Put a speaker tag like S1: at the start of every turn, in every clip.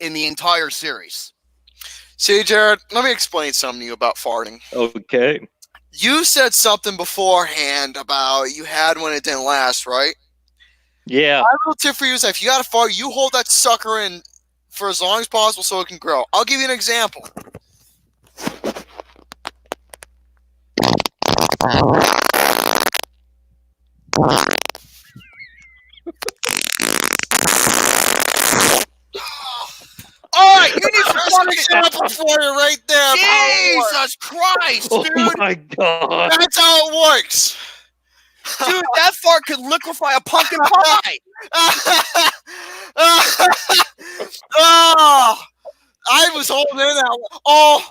S1: in the entire series.
S2: See, Jared, let me explain something to you about farting.
S3: Okay.
S2: You said something beforehand about you had one that didn't last, right?
S3: Yeah.
S2: My little tip for you is that if you got a fart, you hold that sucker in for as long as possible so it can grow. I'll give you an example.
S1: All right, you need some
S2: There's an example for you right there.
S1: Jesus Christ, dude!
S3: Oh my god!
S2: That's how it works.
S1: Dude, that fart could liquefy a pumpkin pie.
S2: Oh, I was holding in that one. Oh.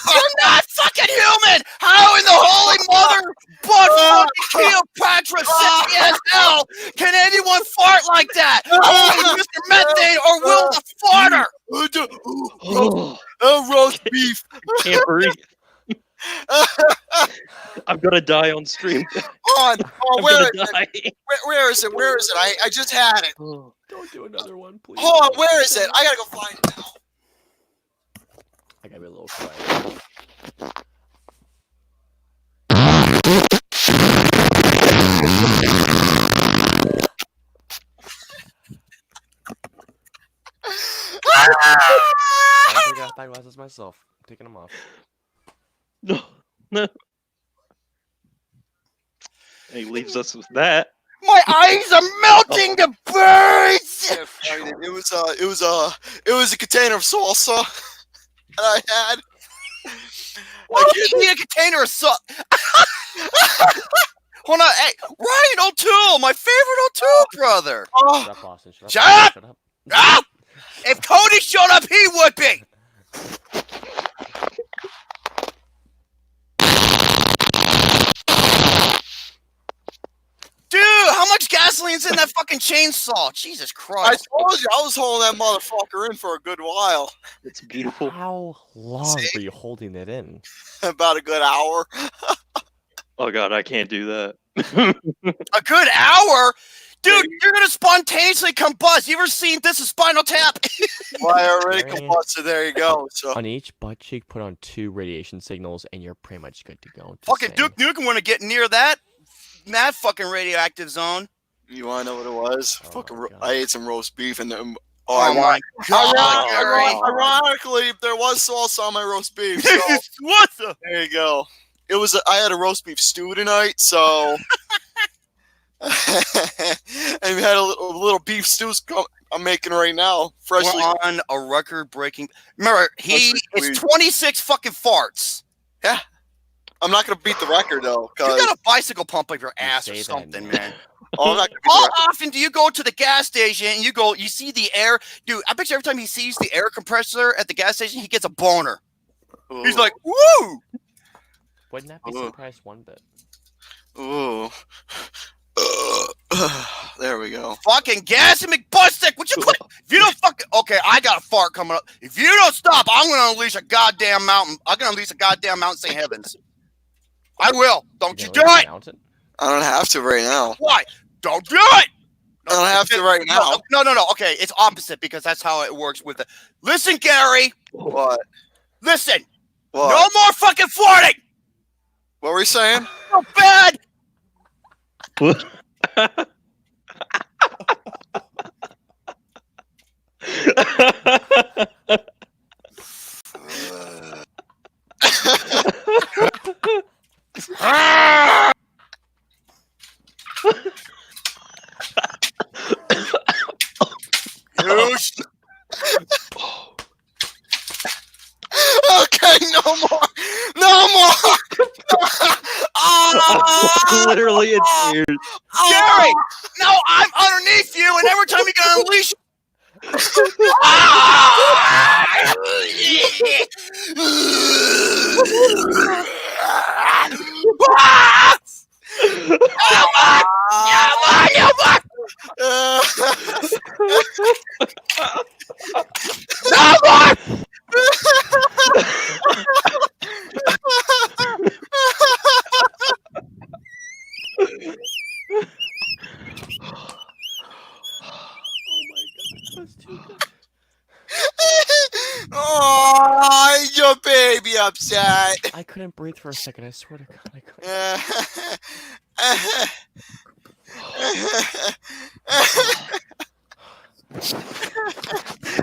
S1: You're not fucking human! How in the holy mother butt Cleopatra sexy as hell can anyone fart like that? Only Mr. Methane or Will the Farter!
S2: Roast beef.
S3: Can't breathe. I'm gonna die on stream.
S2: On. Oh,
S3: I'm
S2: where is
S3: gonna die.
S2: it? Where is it? Where is it? I just had it.
S4: Don't do another one, please.
S2: Hold on, where is it? I gotta go find it now.
S4: I gotta be a little quiet. I got eyeglasses myself. I'm taking them off.
S3: No. He leaves us with that.
S1: My eyes are melting to burns!
S2: It was a container of salsa that I had.
S1: You need a container of salt. Hold on, hey, Ryan O'Toole, my favorite O'Toole brother.
S4: Shut up, Boston.
S1: Shut up! Shut up! Ah! If Cody showed up, he would be. Dude, how much gasoline's in that fucking chainsaw? Jesus Christ.
S2: I told you, I was holding that motherfucker in for a good while.
S3: It's beautiful.
S4: How long were you holding it in?
S2: About a good hour.
S3: Oh god, I can't do that.
S1: A good hour? Dude, you're gonna spontaneously combust. You ever seen This Is Spinal Tap?
S2: Well, I already combusted. There you go. So.
S4: On each butt cheek, put on 2 radiation signals, and you're pretty much good to go.
S1: Fucking Duke Nukem want to get near that fucking radioactive zone.
S2: You want to know what it was?
S4: Oh
S2: Fucking, I ate some roast beef and
S1: oh my god!
S2: Ironically, there was salsa on my roast beef. So
S1: what the?
S2: There you go. It was. I had a roast beef stew tonight, so. And we had a little beef stew I'm making right now. Freshly.
S1: We're on a record-breaking. Remember, it's 26 fucking farts.
S2: Yeah. I'm not gonna beat the record though.
S1: You got a bicycle pump up your ass or something, man.
S2: Oh,
S1: how often do you go to the gas station and you see the air? Dude, I bet you every time he sees the air compressor at the gas station, he gets a boner. Ooh. He's like, woo!
S4: Wouldn't that be surprised one bit?
S2: Ooh. There we go.
S1: Fucking gas and McBustick. Would you quit? If you don't fucking okay, I got a fart coming up. If you don't stop, I'm gonna unleash a goddamn mountain. I'm gonna unleash a goddamn mountain, St. Heavens. I will. Don't you do it.
S4: Mountain?
S2: I don't have to right now.
S1: Why? Don't do it.
S2: I don't have to right now.
S1: No. Okay, it's opposite because that's how it works with it. Listen, Gary.
S2: What?
S1: Listen.
S2: What?
S1: No more fucking farting.
S2: What were you saying?
S1: So bad.
S2: Okay, no more.
S3: Literally in tears.
S1: Gary, now I'm underneath you, and every time you can unleash.
S2: upset.
S4: I couldn't breathe for a second. I swear to God, I couldn't.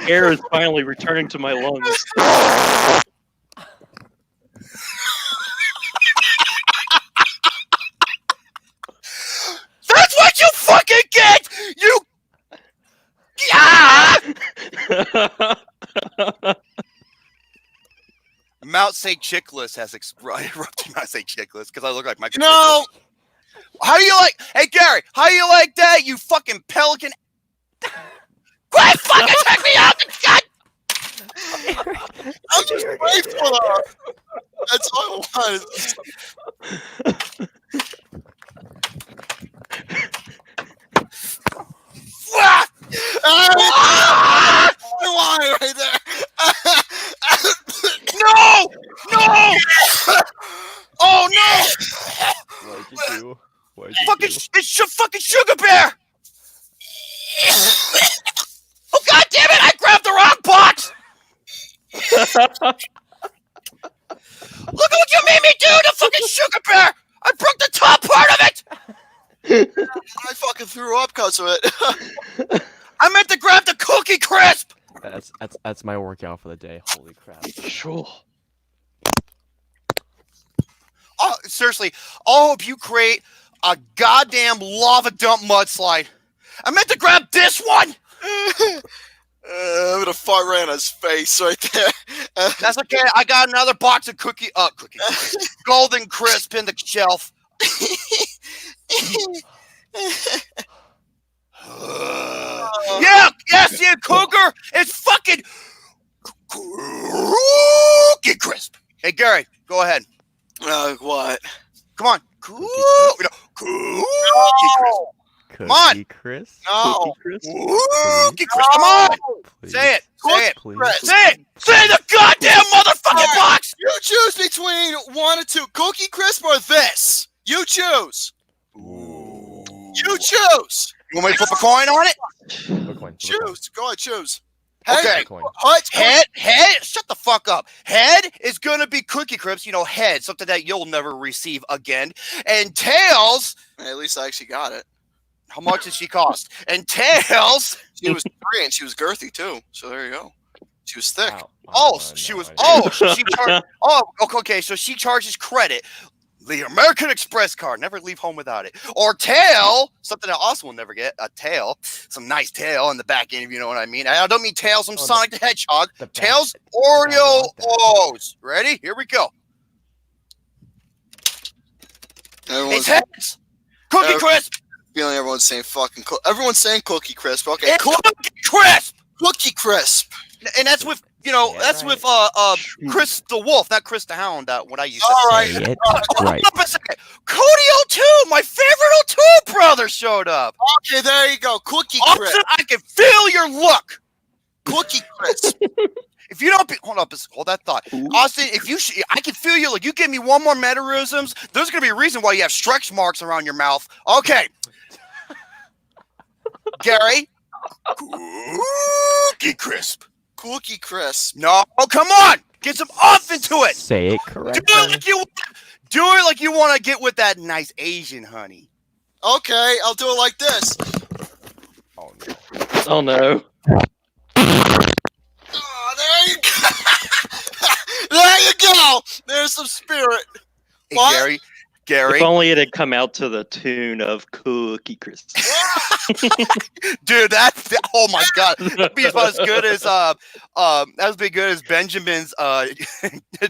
S3: Air is finally returning to my lungs.
S1: That's what you fucking get! You... Ah! Mount St. Chickless has erupted. Mount St. Chickless because I look like Michael.
S2: No.
S1: How do you like? Hey Gary, how do you like that? You fucking pelican. Quit fucking check me out! God.
S2: I'm just grateful. That's all it was. Line right there.
S1: No! No! Oh no!
S4: What'd you do? What'd you
S1: Fucking,
S4: do?
S1: it's fucking Sugar Bear! Oh god damn it! I grabbed the wrong box! Look at what you made me do to fucking Sugar Bear! I broke the top part of it!
S2: I fucking threw up because of it.
S1: I meant to grab the Cookie Crisp!
S4: That's my workout for the day. Holy crap.
S3: Sure.
S1: Oh, seriously, I hope you create a goddamn lava dump mudslide. I meant to grab this one!
S2: I'm gonna fart right on his face right there.
S1: That's okay, I got another box of Golden Crisp in the shelf. Yeah, Cougar! It's fucking Cookie Crisp! Hey, Gary, go ahead.
S2: What?
S1: Come on. Cookie Crisp. Come on.
S4: Cookie Crisp?
S2: No.
S1: Cookie Crisp, come on!
S4: Please.
S1: Say it! Say it!
S4: Please.
S1: Say it! Say the goddamn motherfucking box!
S2: You choose between one or two. Cookie Crisp or this? You choose. You choose.
S1: You want me to flip a coin on it?
S4: Flip a coin.
S2: Choose. Go ahead, choose.
S1: Okay. Head, shut the fuck up. Head is gonna be Cookie Crisp, head, something that you'll never receive again. And tails,
S2: At least I actually got it.
S1: how much did she cost? And tails,
S2: She was 3 and she was girthy too. So there you go. She was thick.
S4: Ow.
S1: she charged. Oh, okay. So she charges credit. The American Express card. Never leave home without it. Or tail, something that also will never get. A tail, some nice tail in the back end, if you know what I mean. I don't mean tails from Sonic the Hedgehog. Tails Oreo O's. Ready? Here we go. It's heads. Cookie Crisp.
S2: Feeling everyone's saying everyone's saying Cookie Crisp. Okay,
S1: Cookie Crisp.
S2: Cookie Crisp.
S1: And that's with that's with Chris the Wolf, not Chris the Hound. What I used to say.
S4: Say it
S1: Hold
S4: right.
S1: up a second. Cody O2, my favorite O2 brother, showed up.
S2: Okay, there you go. Cookie
S1: Austin,
S2: Crisp.
S1: I can feel your look.
S2: Cookie Crisp.
S1: If you don't hold that thought, Austin. If I can feel your look. You give me one more mannerisms. There's gonna be a reason why you have stretch marks around your mouth. Okay, Gary. Cookie Crisp.
S2: Cookie Crisp.
S1: No, come on, get some oomph into it.
S4: Say it
S1: Do
S4: correctly.
S1: it like you want to get with that nice Asian honey.
S2: Okay, I'll do it like this.
S4: Oh no.
S3: Oh no.
S2: Oh, there you go. There you go. There's some spirit.
S1: Hey,
S2: What?
S1: Gary.
S3: If only it had come out to the tune of Cookie Crisp.
S1: Dude, oh my god, that'd be about as good as that would be good as Benjamin's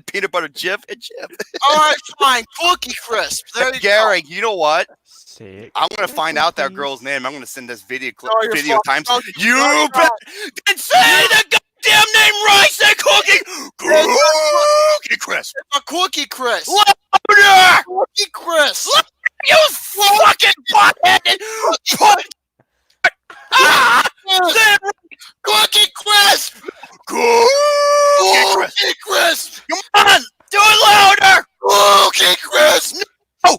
S1: peanut butter Jif and Chip.
S2: All right, fine. Cookie Crisp. There you
S1: Gary, you know what?
S4: Say it.
S1: I'm gonna find out that
S4: please.
S1: girl's name. I'm gonna send this video
S2: No, you're
S1: video
S2: fucking
S1: times.
S2: wrong.
S1: You bet. Then say the goddamn name right. Say Cookie Crisp.
S2: A Cookie Crisp.
S1: Louder!
S2: Cookie Crisp.
S1: You fucking buttheaded. Say it right.
S2: Cookie Crisp.
S1: Cookie Crisp.
S2: Cookie Crisp.
S1: Come on, do it louder.
S2: Cookie Crisp.
S1: Oh.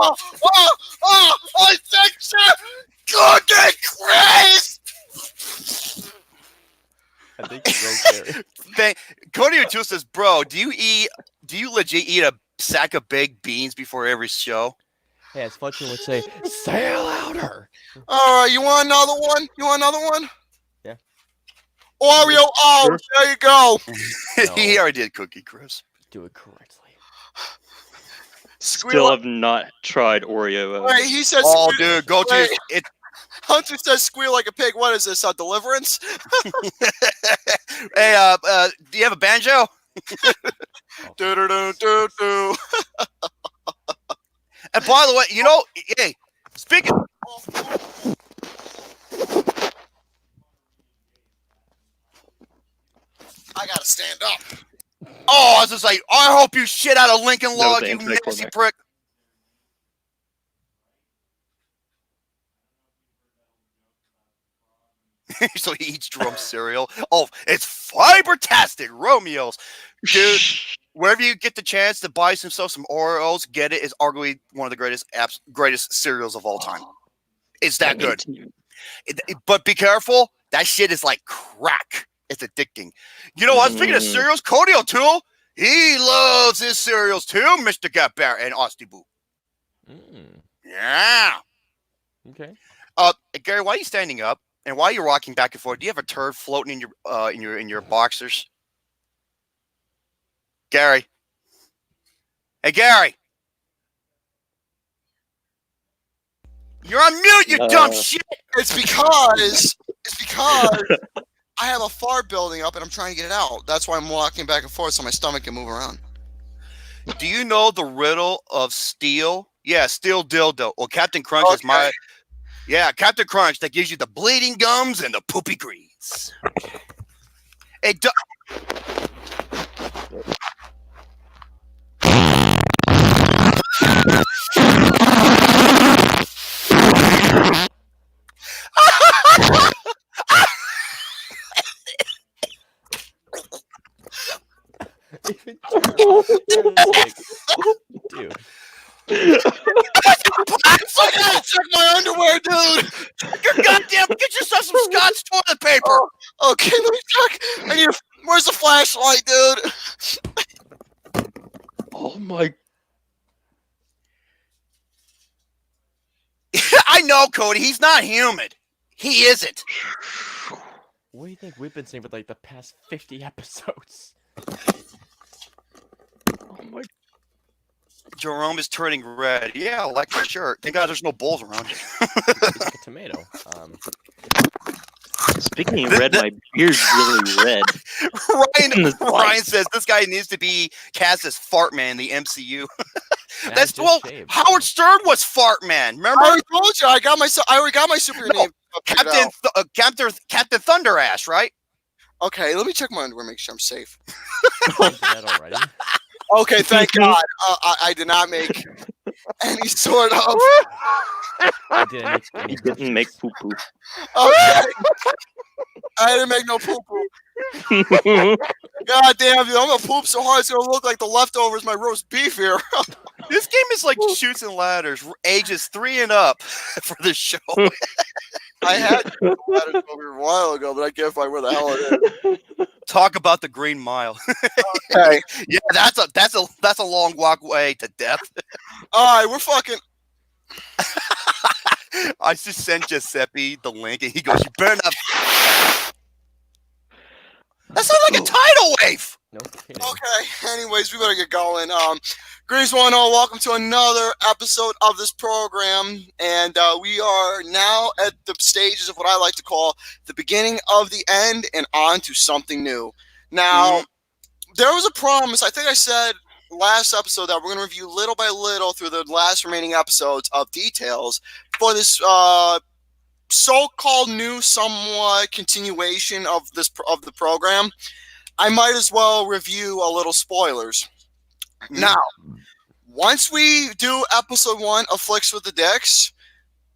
S2: I think so. Cookie Crisp.
S4: I think it's right there.
S1: Cody O'Toole says, "Bro, do you legit eat a sack of baked beans before every show?"
S4: Hey, as Fletcher would say, say it louder.
S2: All right, you want another one?
S4: Yeah.
S2: Oreo. Oh,
S3: Sure.
S2: there you go.
S4: No.
S1: He already did Cookie Crisp.
S4: Do it correctly.
S3: Still have not tried Oreo.
S2: Wait, he says.
S1: Oh,
S2: squeal-
S1: dude, go to
S2: Wait.
S1: it.
S2: Hunter says squeal like a pig. What is this? Deliverance?
S1: Hey, do you have a banjo?
S2: Do do do do do.
S1: And by the way, you know, hey, speaking.
S2: I gotta stand up.
S1: Oh, I was just like, I hope you shit out of Lincoln
S3: No,
S1: Log, you
S3: thanks, Nick,
S1: nasty
S3: Nick.
S1: prick. So he eats drum cereal. Oh, it's fiber-tastic, Romeo's. Dude, wherever you get the chance to buy some Oreos, get it. It's arguably one of the greatest cereals of all time. It's that good. But be careful. That shit is like crack. It's addicting. You know what? Speaking of cereals, Cody O'Toole, he loves his cereals too, Mr. GareBear and Austy Boo. Yeah.
S4: Okay.
S1: Gary, why are you standing up? And while you're walking back and forth, do you have a turd floating in your boxers? Gary. Hey, Gary. You're on mute, you dumb shit.
S2: It's because I have a fart building up and I'm trying to get it out. That's why I'm walking back and forth so my stomach can move around.
S1: Do you know the riddle of steel? Yeah, steel dildo. Well, Captain Crunch is my... Yeah, Captain Crunch, that gives you the bleeding gums and the poopy grease. Hey,
S4: Dude.
S2: I gotta check my underwear, dude.
S1: You're goddamn, get yourself some Scotch toilet paper.
S2: Okay, let me check. Where's the flashlight, dude?
S3: Oh my!
S1: I know, Cody. He's not humid. He isn't.
S4: What do you think we've been saying for like the past 50 episodes?
S3: Oh my!
S1: Jerome is turning red. Yeah, like my shirt. Thank God there's no bowls around.
S4: It's like a tomato.
S3: Speaking of red, my beard's really red.
S1: Ryan says this guy needs to be cast as Fart Man in the MCU.
S4: And I
S1: That's
S4: just shaved,
S1: Howard Stern was Fart Man. Remember?
S2: I already told you. I already got my super name.
S1: Captain Thunder Ass, right?
S2: Okay, let me check my underwear, make sure I'm safe.
S4: Is that already?
S2: Okay, thank God. I did not make any sort of.
S4: I didn't make any
S3: He didn't make poo poo.
S2: Okay. I didn't make no poo poo. God damn, dude, I'm gonna poop so hard it's gonna look like the leftovers my roast beef here.
S1: This game is like Chutes and Ladders, ages 3 and up for this show.
S2: I had that over a while ago, but I can't find where the hell it is.
S1: Talk about the Green Mile.
S2: Okay.
S1: Yeah, that's a long walk way to death.
S2: All right, we're fucking.
S1: I just sent Giuseppe the link, and he goes, "You better not." That sounds like a tidal wave.
S4: No kidding.
S2: Okay. Anyways, we better get going. Greetings, one and all. Welcome to another episode of this program, and we are now at the stages of what I like to call the beginning of the end and on to something new. Now, there was a promise. I think I said last episode that we're going to review little by little through the last remaining episodes of details for this so-called new, somewhat continuation of the program. I might as well review a little spoilers. Now, once we do episode 1 of Flicks with the Dicks,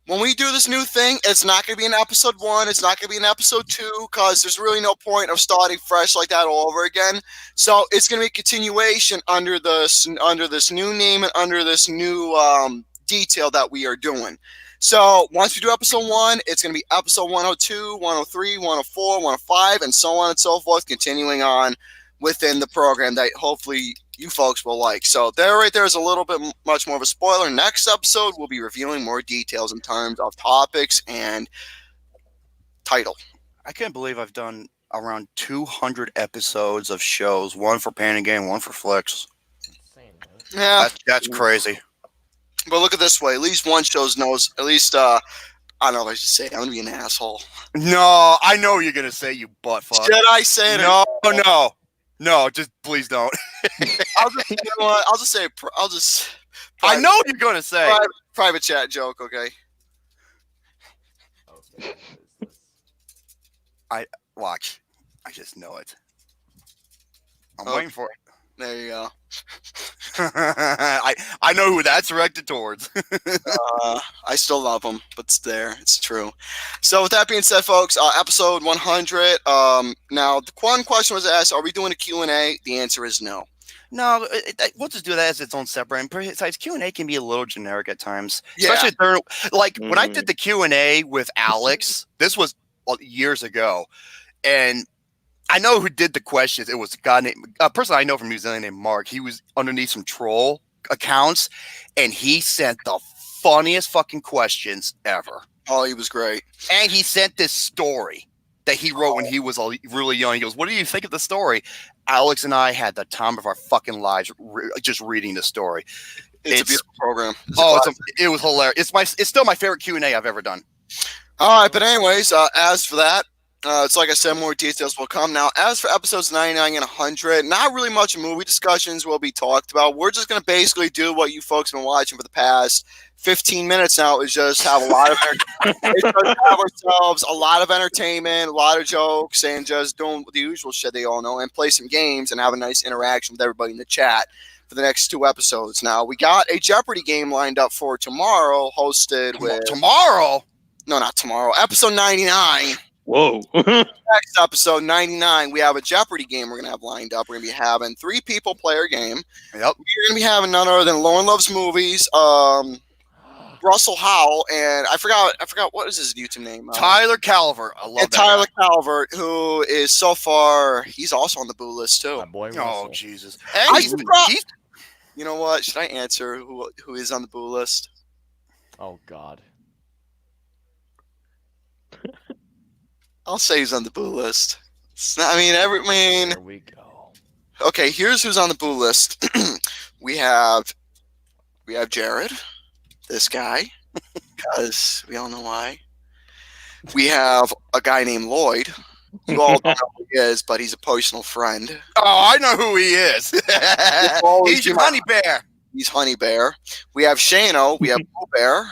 S2: when we do this new thing, it's not going to be in episode 1. It's not going to be in episode 2 because there's really no point of starting fresh like that all over again. So it's going to be a continuation under this new name and under this new detail that we are doing. So once we do episode 1, it's going to be episode 102, 103, 104, 105, and so on and so forth, continuing on within the program that hopefully you folks will like. So there, right there is a little bit much more of a spoiler. Next episode, we'll be revealing more details in terms of topics and title.
S5: I can't believe I've done around 200 episodes of shows, one for Pain and Gain, one for Flicks.
S4: Insane, dude.
S2: Yeah,
S5: That's crazy.
S2: but look at it this way. At least one show knows. At least I don't know if I should say it. I'm gonna be an asshole.
S5: No, I know you're gonna say, you butt fuck.
S2: Should I say it?
S5: No, just please don't.
S2: I'll just, you know what? I'll just say. I'll just.
S5: I know what you're gonna say.
S2: Private chat joke. Okay.
S4: Okay.
S5: Watch. I just know it. I'm
S2: Okay.
S5: waiting for it.
S2: There you go.
S5: I know who that's directed towards.
S2: I still love them, but it's there. It's true. So with that being said, folks, episode 100. Now, the one question was asked, are we doing a Q&A? The answer is no.
S5: No, we'll just do that as its own separate. And besides, Q&A can be a little generic at times.
S2: Yeah.
S5: Especially when I did the Q&A with Alex, this was years ago. And I know who did the questions. It was a person I know from New Zealand named Mark. He was underneath some troll accounts, and he sent the funniest fucking questions ever.
S2: Oh, he was great.
S5: And he sent this story that he wrote when he was really young. He goes, "What do you think of the story?" Alex and I had the time of our fucking lives just reading the story.
S2: It's a beautiful program.
S5: It was hilarious. It's still my favorite Q&A I've ever done.
S2: All right, but anyways, as for that, it's like I said, more details will come. Now, as for episodes 99 and 100, not really much movie discussions will be talked about. We're just going to basically do what you folks have been watching for the past 15 minutes now, is just have a lot of have ourselves a lot of entertainment, a lot of jokes, and just doing the usual shit they all know, and play some games and have a nice interaction with everybody in the chat for the next 2 episodes. Now, we got a Jeopardy game lined up for tomorrow, hosted with...
S5: Tomorrow?
S2: No, not tomorrow. Episode 99.
S3: Whoa.
S2: Next episode 99, we have a Jeopardy game we're going to have lined up. We're going to be having 3 people player game.
S5: Yep.
S2: We're going to be having none other than Lauren Loves Movies, Russell Howell, and I forgot what is his YouTube name.
S5: Tyler Calvert. I love that
S2: Tyler
S5: guy.
S2: Calvert, who is so far, he's also on the boo list too.
S4: My boy
S5: Oh,
S4: Russell.
S5: Jesus. And he's
S2: You know what? Should I answer who is on the boo list?
S4: Oh God.
S2: I'll say he's on the boo list. It's not,
S4: There we go.
S2: Okay, here's who's on the boo list. we have Jared, this guy, because we all know why. We have a guy named Lloyd. You all don't know who he is, but he's a personal friend.
S5: Oh, I know who he is. He's your honey bear.
S2: He's Honey Bear. We have Shano. We have Blue Bear.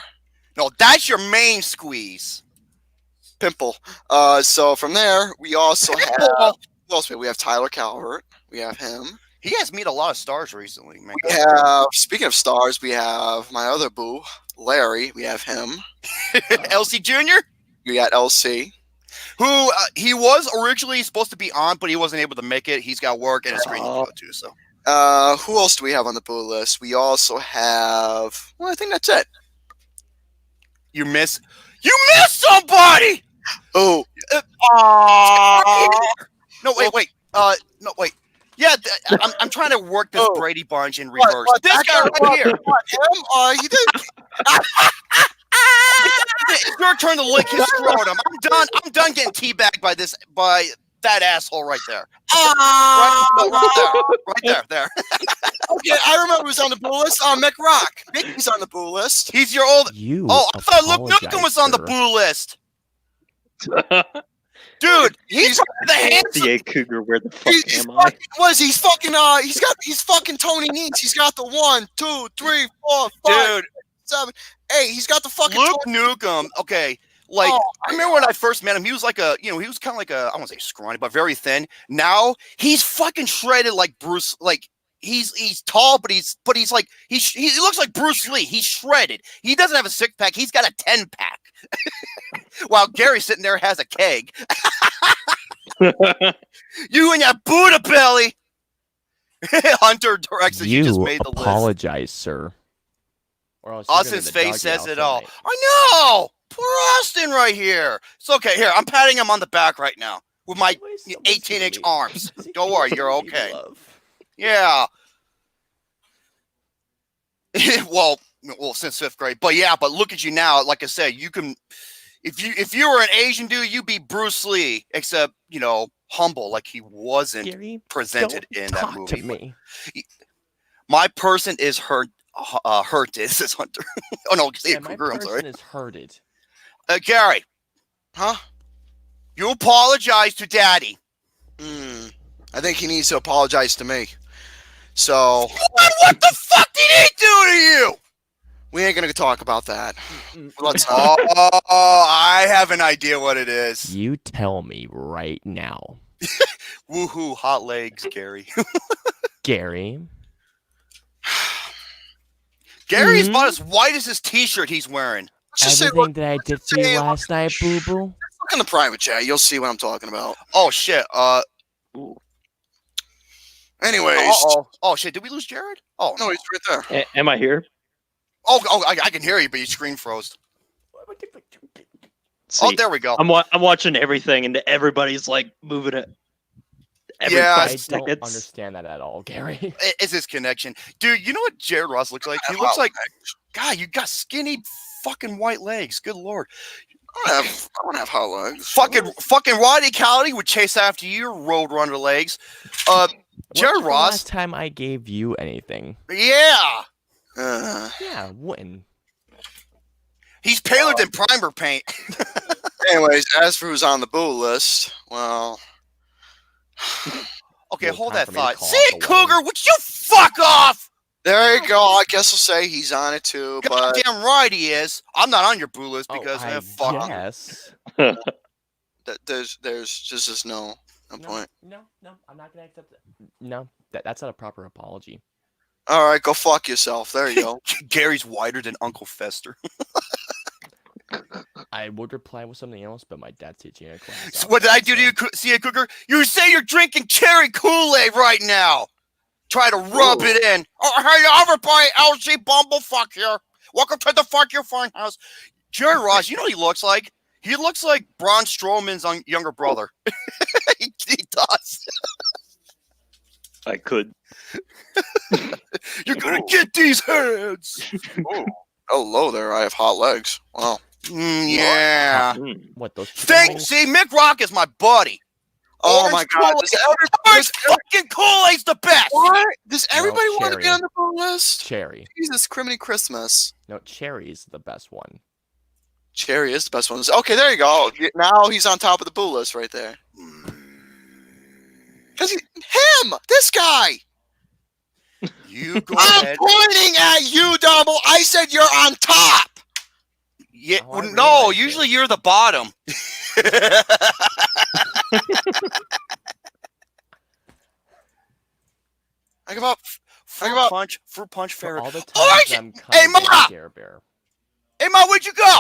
S5: No, that's your main squeeze.
S2: Pimple. So from there, we also have who else? We have Tyler Calvert. We have him.
S5: He has met a lot of stars recently, man.
S2: We have, speaking of stars, we have my other boo, Larry. We have him.
S5: Elsie Jr.,
S2: We got LC.
S5: who he was originally supposed to be on, but he wasn't able to make it. He's got work and a screen to go to. So,
S2: Who else do we have on the boo list? We also have. Well, I think that's it.
S5: you miss somebody.
S2: Oh,
S5: No, wait. No, wait. Yeah, I'm trying to work this Brady Bunch in reverse. This guy right here.
S2: Him? He did.
S5: It's your turn to lick his scrotum. I'm done getting teabagged by that asshole right there. Right there.
S2: Okay, I remember who's on the boo list. Mick Rock. Mickey's on the boo list.
S5: He's your old.
S4: You.
S5: Oh, I thought Luke Nukem was on the
S4: sir.
S5: boo list. Dude, he's the handsome.
S3: The Cougar, where the fuck
S2: He's
S3: am I?
S2: fucking, he's fucking, he's fucking Tony Needs. He's got the 1, 2, 3, 4, 5,
S5: Dude,
S2: 7, 8. He's got the fucking
S5: Luke Nukem. Okay, like I remember when I first met him, he was like he was kind of like I won't say scrawny, but very thin. Now he's fucking shredded like Bruce. Like he's tall, but he looks like Bruce Lee. He's shredded. He doesn't have a 6-pack. He's got a 10-pack. While Gary sitting there has a keg. You and your Buddha belly. Hunter directs that you just made the list.
S4: apologize, sir. Or else you're gonna be
S5: Austin's
S4: the
S5: face
S4: doggy
S5: says
S4: out
S5: it all.
S4: tonight.
S5: I know. Poor Austin right here. It's okay. Here, I'm patting him on the back right now with my
S4: Always someone's
S5: 18-inch
S4: giving me-
S5: arms. Don't worry, you're
S4: giving me
S5: okay.
S4: love.
S5: Yeah. well, since 5th grade. But yeah, but look at you now. Like I said, you can, if you were an Asian dude, you'd be Bruce Lee, except, humble, like he wasn't
S4: Gary,
S5: presented
S4: don't
S5: in that
S4: talk
S5: movie.
S4: to me.
S5: My person is hurt. This Hunter. Oh no,
S4: Yeah, my
S5: Cougar, I'm sorry.
S4: person is hurted.
S5: Gary,
S2: Huh?
S5: you apologize to Daddy.
S2: I think he needs to apologize to me. So
S5: What the fuck did he do to you?
S2: we ain't gonna talk about that. Let's
S5: Oh, I have an idea what it is.
S4: You tell me right now,
S5: Woohoo, hot legs, Gary.
S4: Gary.
S5: Gary's about as white as his t-shirt he's wearing.
S2: Let's just say
S4: Everything that I did for you
S2: say-
S4: last night, boo boo.
S2: look in the private chat. You'll see what I'm talking about.
S5: Oh shit.
S2: Anyways,
S5: Oh shit. Did we lose Jared? Oh
S2: no, he's right there.
S3: Am I here?
S5: I can hear you, but your screen froze.
S3: See,
S5: Oh, there we go.
S3: I'm watching everything, and everybody's like moving it. Every
S5: Yeah,
S4: I
S3: 5
S4: don't
S3: seconds.
S4: understand that at all, Gary.
S5: It's his connection, dude. You know what Jared Ross looks like? He looks like, God, you got skinny fucking white legs. Good lord.
S2: I don't have hot legs.
S5: Fucking Roddy Cowley would chase after you, Roadrunner legs. Jared
S4: When's the
S5: Ross.
S4: last time I gave you anything?
S5: Yeah.
S4: Yeah, when?
S5: He's paler than primer paint.
S2: Anyways, as for who's on the boo list, well,
S5: Okay,
S4: Well,
S5: hold
S4: time
S5: that
S4: for me to
S5: thought.
S4: call
S5: See
S4: off
S5: it,
S4: the
S5: Cougar? Would you fuck off?
S2: there you go. I guess we'll say he's on it too. But
S5: Goddamn right he is. I'm not on your boo list
S4: Oh,
S5: because
S4: I
S5: fuck.
S4: guess.
S2: there's just no point.
S4: No, I'm not gonna accept it. No, that's not a proper apology.
S2: All right, go fuck yourself. There you go.
S5: Gary's whiter than Uncle Fester.
S4: I would reply with something else, but my dad's teaching a class.
S5: So what did I do to you, see it, Cougar? You say you're drinking cherry Kool-Aid right now. Try to rub it in. Oh, hey, everybody, LG Bumblefuck here. Welcome to the Fuck Your Fun House. Jared Ross, you know what he looks like? He looks like Braun Strowman's younger brother. he does.
S3: I could.
S5: You're gonna get these heads.
S2: Hello there. I have hot legs. Wow.
S5: Yeah.
S4: What those?
S5: See, Mick Rock is my buddy.
S2: Oh
S5: Orange
S2: my God.
S5: Orange fucking Kool-Aid's the best.
S2: What? Does everybody want to
S4: cherry.
S2: get on the boo list?
S4: Cherry.
S2: Jesus, criminy Christmas.
S4: No, cherry's the best one.
S2: Cherry is the best one. Okay, there you go. Now he's on top of the boo list right there. Because this guy.
S5: You go
S2: I'm
S5: ahead.
S2: pointing at you, Double. I said you're on top.
S5: Yeah,
S4: Oh, I
S5: no,
S4: realized
S5: usually
S4: it.
S5: you're the bottom.
S2: I give up.
S5: Fruit punch,
S4: For
S5: ferret.
S4: all the
S5: Orange!
S4: times I'm
S5: Hey,
S4: coming
S5: Ma!
S4: GareBear.
S5: Hey, Ma, where'd you go?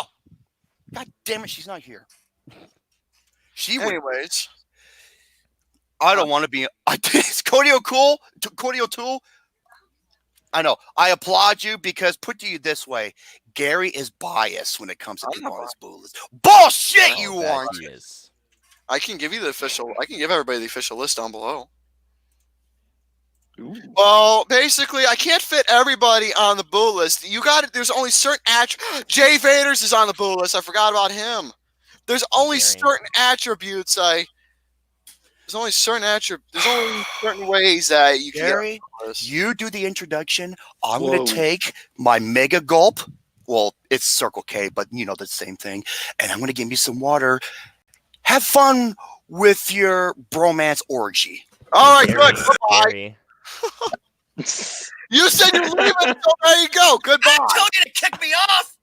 S5: God damn it, she's not here. She would.
S2: Anyways.
S5: I don't want to be. Is Cody O'Cool? Cody O'Toole? I know. I applaud you because put to you this way, Gary is biased when it comes to people on his boo list. Bullshit, you
S4: that
S5: aren't.
S4: he is.
S2: I can give everybody the official list down below. Well, basically, I can't fit everybody on the boo list. You got it. There's only certain Jay Vaders is on the boo list. I forgot about him. There's only certain attributes. There's only certain ways that you can
S5: Gary,
S2: get on the list.
S5: you do the introduction. I'm
S3: Whoa.
S5: going to take my mega gulp. Well, it's Circle K, but you know the same thing. And I'm going to give you some water. Have fun with your bromance orgy.
S2: All right, good. Goodbye.
S4: Gary.
S2: You said you're leaving, so there you go. Goodbye.
S5: I told you to kick me off,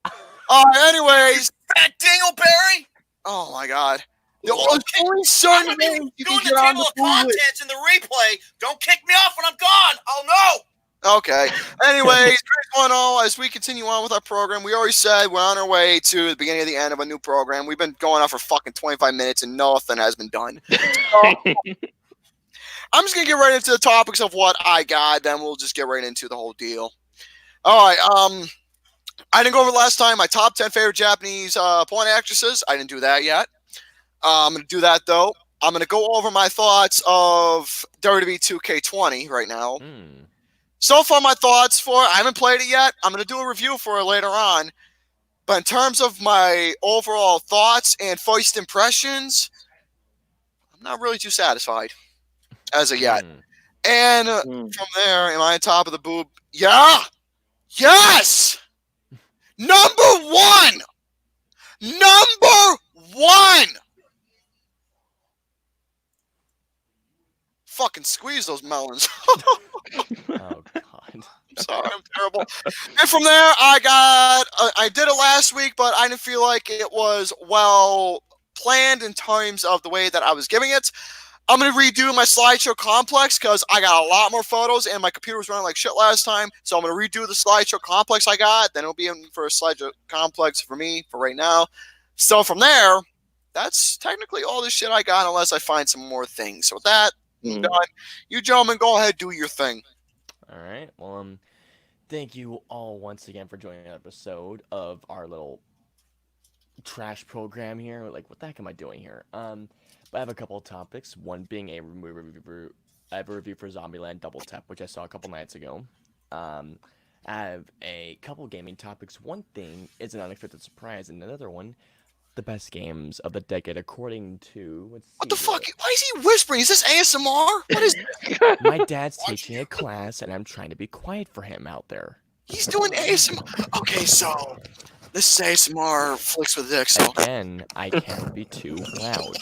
S2: All right, anyways.
S5: fat dingleberry.
S2: Oh my God. There's only certain ways you can
S5: Doing the
S2: get on
S5: table
S2: the
S5: of
S2: boo list.
S5: contents in the replay. Don't kick me off when I'm gone. I'll know.
S2: Okay. Anyways, going on as we continue on with our program. We already said we're on our way to the beginning of the end of a new program. We've been going on for fucking 25 minutes and nothing has been done. So, I'm just gonna get right into the topics of what I got, then we'll just get right into the whole deal. All right. I didn't go over last time my top 10 favorite Japanese porn actresses. I didn't do that yet. I'm going to do that, though. I'm going to go over my thoughts of WWE 2K20 right now. So far, my thoughts for it, I haven't played it yet. I'm going to do a review for it later on. But in terms of my overall thoughts and first impressions, I'm not really too satisfied as of yet. And from there, am I on top of the boob? Yeah! Yes! Number one! Number one! Fucking squeeze those melons.
S4: Oh God.
S2: I'm sorry, I'm terrible. And from there, I did it last week, but I didn't feel like it was well planned in terms of the way that I was giving it. I'm going to redo my slideshow complex because I got a lot more photos and my computer was running like shit last time. So I'm going to redo the slideshow complex I got. Then it'll be in for a slideshow complex for me for right now. So from there, that's technically all the shit I got unless I find some more things. So with that, I'm done. You gentlemen, go ahead, do your thing.
S4: All right. Well, thank you all once again for joining an episode of our little trash program here. Like, what the heck am I doing here? But I have a couple of topics. One being a review. I have a review for Zombieland Double Tap, which I saw a couple nights ago. I have a couple gaming topics. One thing is an unexpected surprise, and another one, the best games of the decade according to.
S2: What the fuck? Why is he whispering? Is this ASMR? What is this?
S4: My dad's teaching a class, and I'm trying to be quiet for him out there.
S2: He's doing ASMR. Okay, so this is ASMR flicks with dick. So
S4: again, I can't be too loud.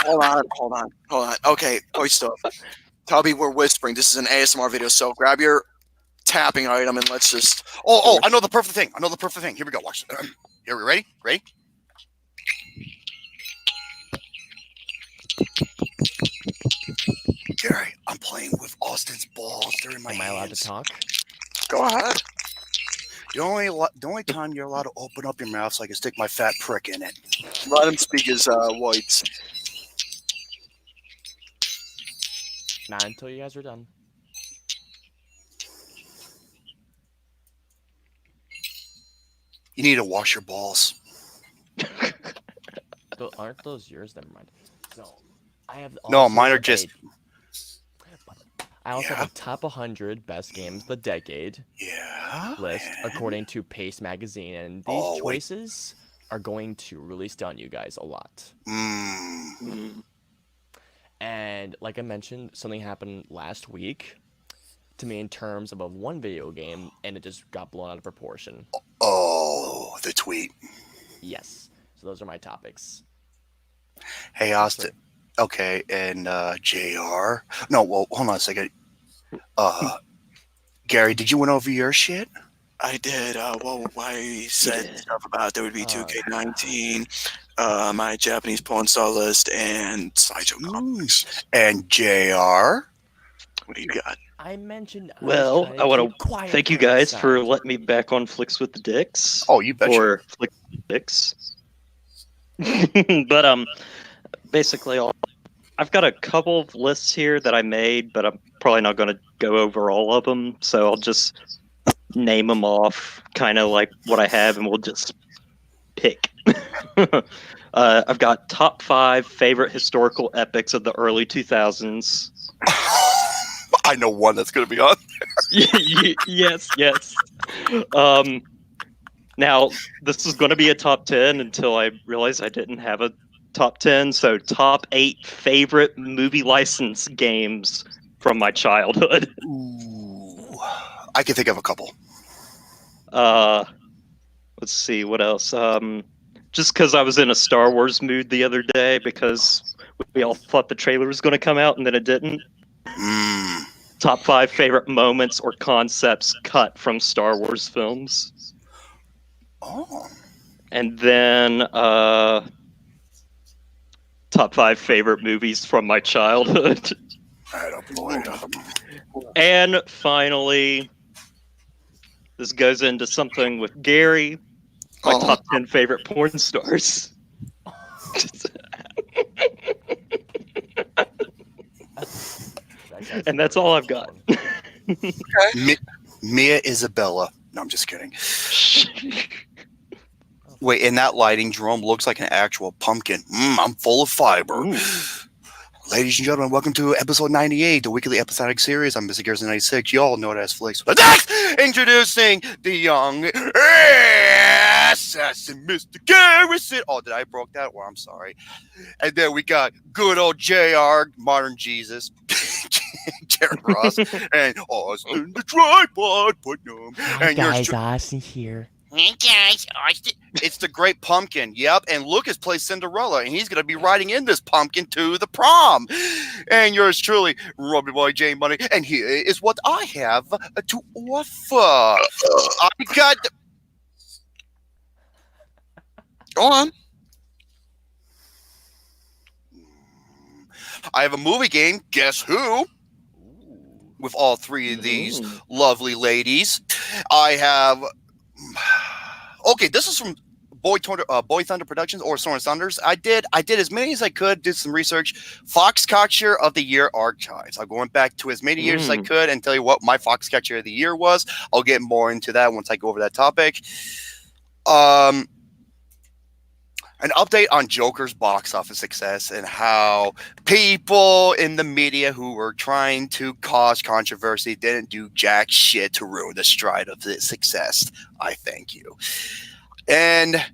S2: Hold on. Okay, stuff. Tubby, we're whispering. This is an ASMR video, so grab your tapping item and let's just.
S5: Oh! I know the perfect thing. Here we go. Watch. Here we ready? Ready? Gary, I'm playing with Austin's balls. They're in my
S4: Am I allowed
S5: hands.
S4: to talk?
S2: Go ahead.
S5: The only time you're allowed to open up your mouth so I can stick my fat prick in it.
S2: Let him speak his whites.
S4: Not until you guys are done.
S5: You need to wash your balls.
S4: Aren't those yours? Never mind. So, I have.
S5: No, mine are just.
S4: I also have a top 100 best games of the decade list according to Pace Magazine, and these choices are going to really stun you guys a lot. And like I mentioned, something happened last week to me in terms of one video game, and it just got blown out of proportion.
S5: Oh, the tweet.
S4: Yes. So those are my topics.
S5: Hey, Austin. Okay, and JR. No, well, hold on a second. Gary, did you win over your shit?
S2: I did. I said stuff about there would be 2K19, my Japanese porn star list, and slideshow comics.
S5: And JR?
S2: What do you got?
S4: I mentioned.
S3: Well, I want to thank you guys for letting me back on Flicks with the Dicks.
S5: Oh, you betcha.
S3: Or Flicks with the Dicks. But basically, I've got a couple of lists here that I made, but I'm probably not going to go over all of them. So I'll just name them off, kind of like what I have, and we'll just pick. I've got top 5 favorite historical epics of the early 2000s.
S5: I know one that's going to be on
S3: there. Yes. Now, this is going to be a top 10 until I realized I didn't have a top 10. So, top 8 favorite movie license games from my childhood.
S5: Ooh, I can think of a couple.
S3: Let's see, what else? Just because I was in a Star Wars mood the other day because we all thought the trailer was going to come out and then it didn't. Top 5 favorite moments or concepts cut from Star Wars films.
S5: Oh.
S3: And then top 5 favorite movies from my childhood. And finally, this goes into something with Gary, my top 10 favorite porn stars. And that's all I've got.
S5: Mia Isabella. No, I'm just kidding. Wait, in that lighting, Jerome looks like an actual pumpkin. I'm full of fiber.
S3: Ooh.
S5: Ladies and gentlemen, welcome to episode 98, the weekly episodic series. I'm Mr. Garrison 96. You all know it as Flicks. Next, introducing the young assassin, Mr. Garrison. Oh, did I broke that? Well, I'm sorry. And then we got good old JR, modern Jesus, GareBear, and Austin the tripod, Putnam. And yours truly,
S4: Austin here.
S5: hey guys, Austin. It's the Great Pumpkin. Yep. And Lucas plays Cinderella, and he's going to be riding in this pumpkin to the prom. And yours truly, Romy Boy J Money. And here is what I have to offer. I got.
S2: Go on.
S5: I have a movie game. Guess who? With all three of these lovely ladies. I have. Okay, this is from BoyThunder Productions or Soaring Thunders. I did as many as I could, did some research. Foxcatcher of the Year archives. I'm going back to as many years as I could and tell you what my Foxcatcher of the Year was. I'll get more into that once I go over that topic. An update on Joker's box office success and how people in the media who were trying to cause controversy didn't do jack shit to ruin the stride of its success. I thank you. And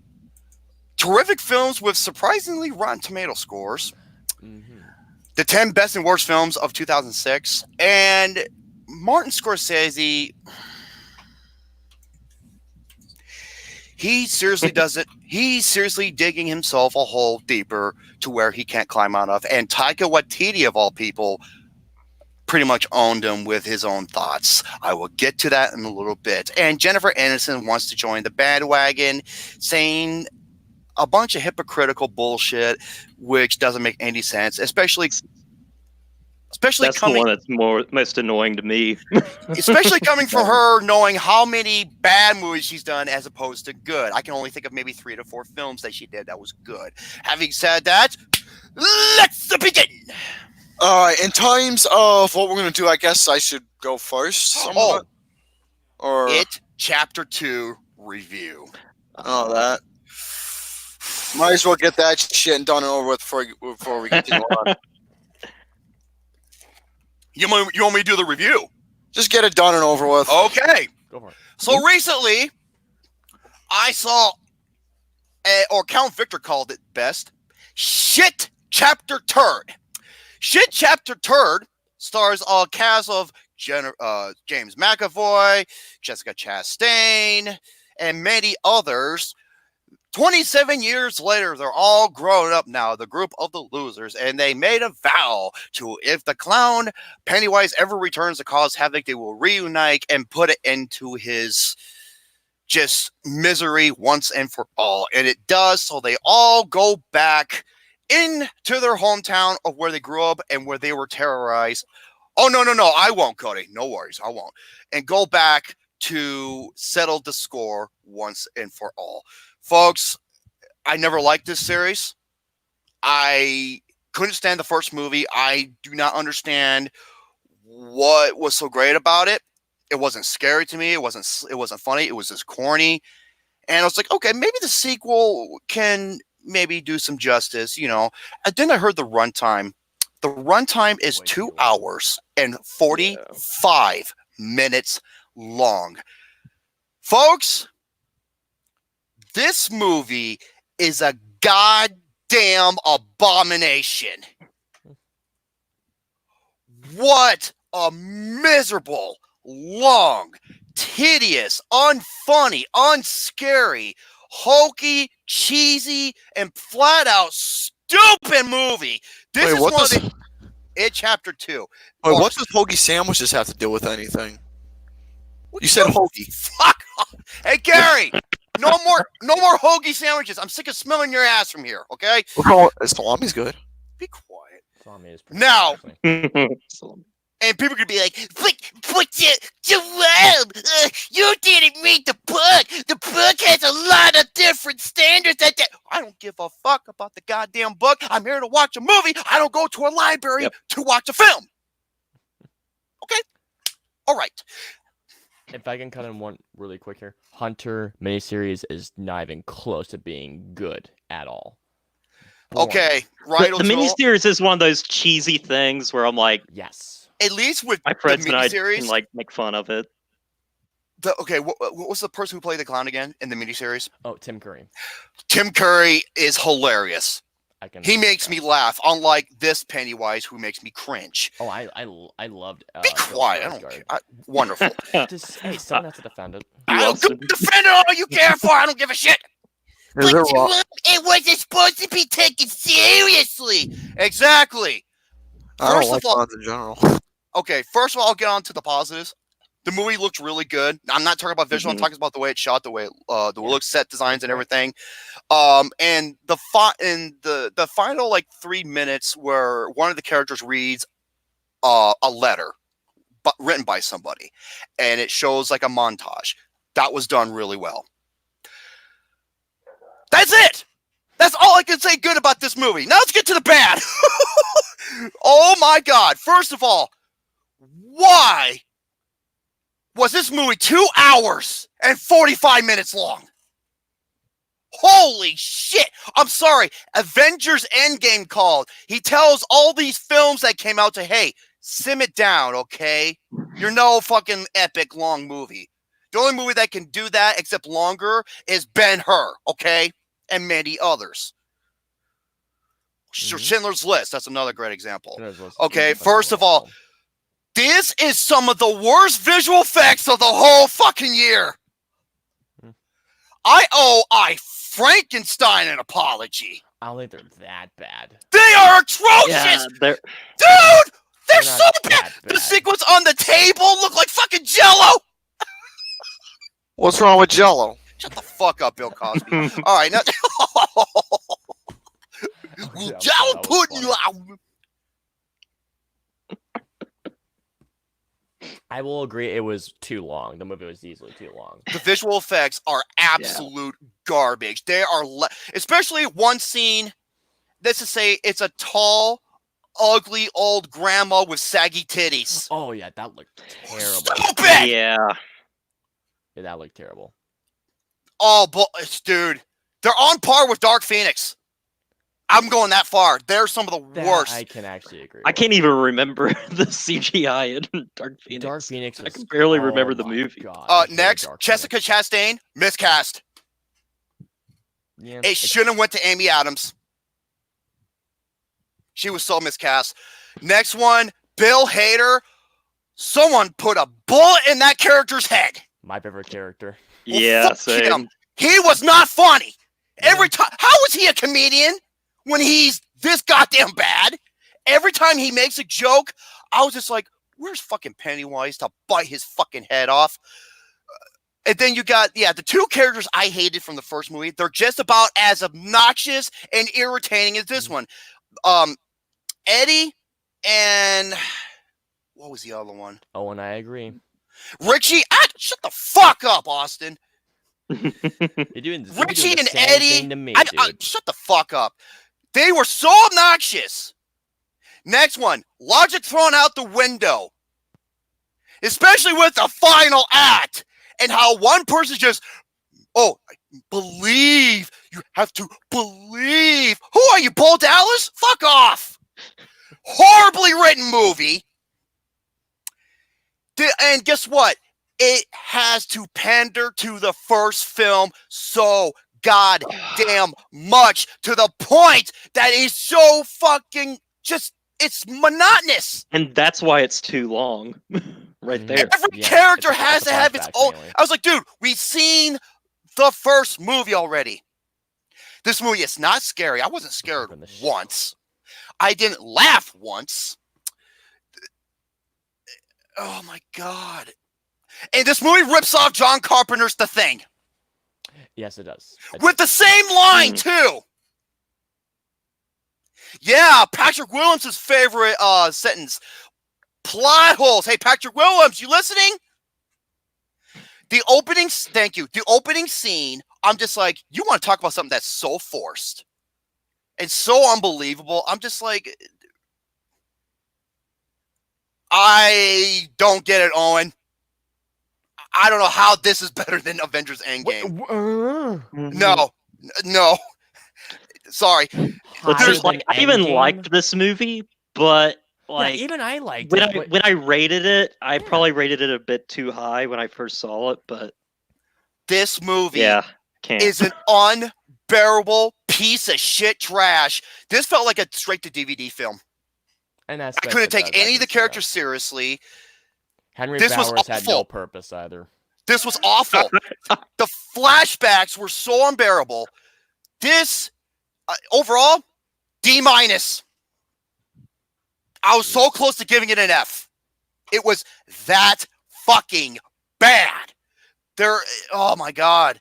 S5: terrific films with surprisingly Rotten Tomato scores. The 10 best and worst films of 2006. And Martin Scorsese... He seriously does it. He's seriously digging himself a hole deeper to where he can't climb out of. And Taika Waititi, of all people, pretty much owned him with his own thoughts. I will get to that in a little bit. And Jennifer Aniston wants to join the bandwagon, saying a bunch of hypocritical bullshit, which doesn't make any sense, especially
S3: That's
S5: coming.
S3: the one that's most annoying to me.
S5: Especially coming from her, knowing how many bad movies she's done as opposed to good. I can only think of maybe 3 to 4 films that she did that was good. Having said that, let's begin.
S2: All right. In terms of what we're going to do, I guess I should go first. Somewhat. Or
S5: It Chapter 2 review.
S2: that. Might as well get that shit done and over with before we continue on.
S5: You want me to do the review?
S2: Just get it done and over with.
S5: Okay.
S4: Go for it.
S5: So recently, I saw, or Count Victor called it best, Shit Chapter Turd. Shit Chapter Turd stars a cast of James McAvoy, Jessica Chastain, and many others. 27 years later, they're all grown up now, the group of the losers, and they made a vow to, if the clown Pennywise ever returns to cause havoc, they will reunite and put it into his just misery once and for all. And it does, so they all go back into their hometown of where they grew up and where they were terrorized. Oh, no, I won't, Cody. No worries, I won't. And go back to settle the score once and for all. Folks, I never liked this series. I couldn't stand the first movie. I do not understand what was so great about it. It wasn't scary to me. It wasn't funny. It was just corny. And I was like, okay, maybe the sequel can maybe do some justice, you know. And then I heard the runtime. The runtime is 2 hours and 45 minutes long. Folks, this movie is a goddamn abomination. What a miserable, long, tedious, unfunny, unscary, hokey, cheesy, and flat out stupid movie. This is one of the It Chapter 2.
S2: Wait, what does hoagie sandwiches have to do with anything? You said hoagie.
S5: Fuck off. Hey, Gary. No more hoagie sandwiches. I'm sick of smelling your ass from here, okay?
S2: Salami's good.
S5: Be quiet.
S4: Salami is pretty
S5: Now,
S4: good,
S5: and people could be like, but Jerome, you didn't read the book. The book has a lot of different standards. I don't give a fuck about the goddamn book. I'm here to watch a movie. I don't go to a library to watch a film. Okay? All right.
S4: If I can cut in one really quick here, Hunter miniseries is not even close to being good at all. Boring.
S5: Okay, right.
S3: The miniseries is one of those cheesy things where I'm like,
S4: Yes.
S5: At least with
S3: my
S5: the
S3: friends and I
S5: miniseries,
S3: can like make fun of it.
S5: What was the person who played the clown again in the miniseries?
S4: Oh, Tim Curry.
S5: Tim Curry is hilarious. He makes me laugh, unlike this Pennywise who makes me cringe.
S4: Oh, I loved.
S5: Be quiet. I don't care. Wonderful.
S4: Hey, someone has to defend it.
S5: I'll defend it all you care for. I don't give a shit.
S2: Is it wrong?
S5: It wasn't supposed to be taken seriously. Exactly.
S2: I don't
S5: First
S2: like
S5: of all,
S2: clowns in general.
S5: okay, first of all, I'll get on to the positives. The movie looked really good. I'm not talking about visual. I'm talking about the way it's shot, the way the look, set designs, and everything. And the final like 3 minutes where one of the characters reads a letter, written by somebody, and it shows like a montage. That was done really well. That's it. That's all I can say good about this movie. Now let's get to the bad. Oh my God! First of all, why was this movie 2 hours and 45 minutes long? Holy shit! I'm sorry. Avengers Endgame called. He tells all these films that came out to, hey, sim it down, okay? You're no fucking epic long movie. The only movie that can do that, except longer, is Ben-Hur, okay? And many others. Schindler's List, that's another great example. Okay, first of all, this is some of the worst visual effects of the whole fucking year. I owe Frankenstein an apology.
S4: I don't think they're that bad.
S5: They are atrocious!
S3: Yeah,
S5: Dude! They're so
S4: bad.
S5: The sequence on the table looked like fucking Jello!
S2: What's wrong with Jello?
S5: Shut the fuck up, Bill Cosby. All right, now... Jello pudding!
S4: I will agree it was too long. The movie was easily too long.
S5: The visual effects are absolute garbage. They are, especially one scene. Let's just say it's a tall, ugly old grandma with saggy titties.
S4: Oh yeah, that looked terrible.
S5: Stupid!
S3: Yeah,
S4: that looked terrible.
S5: Oh, dude, they're on par with Dark Phoenix. I'm going that far. They're some of the worst.
S4: I can actually agree.
S3: I can't even remember the CGI in Dark Phoenix.
S4: Dark Phoenix.
S3: I can barely remember the movie.
S4: God,
S5: next, Jessica Chastain, miscast.
S4: Yeah,
S5: it shouldn't have went to Amy Adams. She was so miscast. Next one, Bill Hader. Someone put a bullet in that character's head.
S4: My favorite character.
S5: Well,
S3: yeah, same.
S5: He was not funny. Every time. How is he a comedian when he's this goddamn bad? Every time he makes a joke, I was just like, where's fucking Pennywise to bite his fucking head off? And then you got, the two characters I hated from the first movie. They're just about as obnoxious and irritating as this one. Eddie and what was the other one?
S4: Oh, and I agree.
S5: Richie, shut the fuck up, Austin.
S4: You're doing this.
S5: Richie
S4: and
S5: Eddie,
S4: to me,
S5: shut the fuck up. They were so obnoxious. Next one, logic thrown out the window. Especially with the final act. And how one person just, believe. You have to believe. Who are you, Paul Dallas? Fuck off. Horribly written movie. And guess what? It has to pander to the first film so goddamn much, to the point that is so fucking just, it's monotonous.
S3: And that's why it's too long. Right there.
S5: Every character has to have its own. I was like, dude, we've seen the first movie already. This movie is not scary. I wasn't scared once. I didn't laugh once. Oh my God. And this movie rips off John Carpenter's The Thing.
S4: Yes, it does.
S5: With the same line, too. Yeah, Patrick Williams' favorite sentence. Plot holes. Hey, Patrick Williams, you listening? Thank you. The opening scene, I'm just like, you want to talk about something that's so forced and so unbelievable. I'm just like, I don't get it, Owen. I don't know how this is better than Avengers Endgame. No. Sorry.
S3: I even liked this movie, but like
S4: even I liked
S3: when
S4: it.
S3: when I rated it, I probably rated it a bit too high when I first saw it. But
S5: this movie
S3: is
S5: an unbearable piece of shit trash. This felt like a straight to DVD film.
S4: And I
S5: couldn't take any of the characters seriously.
S4: Henry
S5: This was
S4: Bowers had
S5: awful.
S4: no purpose either.
S5: This was awful. The flashbacks were so unbearable. This, overall, D-. I was so close to giving it an F. It was that fucking bad. Oh my God.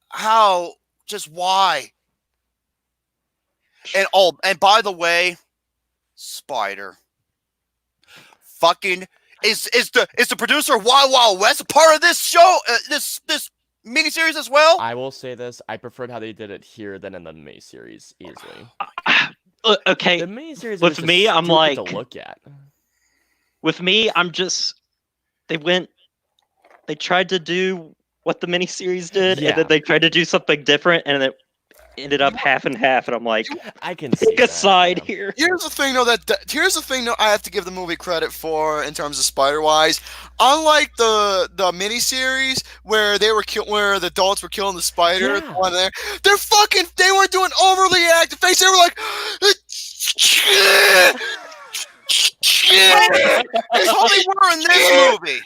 S5: How, just why? And by the way, Spider. Fucking is the producer of Wild Wild West a part of this show? This miniseries as well?
S4: I will say this: I preferred how they did it here than in the miniseries easily.
S3: Okay,
S4: the miniseries
S3: with
S4: was
S3: me,
S4: just
S3: I'm
S4: stupid
S3: like
S4: to look at.
S3: With me, I'm just they tried to do what the miniseries did, and then they tried to do something different, and it ended up half and half, and I'm like,
S4: I can
S3: pick a side here.
S2: Here's the thing, though. Here's the thing, though. I have to give the movie credit for in terms of Spider-Wise. Unlike the miniseries where where the adults were killing the spider, the one there, they weren't doing overly active face. They were like,
S5: That's how they were in this movie.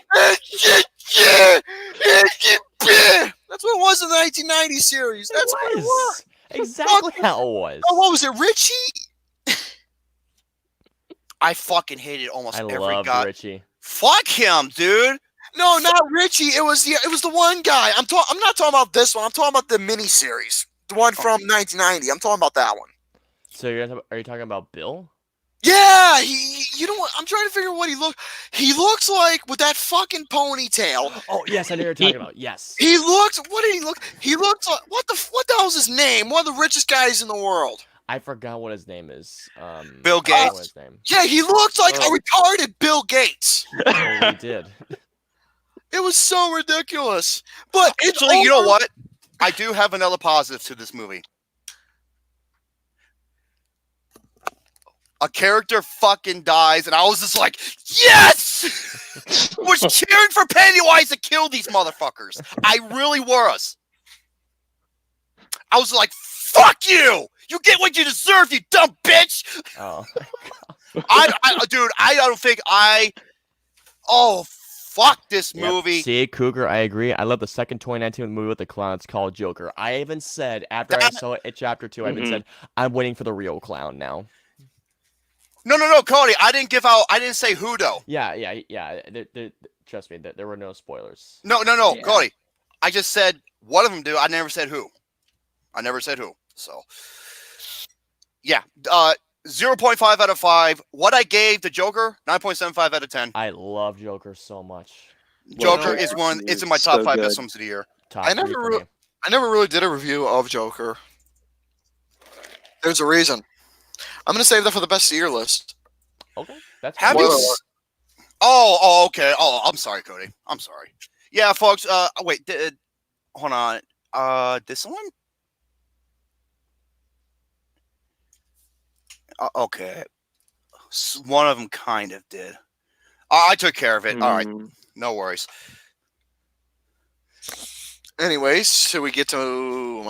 S2: That's what it was in the 1990 series. That's what it was.
S4: Exactly how it was.
S2: Oh, what was it, Richie?
S5: I fucking hated almost every guy.
S4: Richie.
S5: Fuck him, dude.
S2: No, not Richie. It was the one guy. I'm not talking about this one. I'm talking about the miniseries, the one from 1990. I'm talking about that one.
S4: So are you talking about Bill?
S2: Yeah, you know what? I'm trying to figure out what he looks. He looks like with that fucking ponytail.
S4: Oh yes, I know what you're talking about. Yes.
S2: He looks. What did he look? He looks like what the hell's his name? One of the richest guys in the world.
S4: I forgot what his name is.
S5: Bill Gates.
S4: His name.
S2: Yeah, he looked like a retarded Bill Gates.
S4: Oh, he did.
S2: It was so ridiculous. But
S5: actually, you know what? I do have another positive to this movie. A character fucking dies, and I was just like, yes! Was cheering for Pennywise to kill these motherfuckers. I really was. I was like, fuck you! You get what you deserve, you dumb bitch!
S4: Oh.
S5: Dude, I don't think oh, fuck this movie.
S4: See, Cougar, I agree. I love the second 2019 movie with the clown. It's called Joker. I even said, after I saw it at Chapter 2, I even said, I'm waiting for the real clown now.
S5: No, Cody. I didn't say who, though.
S4: Yeah. Trust me, there were no spoilers.
S5: No, Cody. I just said one of them, dude. I never said who. So, yeah. 0.5 out of 5. What I gave the Joker, 9.75 out of 10.
S4: I love Joker so much.
S5: Joker is it's in my top 5 best films of the year.
S2: I never really did a review of Joker. There's a reason. I'm gonna save that for the best of year list.
S4: Okay, that's
S5: have you? Okay. Oh, I'm sorry, Cody. I'm sorry. Yeah, folks. Wait. Hold on. Did someone? Okay. One of them kind of did. I took care of it. All right. No worries.
S2: Anyways, should we get to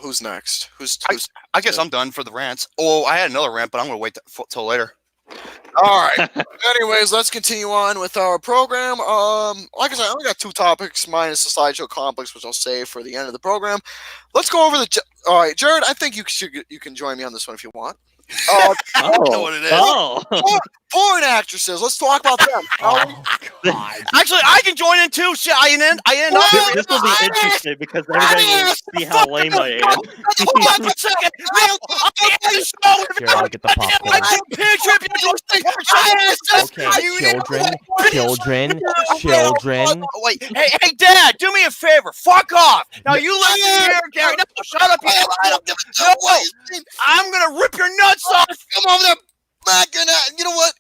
S2: who's next? Who's
S5: I guess I'm done for the rants. Oh, I had another rant, but I'm going to wait till later.
S2: All right. Anyways, let's continue on with our program. Like I said, I only got 2 topics minus the slideshow complex, which I'll save for the end of the program. Let's go over all right, Jared, I think you can join me on this one if you want.
S5: I know what it is.
S2: Porn actresses. Let's talk about them.
S4: Oh, God.
S5: Actually, I can join in too. Shit, I end up.
S3: This will be interesting because everybody will see how lame I am.
S5: Hold on for a second.
S4: Here, I'll get the popcorn. Children.
S5: Wait, hey, Dad, do me a favor. Fuck off. Now you let me hear, Gary. No, shut up. No, I'm gonna rip your nuts off.
S2: Come over there. You know what?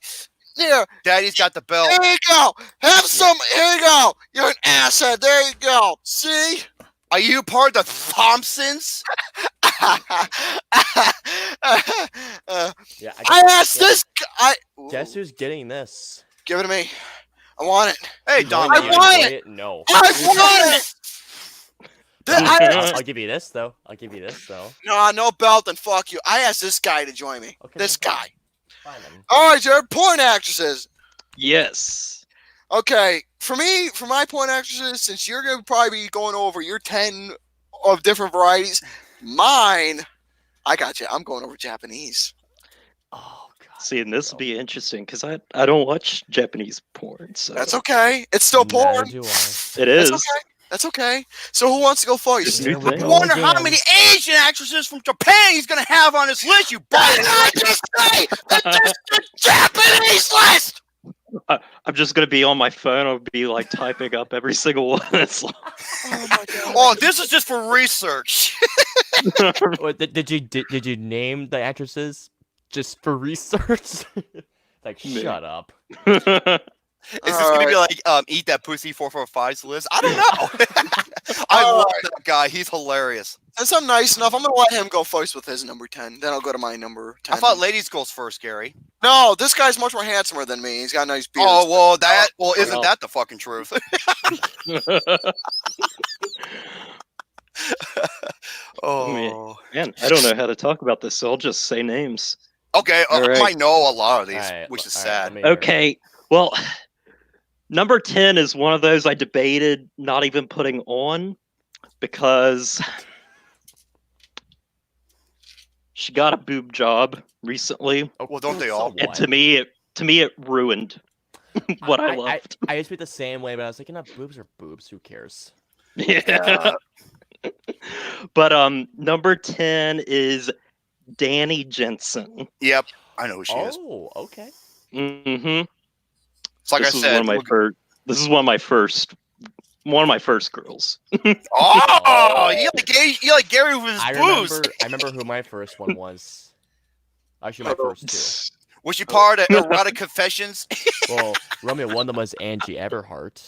S2: Here.
S5: Daddy's got the belt.
S2: There you go. Have some. Here you go. You're an asshead. There you go. See?
S5: Are you part of the Thompsons?
S4: Yeah.
S2: I asked this guy.
S4: Guess who's getting this?
S2: Give it to me. I want it.
S5: Hey,
S4: You
S5: Don.
S4: know
S2: I
S4: you
S2: want
S4: enjoy
S2: it.
S4: No.
S2: I want it.
S4: I'll give you this though. I'll give you this though.
S2: No belt, then fuck you. I asked this guy to join me.
S4: Okay,
S2: This
S4: then
S2: guy.
S4: Fine then.
S2: All right, Jared. Porn actresses.
S3: Yes.
S2: Okay, for my porn actresses, since you're gonna probably be going over your 10 of different varieties, mine, I got you. I'm going over Japanese.
S4: Oh god.
S3: See, and this would be interesting because I don't watch Japanese porn, so
S2: That's okay. It's still
S4: Neither
S2: porn.
S4: do I.
S3: it is.
S2: That's okay. That's okay. So who wants to go first?
S3: Just
S4: Here
S3: new
S4: we
S3: thing.
S5: I
S4: go
S5: wonder how
S4: again.
S5: many Asian actresses from Japan he's gonna have on his list. You
S2: Did
S5: bastard!
S2: I just say that this is the Japanese list?
S3: I'm just gonna be on my phone. I'll be like typing up every single one. It's
S2: Oh my god.
S5: Oh, this is just for research.
S4: Wait, did you name the actresses just for research? Like
S3: Maybe.
S4: shut up.
S5: Is this gonna be like eat that pussy 445's list? I don't know. I love that guy. He's hilarious.
S2: Since I'm nice enough, I'm gonna let him go first with his number 10. Then I'll go to my number 10.
S5: I thought ladies goes first, Gary.
S2: No, this guy's much more handsomer than me. He's got a nice beard.
S5: Oh well, isn't
S3: well.
S5: that the fucking truth? Oh,
S3: Man, I don't know how to talk about this, so I'll just say names.
S5: okay.
S3: All right.
S5: I might know a lot of these,
S4: Alright,
S5: which is
S4: alright,
S5: sad.
S4: let me hear it.
S3: Okay, well, number 10 is one of those I debated not even putting on because she got a boob job recently,
S5: Well, don't they
S4: So
S5: all?
S3: and
S4: what?
S3: to me it ruined what I loved.
S4: I used to be the same way, but I was like, boobs are boobs. Who cares?
S3: Yeah. But number 10 is Danny Jensen.
S5: Yep, I know who she is.
S4: Oh, okay.
S3: Mm-hmm.
S5: It's like
S3: This
S5: I
S3: is
S5: said.
S3: one of my first. This is one of my first girls.
S5: Oh, you like Gary with his
S4: I
S5: booze.
S4: remember who my first one was. Actually, my first two.
S5: Was she part of Erotic Confessions?
S4: Well, Romy, one of them was Angie Everhart.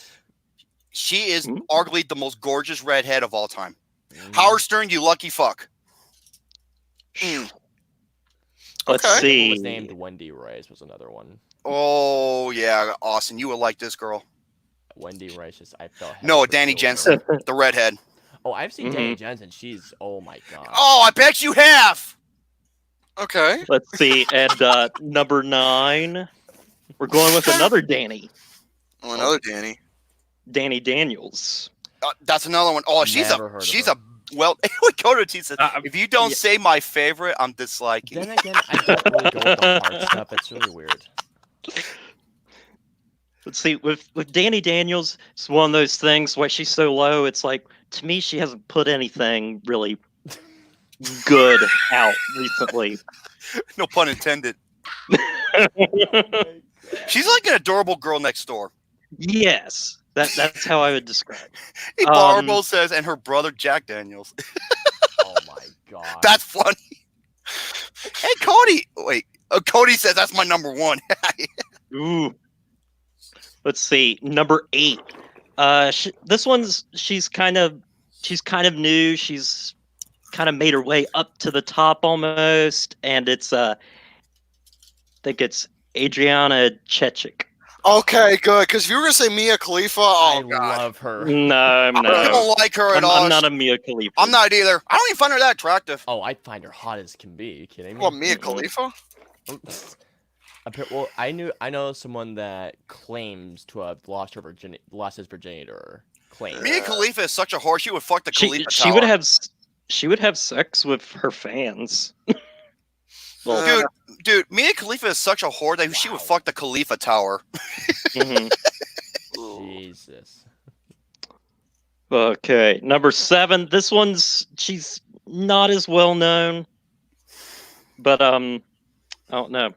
S5: She is
S3: Hmm?
S5: arguably the most gorgeous redhead of all time.
S4: Mm.
S5: Howard Stern, you lucky fuck.
S2: Mm.
S3: Let's
S2: Okay.
S4: Who
S3: see.
S4: was named Wendy Rice was another one.
S5: Oh yeah, Austin, you would like this girl.
S4: Wendy Rice just I felt. head
S5: No,
S4: over
S5: Danny
S4: shoulder.
S5: Jensen, the redhead.
S4: Oh, I've seen Danny Jensen. She's oh my god.
S5: Oh, I bet you have.
S2: Okay.
S3: Let's see. And number 9, we're going with another Danny.
S2: Oh, another Danny.
S3: Danny Daniels.
S5: That's another one. Oh, she's
S4: Never heard of
S5: she's
S4: her.
S5: a well. Coda says, if you don't
S3: yeah.
S5: say my favorite, I'm disliking.
S4: Then again, I don't really go with the heart stuff. It's really weird.
S3: Let's see. With Danny Daniels, it's one of those things where she's so low. It's like, to me, she hasn't put anything really good out recently.
S5: No pun intended. She's like an adorable girl next door.
S3: Yes, that's how I would describe it.
S5: Hey, Barbo says, and her brother Jack Daniels.
S4: Oh my god.
S5: That's funny. Hey, Cody. Wait. Cody says that's my number 1.
S3: Ooh. Let's see. Number 8. This one's she's kind of new. She's kind of made her way up to the top almost, and it's I think it's Adriana Chechik.
S2: Okay, good. Because if you were gonna say Mia Khalifa,
S4: I
S2: oh god.
S4: love her.
S3: No,
S5: I
S3: no.
S5: don't like her at all.
S3: I'm not a Mia Khalifa.
S5: I'm not either. I don't even find her that attractive.
S4: Oh, I find her hot as can be. You kidding me?
S2: Well, Mia Khalifa.
S4: Well, I know someone that claims to have lost his virginity to her. Claims.
S5: Mia Khalifa is such a whore. She would fuck the Khalifa
S3: She
S5: tower.
S3: would have sex with her fans.
S2: Uh,
S5: Dude, Mia Khalifa is such a whore that she would
S4: Wow.
S5: fuck the Khalifa tower.
S3: Mhm.
S4: Jesus.
S3: Okay, number 7. This one's she's not as well known, but I don't know.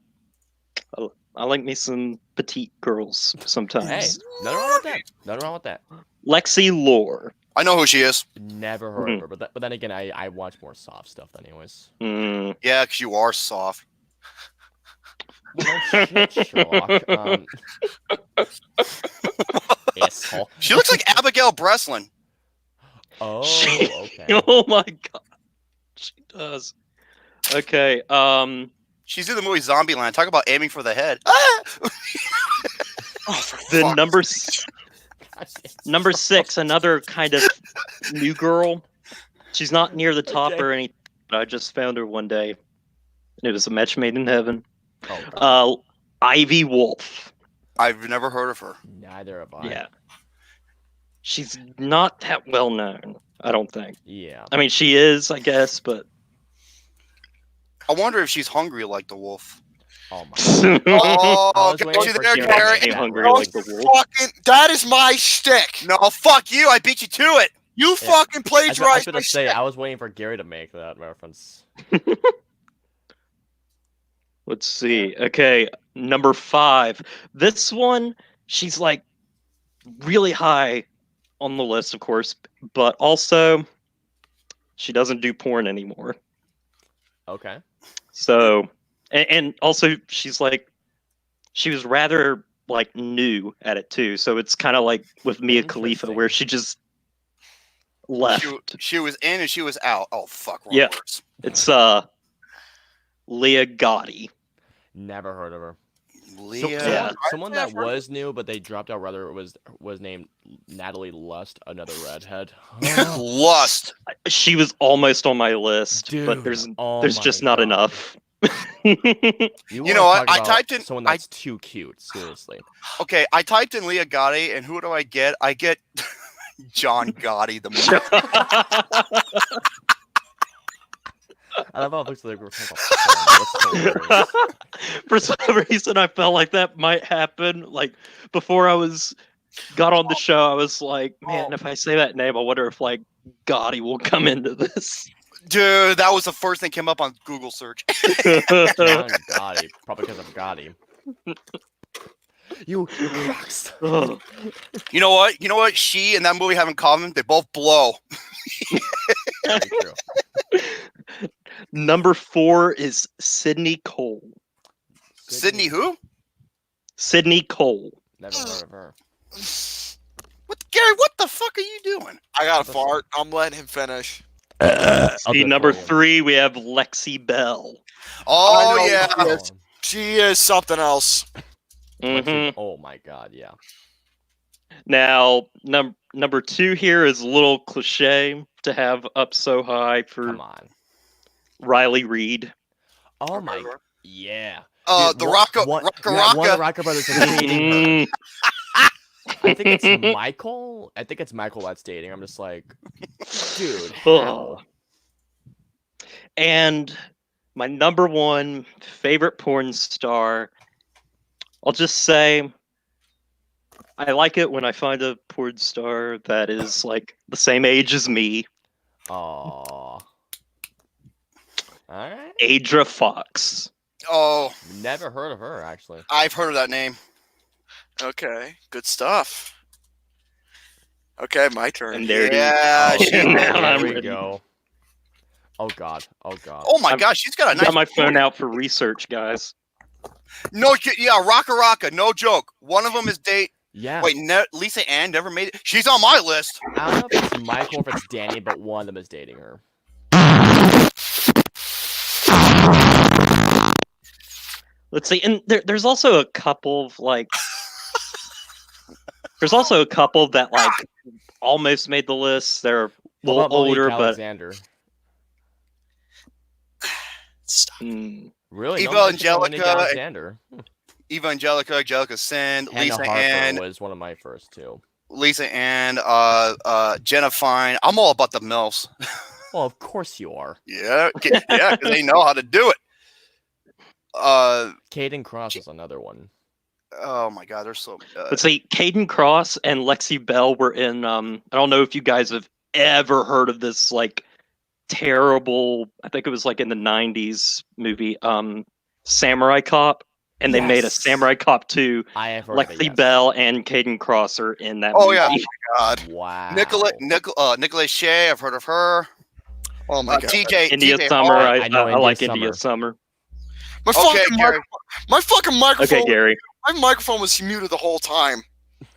S3: I like me some petite girls sometimes.
S4: Hey, nothing wrong with that. Nothing wrong with that.
S3: Lexi Lore.
S5: I know who she is.
S4: Never heard of her, but then again, I watch more soft stuff anyways.
S3: Mm,
S5: Yeah, because you are soft.
S4: Well, no shit, Sherlock. Asshole.
S5: She looks like Abigail Breslin.
S4: Oh,
S3: She-
S4: okay.
S3: Oh my god, she does. Okay.
S5: She's in the movie Zombieland. Talk about aiming for the head.
S2: Oh, for
S3: The
S2: fuck.
S3: number 6, another kind of new girl. She's not near the top
S4: Okay.
S3: or anything, but I just found her one day. And it was a match made in heaven.
S4: Oh,
S3: Ivy Wolf.
S5: I've never heard of her.
S4: neither have I.
S3: Yeah. She's not that well known, I don't think.
S4: Yeah.
S3: I mean, she is, I guess, but.
S5: I wonder if she's hungry like the wolf.
S4: Oh my.
S5: Oh,
S4: I was
S5: got
S4: waiting
S5: you
S4: for
S5: there,
S4: Garrett.
S5: Garrett.
S3: Ain't hungry
S2: Oh,
S3: like the wolf.
S2: Fucking, that is my shtick.
S5: No, fuck you. I beat you to it.
S2: You
S4: Yeah.
S2: fucking
S4: I was
S2: plagiarized
S4: gonna
S2: my
S4: say
S2: shtick.
S4: I was waiting for Gary to make that reference.
S3: Let's see. Okay, number 5. This one, she's like really high on the list, of course, but also she doesn't do porn anymore.
S4: Okay.
S3: So, and also she's like, she was rather like new at it too. So it's kind of like with Mia Khalifa,
S4: Interesting.
S3: where she just left.
S5: She was in and she was out. Oh, fuck. Wrong
S3: Yeah.
S5: words.
S3: It's Leah Gotti.
S4: Never heard of her.
S5: Leah.
S3: Yeah.
S4: Someone that was new, but they dropped out. Rather, was named Natalie Lust, another redhead.
S5: Lust.
S3: She was almost on my list, but
S4: Dude,
S3: there's
S4: oh
S3: just
S4: my
S3: not
S4: God.
S3: enough.
S5: You
S4: wanna
S5: know what?
S4: talk
S5: I
S4: about
S5: typed in-
S4: someone that's too cute. Seriously.
S5: Okay, I typed in Leah Gotti, and who do I get? I get John Gotti, the movie.
S4: I love how it looks like we're talking about porn. That's hilarious.
S3: For some reason, I felt like that might happen. Like before I got on the show, I was like, man, if I say that name, I wonder if like Gotti will come into this.
S5: Dude, that was the first thing came up on Google search.
S4: John Gotti, probably because of Gotti. You rockstar.
S3: Ugh.
S5: You know what? You know what? She and that movie have in common? They both blow.
S4: Very true.
S3: Number 4 is Sydney Cole.
S5: Sydney who?
S3: Sydney Cole.
S4: Never heard of her.
S5: What, Gary, what the fuck are you doing?
S2: I got a fart. I'm letting him finish.
S4: I'll do
S3: See,
S4: it
S3: number
S4: for you.
S3: 3, we have Lexi Bell.
S5: Oh,
S2: I know
S5: yeah.
S2: who it is. She is something else.
S3: Mhm.
S4: Oh my God, yeah.
S3: Now, number 2 here is a little cliche to have up so high for
S4: Come on.
S3: Riley Reid.
S4: Oh my. Yeah. Dude,
S5: The
S4: one-
S5: Rocka
S4: one-
S5: Rocka
S4: yeah, one of the
S5: Rocka.
S4: Rocka brothers is dating her.
S3: Mm,
S4: I think it's Michael. I think it's Michael that's dating. I'm just like, dude.
S3: oh.
S4: How?
S3: And my number 1 favorite porn star, I'll just say, I like it when I find a porn star that is like the same age as me.
S4: Aw. Alright.
S3: Adra Fox.
S5: Oh,
S4: Never heard of her, actually.
S5: I've heard of that name.
S2: Okay, good stuff. Okay, my turn.
S3: And there
S5: Yeah,
S3: it is.
S5: she-
S3: Now
S4: There
S3: I'm
S4: we
S3: ready.
S4: go. Oh God. Oh God.
S5: Oh my
S3: I'm-
S5: gosh, she's got a
S3: I
S5: nice.
S3: got my phone out for research, guys.
S5: No, yeah, Rocka Rocka, no joke. One of them is date.
S4: Yeah.
S5: Wait, Lisa Ann never made it. She's on my list.
S4: I don't know if it's Michael or if it's Danny, but one of them is dating her.
S3: Let's see, and there's also a couple of like, there's also a couple that like almost made the list. They're a
S4: What
S3: little
S4: about Malik
S3: older, but
S4: Alexander?
S2: Stop.
S4: Really?
S5: Eva
S4: No, mention Malik
S5: Angelica-
S4: Alexander.
S5: Eva Angelica, Angelica Sand,
S4: Hannah
S5: Lisa
S4: Harper
S5: Ann,
S4: was one of my first two.
S5: Lisa Ann, Jenna Fine. I'm all about the MILFs.
S4: Well, of course you are.
S5: Yeah, yeah, because they know how to do it.
S4: Caden Cross is another one.
S5: Oh my God, they're so.
S3: let's see, Caden Cross and Lexi Bell were in. I don't know if you guys have ever heard of this like terrible. I think it was like in the '90s movie, Samurai Cop, and they made a
S4: Yes.
S3: Samurai Cop 2.
S4: I have heard of it,
S3: Lexi
S4: yes.
S3: Bell and Caden Cross are in that
S5: Oh,
S3: movie.
S5: yeah.
S2: God.
S4: Wow.
S5: Nicolette Shea, I've heard of her.
S2: Oh my God.
S5: TJ
S3: India
S5: TJ
S3: Summer,
S5: Hall.
S3: I
S4: I know
S3: like
S4: India
S3: India Summer.
S2: My
S5: Okay,
S2: fucking
S5: Gary.
S2: my fucking microphone.
S3: Okay, Gary.
S2: My microphone was muted the whole time.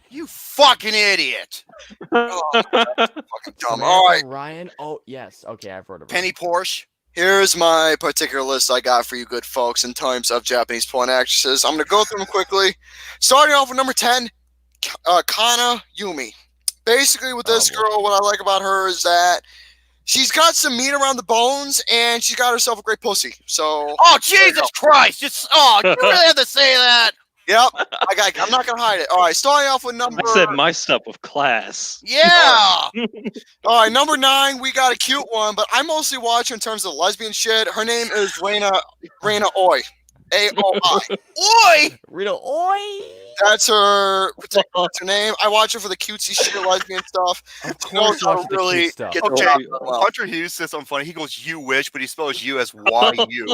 S5: You fucking idiot.
S2: Oh, fucking dumb.
S4: Samantha
S2: All right,
S4: Ryan. Oh yes. Okay, I've heard of her.
S5: Penny Porsche.
S2: here's my particular list I got for you good folks in terms of Japanese porn actresses. I'm going to go through them quickly. Starting off with number 10, Kana Yumi. Basically, with this girl, what I like about her is that she's got some meat around the bones, and she's got herself a great pussy. So,
S5: Oh, Jesus Christ. You really have to say that.
S2: yep, I'm not going to hide it. All right, starting off with number...
S3: I said my stuff with class.
S5: Yeah.
S2: All right, number 9, we got a cute one, but I mostly watch her in terms of lesbian shit. Her name is Reina Oi. A-O-I.
S5: Oi.
S4: Rita. Oi.
S2: That's her name. I watch her for the cutesy shit, lesbian stuff.
S4: Of
S2: She knows
S4: course, you
S2: how
S4: watch
S2: to
S4: the
S2: really
S4: cute stuff.
S2: get the
S5: Okay.
S2: job done well.
S5: Hunter Hughes says something funny. He goes, you wish, but he spells you as Y-U.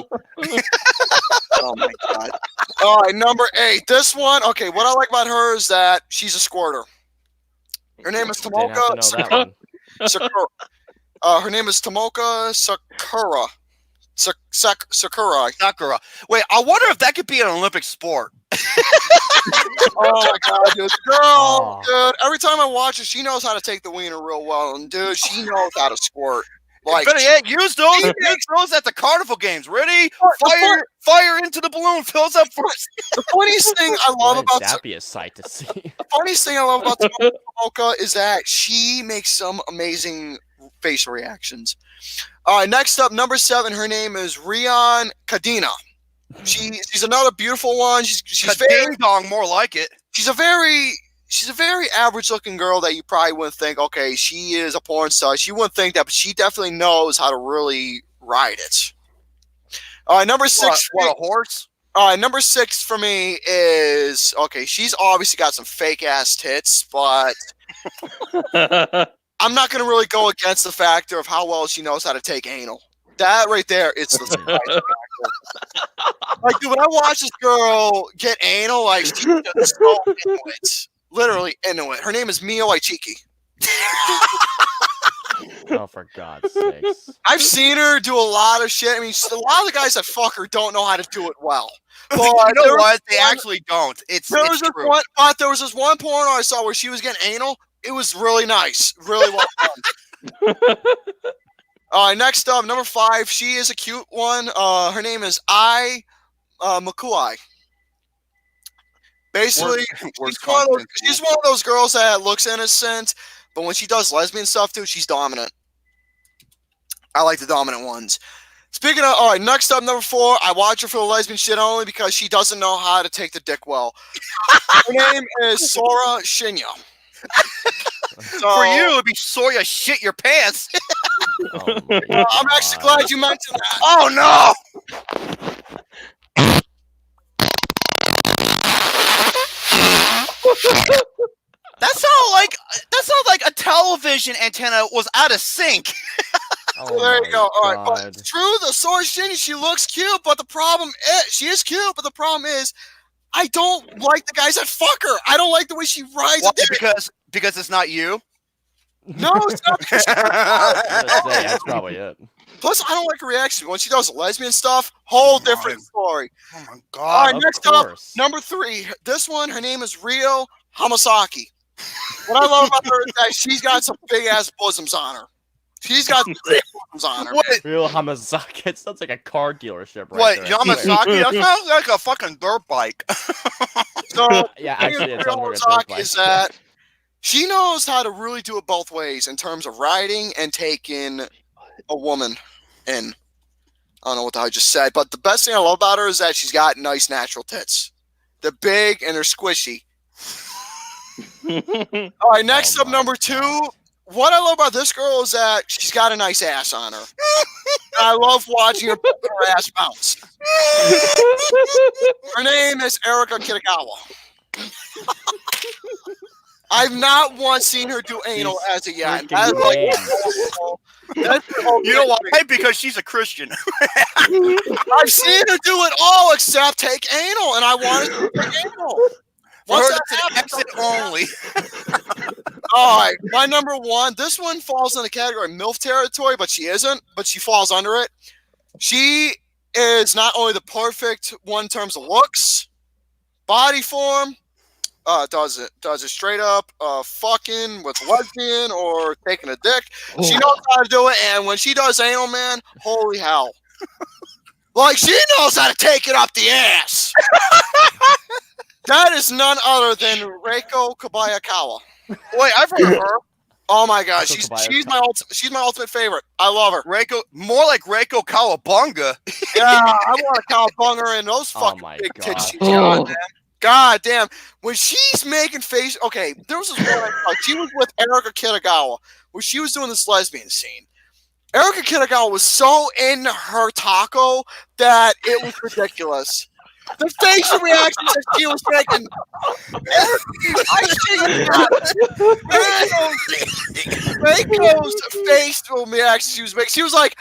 S2: Oh my god. All right, number 8. This one, okay, what I like about her is that she's a squirter. Her name is
S4: Didn't have to know that
S2: Tomoka
S4: one.
S2: Sakura. Her name is Tomoka Sakura. Sakura.
S5: Sakura. Wait, I wonder if that could be an Olympic sport.
S2: Oh my god, dude. Girl,
S4: Aw.
S2: dude, every time I watch her, she knows how to take the wiener real well. And dude, she knows how to squirt. Like,
S5: Better yet, use those. Use those at the carnival games. Ready? Fire into the balloon. Fills up first.
S2: the funniest thing I love
S4: Wouldn't
S2: about
S4: that be a sight to see?
S2: the funniest thing I love about Tomoka is that she makes some amazing facial reactions. All right, next up, number 7. Her name is Rion Kadena. She's another beautiful one. She's very
S5: Ding dong, more like it.
S2: she's a very average looking girl that you probably wouldn't think, okay, she is a porn star. She wouldn't think that, but she definitely knows how to really ride it. All right, number 6.
S5: What a horse.
S2: All right, number 6 for me is, okay, she's obviously got some fake ass tits, but I'm not going to really go against the factor of how well she knows how to take anal. That right there, it's the like, dude, when I watch this girl get anal, like, she's just so into it. Literally into it. Her name is Mio Aichiki.
S4: Oh, for God's sakes.
S2: I've seen her do a lot of shit. I mean, a lot of the guys that fuck her don't know how to do it well. But
S5: You know
S2: there was
S5: what? They
S2: one-
S5: actually don't. It's
S2: there was
S5: true.
S2: there was this one porno I saw where she was getting anal. It was really nice. Really well done. All right, next up, number 5. She is a cute one. Her name is Makuai. Basically,
S5: Where's
S2: she's one of those girls that looks innocent, but when she does lesbian stuff too, she's dominant. I like the dominant ones. Speaking of, all right, next up, number 4. I watch her for the lesbian shit only because she doesn't know how to take the dick well. Her name is Sora Shinya. So,
S5: For you, it'd be Soya shit your pants.
S4: Oh my
S2: I'm actually
S4: God.
S2: glad you mentioned that.
S5: Oh no! That sounded like a television antenna was out of sync.
S4: Oh
S2: So there you
S4: my
S2: go. All right,
S4: God.
S2: but true, the Sora Shinya, she looks cute, but the problem is, she is cute, but the problem is, I don't like the guys that fuck her. I don't like the way she rides
S5: Why?
S2: a dick.
S5: Because it's not you.
S2: No, it's not.
S4: I was gonna say, that's probably it.
S2: Plus, I don't like her reaction when she does lesbian stuff. Whole different story.
S5: Oh my
S2: All
S5: god!
S2: right,
S4: Of
S2: next up,
S4: course.
S2: number 3. This one, her name is Rio Hamasaki. What I love about her is that she's got some big ass bosoms on her. She's got some big bosoms on her.
S5: What?
S4: Real Hamazaki. It sounds like a car dealership, right
S5: What?
S4: there.
S5: Yamasaki? That sounds like a fucking dirt bike.
S2: So,
S4: Yeah,
S2: the thing
S4: actually, it
S2: with
S4: sounds
S2: Rio
S4: like a dirt
S2: Hamasaki
S4: bike.
S2: is that she knows how to really do it both ways in terms of riding and taking a woman in. I don't know what the hell I just said, but the best thing I love about her is that she's got nice natural tits. They're big and they're squishy. All right, next
S4: Oh
S2: up,
S4: my
S2: number 2.
S4: God.
S2: What I love about this girl is that she's got a nice ass on her. And I love watching her ass bounce. Her name is Erika Kitagawa. I've not once seen her do anal as of yet. That is like, that's the whole
S5: You know why?
S2: thing.
S5: Because she's a Christian.
S2: I've seen her do it all except take anal, and I wanted to take anal.
S5: For
S2: Once
S5: her,
S2: that
S5: it's an
S2: happens,
S5: exit only.
S2: all right, my number 1. This one falls in the category of MILF territory, but she isn't. But she falls under it. She is not only the perfect one in terms of looks, body form, does it straight up fucking with lesbian or taking a dick. She knows how to do it, and when she does anal, man, holy hell. Like, she knows how to take it up the ass. That is none other than Reiko Kobayakawa.
S5: Wait, I've heard of her.
S2: Oh my god,
S4: Reiko
S2: she's my ultimate favorite. I love her.
S5: Reiko, more like Reiko Kawabunga.
S2: Yeah, I want a cowabunga in those fucking big
S4: God.
S2: tits she's got, man. God damn. When she's making face, okay, there was this one, she was with Erika Kitagawa, where she was doing this lesbian scene. Erika Kitagawa was so in her taco that it was ridiculous. The facial reactions that she was making. Reiko's facial reactions she was making. She was like,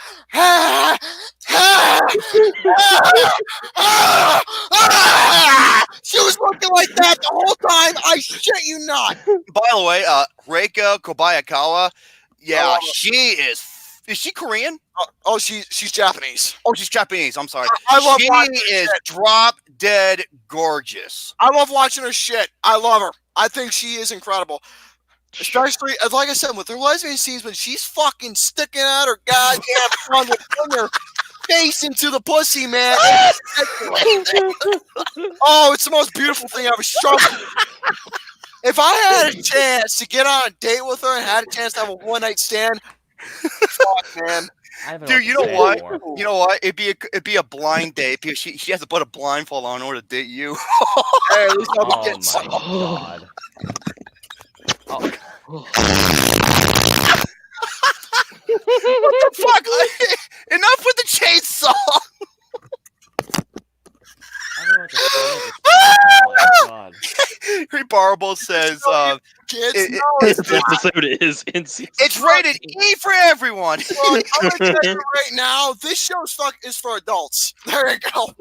S2: she was looking like that the whole time. I shit you not.
S5: By the way, Reiko Kobayakawa, yeah, she is. Is she Korean?
S2: Oh, she's Japanese.
S5: Oh, she's Japanese. I'm sorry.
S2: I love
S5: she
S2: watching
S5: is drop dead gorgeous.
S2: I love watching her shit. I love her. I think she is incredible. Especially, like I said, with her lesbian scenes, when she's fucking sticking out her goddamn tongue and putting her face into the pussy, man. Oh, it's the most beautiful thing I've ever struck. If I had a chance to get on a date with her and had a chance to have a one-night stand, fuck, man.
S5: Dude, you know what? You know what? It'd be a blind date because she has to put a blindfold on in order to date you.
S2: Hey, at least I'll be
S4: Oh
S2: getting
S4: my
S2: some.
S4: god. Oh.
S5: What the fuck? Enough with the chainsaw.
S4: I don't know what to say. Oh my god.
S5: Rebarable says,
S2: Kids,
S5: It-
S2: no,
S3: This
S2: it's not.
S3: episode is in
S5: it's rated E for everyone.
S2: Well, I'm gonna tell you right now, this show is for adults. There you go.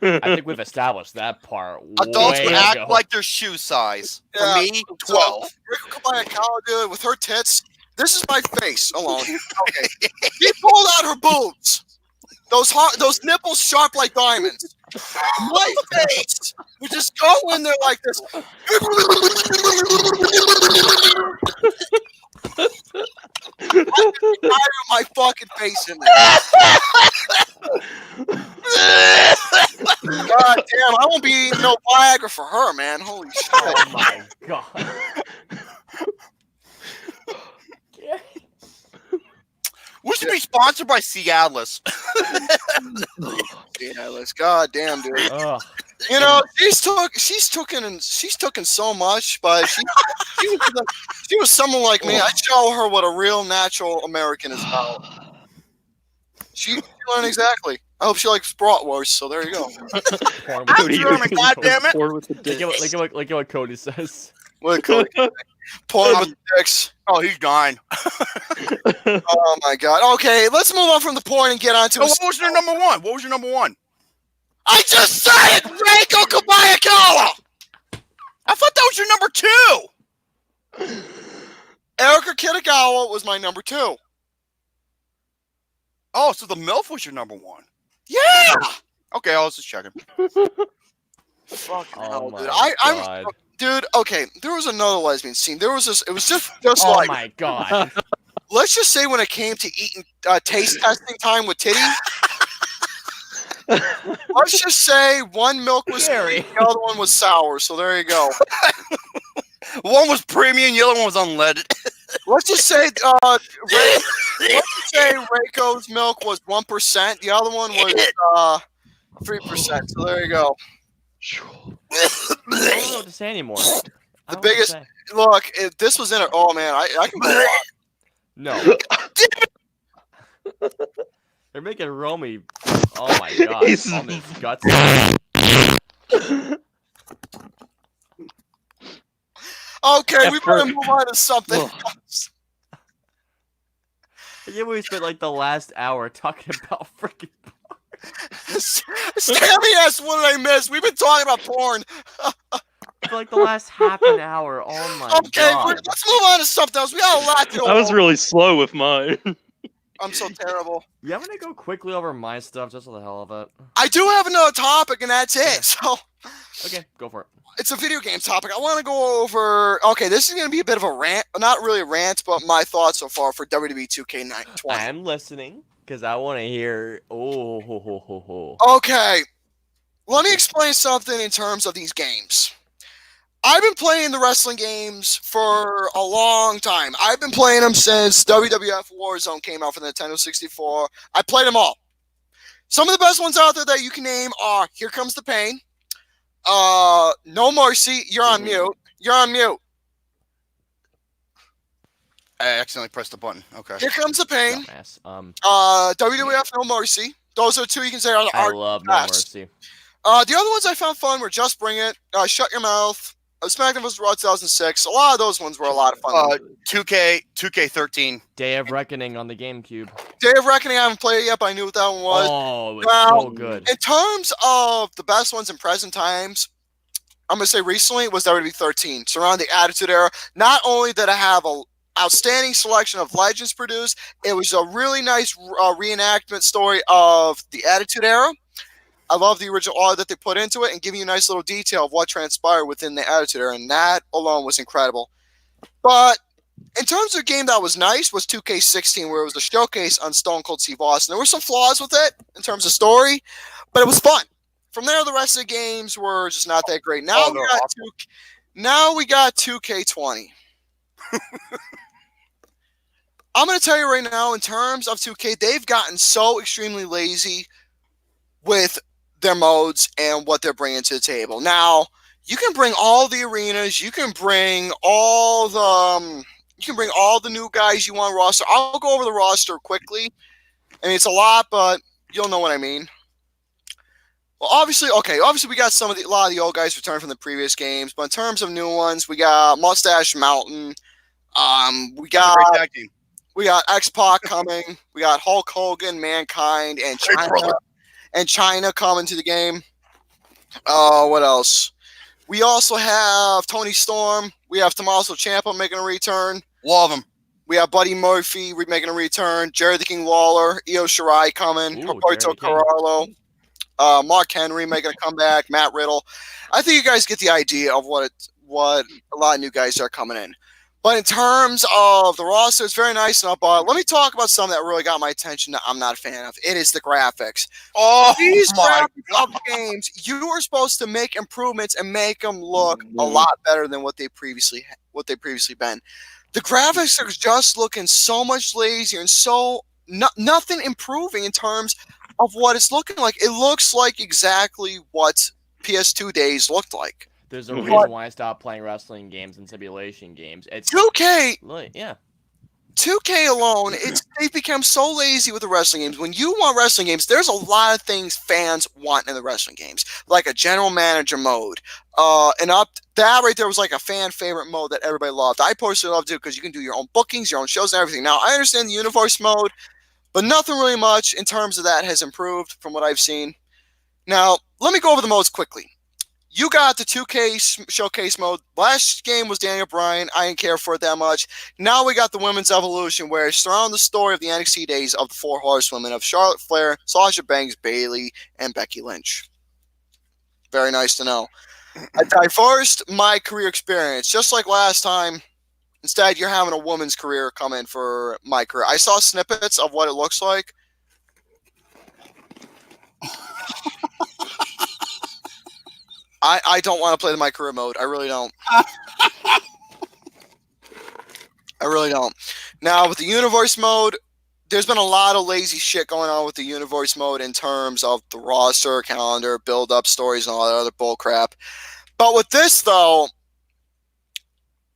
S4: I think we've established that part.
S5: Adults
S4: way
S5: would act
S4: ago.
S5: like their shoe size. For
S2: Yeah,
S5: me, 12.
S2: Rico Kobayakawa, dude, with her tits. This is my face alone. Okay. She pulled out her boobs. Those nipples sharp like diamonds. My face would just go in there like this. My fucking face in there. God damn, I won't be eating no Viagra for her, man. Holy shit.
S4: Oh my god.
S5: We should be sponsored by Seattle's.
S2: Yeah, let's goddamn, dude.
S4: Ugh.
S2: You know, she's taken so much, but she was someone like me. I'd show her what a real natural American is about. She learned exactly. I hope she likes bratwurst, so there you go.
S4: Porn
S5: I'm
S4: with-
S5: German, goddammit.
S4: Look at what Cody says.
S2: What Cody? Porn with dicks.
S5: Oh, he's dying.
S2: Oh my god. Okay, let's move on from the porn and get on to.
S5: So what was your number one? What was your number one?
S2: I just said it, Reiko Kobayakawa.
S5: I thought that was your number two.
S2: Erika Kitagawa was my number 2.
S5: Oh, so the MILF was your number one.
S2: Yeah.
S5: Okay, I was just checking.
S2: Fucking
S4: Oh
S2: hell,
S4: my
S2: dude.
S4: god.
S2: Dude, okay, there was another lesbian scene. There was this, it was just
S4: Oh
S2: like,
S4: my god.
S2: let's just say when it came to eating taste testing time with titty, let's just say one milk was
S4: Gary.
S2: sweet, the other one was sour, so there you go.
S5: One was premium, the other one was unleaded.
S2: Let's just say Reiko's milk was 1%, the other one was 3%, so there you go.
S4: I don't know what to say anymore. I don't know what to
S2: biggest-
S4: say.
S2: Look, if this was in it, oh man, I can go on.
S4: No. They're making Romy. Oh my god.
S3: He's-
S4: On his guts.
S2: Okay, we better move on to something
S3: Ugh.
S2: else.
S4: I can't believe we spent like the last hour talking about freaking.
S2: Sammy asked, what did I miss? We've been talking about porn.
S4: For like the last half an hour. Oh my
S2: Okay,
S4: god.
S2: let's move on to something else. We got a lot to go
S3: I was
S2: over.
S3: really slow with mine.
S2: I'm so terrible.
S4: Yeah, I'm gonna go quickly over my stuff just for the hell of it.
S2: I do have another topic, and that's it. So
S4: Okay, go for it.
S2: it's a video game topic. I want to go over. Okay, this is going to be a bit of a rant. Not really a rant, but my thoughts so far for WWE 2K20.
S4: I'm listening because I want to hear. Oh, ho, ho, ho, ho.
S2: Okay, let me explain something in terms of these games. I've been playing the wrestling games for a long time. I've been playing them since WWF Warzone came out for the Nintendo 64. I played them all. Some of the best ones out there that you can name are Here Comes the Pain, No Mercy. You're on mute. You're on mute.
S5: I accidentally pressed the button. Okay.
S2: Here Comes the Pain.
S4: Dumbass.
S2: WWF No Mercy. Those are two you can say are
S4: I love No
S2: best.
S4: Mercy.
S2: The other ones I found fun were Just Bring It, Shut Your Mouth, SmackDown vs. Raw 2006. A lot of those ones were a lot of fun.
S5: 2K13.
S4: Day of Reckoning on the GameCube.
S2: Day of Reckoning, I haven't played it yet, but I knew what that one was.
S4: Oh, it was
S2: Now,
S4: so good.
S2: In terms of the best ones in present times, I'm going to say recently it was WWE 13. So around the Attitude Era, not only did I have a outstanding selection of legends produced, it was a really nice reenactment story of the Attitude Era. I love the original art that they put into it and giving you a nice little detail of what transpired within the Attitude Era, and that alone was incredible. But in terms of a game that was nice was 2K16, where it was a showcase on Stone Cold Steve Austin. There were some flaws with it in terms of story, but it was fun. From there, the rest of the games were just not that great. Now we got 2K20. I'm going to tell you right now, in terms of 2K, they've gotten so extremely lazy with their modes and what they're bringing to the table. Now, you can bring all the arenas, you can bring all the new guys you want roster. I'll go over the roster quickly. I mean, it's a lot, but you'll know what I mean. Well, obviously we got a lot of the old guys returned from the previous games, but in terms of new ones, we got Mustache Mountain. We got
S5: Great tag team.
S2: We got X-Pac coming. We got Hulk Hogan, Mankind, and China coming to the game. What else? We also have Tony Storm. We have Tommaso Ciampa making a return.
S5: Love him.
S2: We have Buddy Murphy making a return. Jerry the King Lawler. Io Shirai coming. Roberto Carvalho. Mark Henry making a comeback. Matt Riddle. I think you guys get the idea of what a lot of new guys are coming in. But in terms of the roster, it's very nice enough. But let me talk about something that really got my attention that I'm not a fan of. It is the graphics.
S5: Oh,
S2: These
S5: my
S2: graphics of games, you are supposed to make improvements and make them look a lot better than what they previously been. The graphics are just looking so much lazier and so nothing improving in terms of what it's looking like. It looks like exactly what PS2 days looked like.
S4: There's a reason why I stopped playing wrestling games and simulation games. It's
S2: 2K.
S4: Yeah.
S2: 2K alone, they've become so lazy with the wrestling games. When you want wrestling games, there's a lot of things fans want in the wrestling games, like a general manager mode. That right there was like a fan favorite mode that everybody loved. I personally loved it because you can do your own bookings, your own shows, and everything. Now, I understand the universe mode, but nothing really much in terms of that has improved from what I've seen. Now, let me go over the modes quickly. You got the 2K showcase mode. Last game was Daniel Bryan. I didn't care for it that much. Now we got the Women's Evolution, where it's surrounding the story of the NXT days of the Four Horsewomen of Charlotte Flair, Sasha Banks, Bayley, and Becky Lynch. Very nice to know. I diversed my career experience. Just like last time, instead you're having a woman's career come in for my career. I saw snippets of what it looks like. I don't want to play the My Career mode. I really don't. I really don't. Now, with the Universe mode, there's been a lot of lazy shit going on with the Universe mode in terms of the roster, calendar, build-up stories, and all that other bull crap. But with this, though,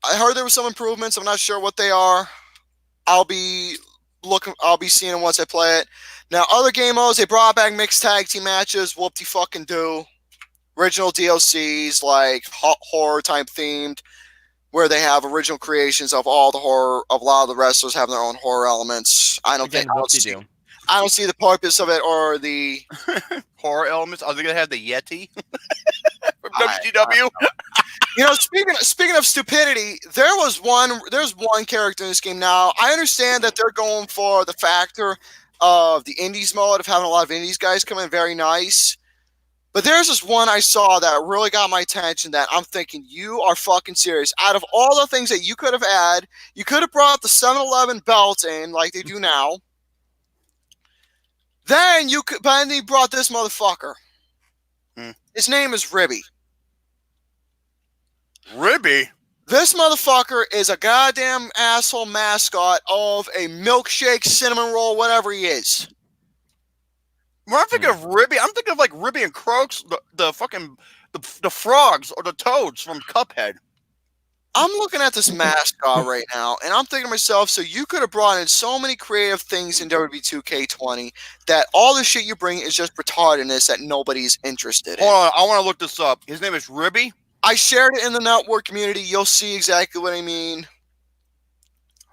S2: I heard there were some improvements. I'm not sure what they are. I'll be seeing them once I play it. Now, other game modes, they brought back mixed tag team matches. Whoop-de-fucking-do. Original DLCs, like horror type themed, where they have original creations of all the horror of a lot of the wrestlers having their own horror elements. I don't see the purpose of it or the
S5: horror elements. Are they gonna have the Yeti from WGW?
S2: You know, speaking of stupidity, there's one character in this game now. I understand that they're going for the factor of the indies mode, of having a lot of indies guys come in, very nice. But there's this one I saw that really got my attention that I'm thinking, you are fucking serious. Out of all the things that you could have had, you could have brought the 7-Eleven belt in like they do now. Then you brought this motherfucker. His name is Ribby.
S5: Ribby?
S2: This motherfucker is a goddamn asshole mascot of a milkshake, cinnamon roll, whatever he is.
S5: When I think of Ribby, I'm thinking of like Ribby and Croaks, the fucking the frogs or the toads from Cuphead.
S2: I'm looking at this mascot right now, and I'm thinking to myself, so you could have brought in so many creative things in WWE 2K20 that all the shit you bring is just retardedness that nobody's interested in.
S5: Hold on, I want to look this up. His name is Ribby?
S2: I shared it in the network community. You'll see exactly what I mean.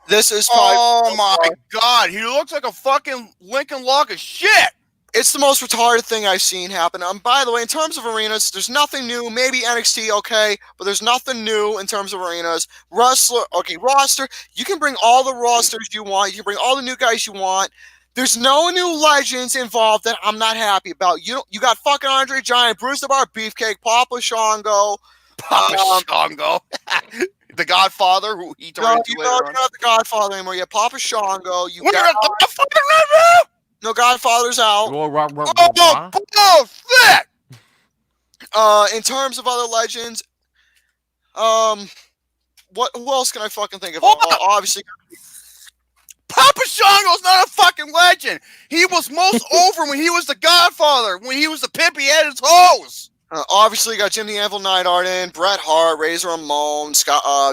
S2: This is
S5: oh my god, he looks like a fucking Lincoln log of shit.
S2: It's the most retarded thing I've seen happen. By the way, in terms of arenas, there's nothing new. Maybe NXT, okay, but there's nothing new in terms of arenas. Roster, you can bring all the rosters you want. You can bring all the new guys you want. There's no new legends involved that I'm not happy about. You got fucking Andre Giant, Bruce the Bar Beefcake, Papa Shango.
S5: Papa Shango. The Godfather, who he turned into later on.
S2: You're not the Godfather anymore. You have Papa Shango.
S5: What, you're not the Godfather now?
S2: No, Godfather's out.
S5: Oh, shit!
S2: In terms of other legends, who else can I fucking think of? Obviously,
S5: Papa Shango's not a fucking legend. He was most over when he was the Godfather. When he was the pimp, he had his hose.
S2: Obviously, you got Jim the Anvil Neidhart in, Bret Hart, Razor Ramon,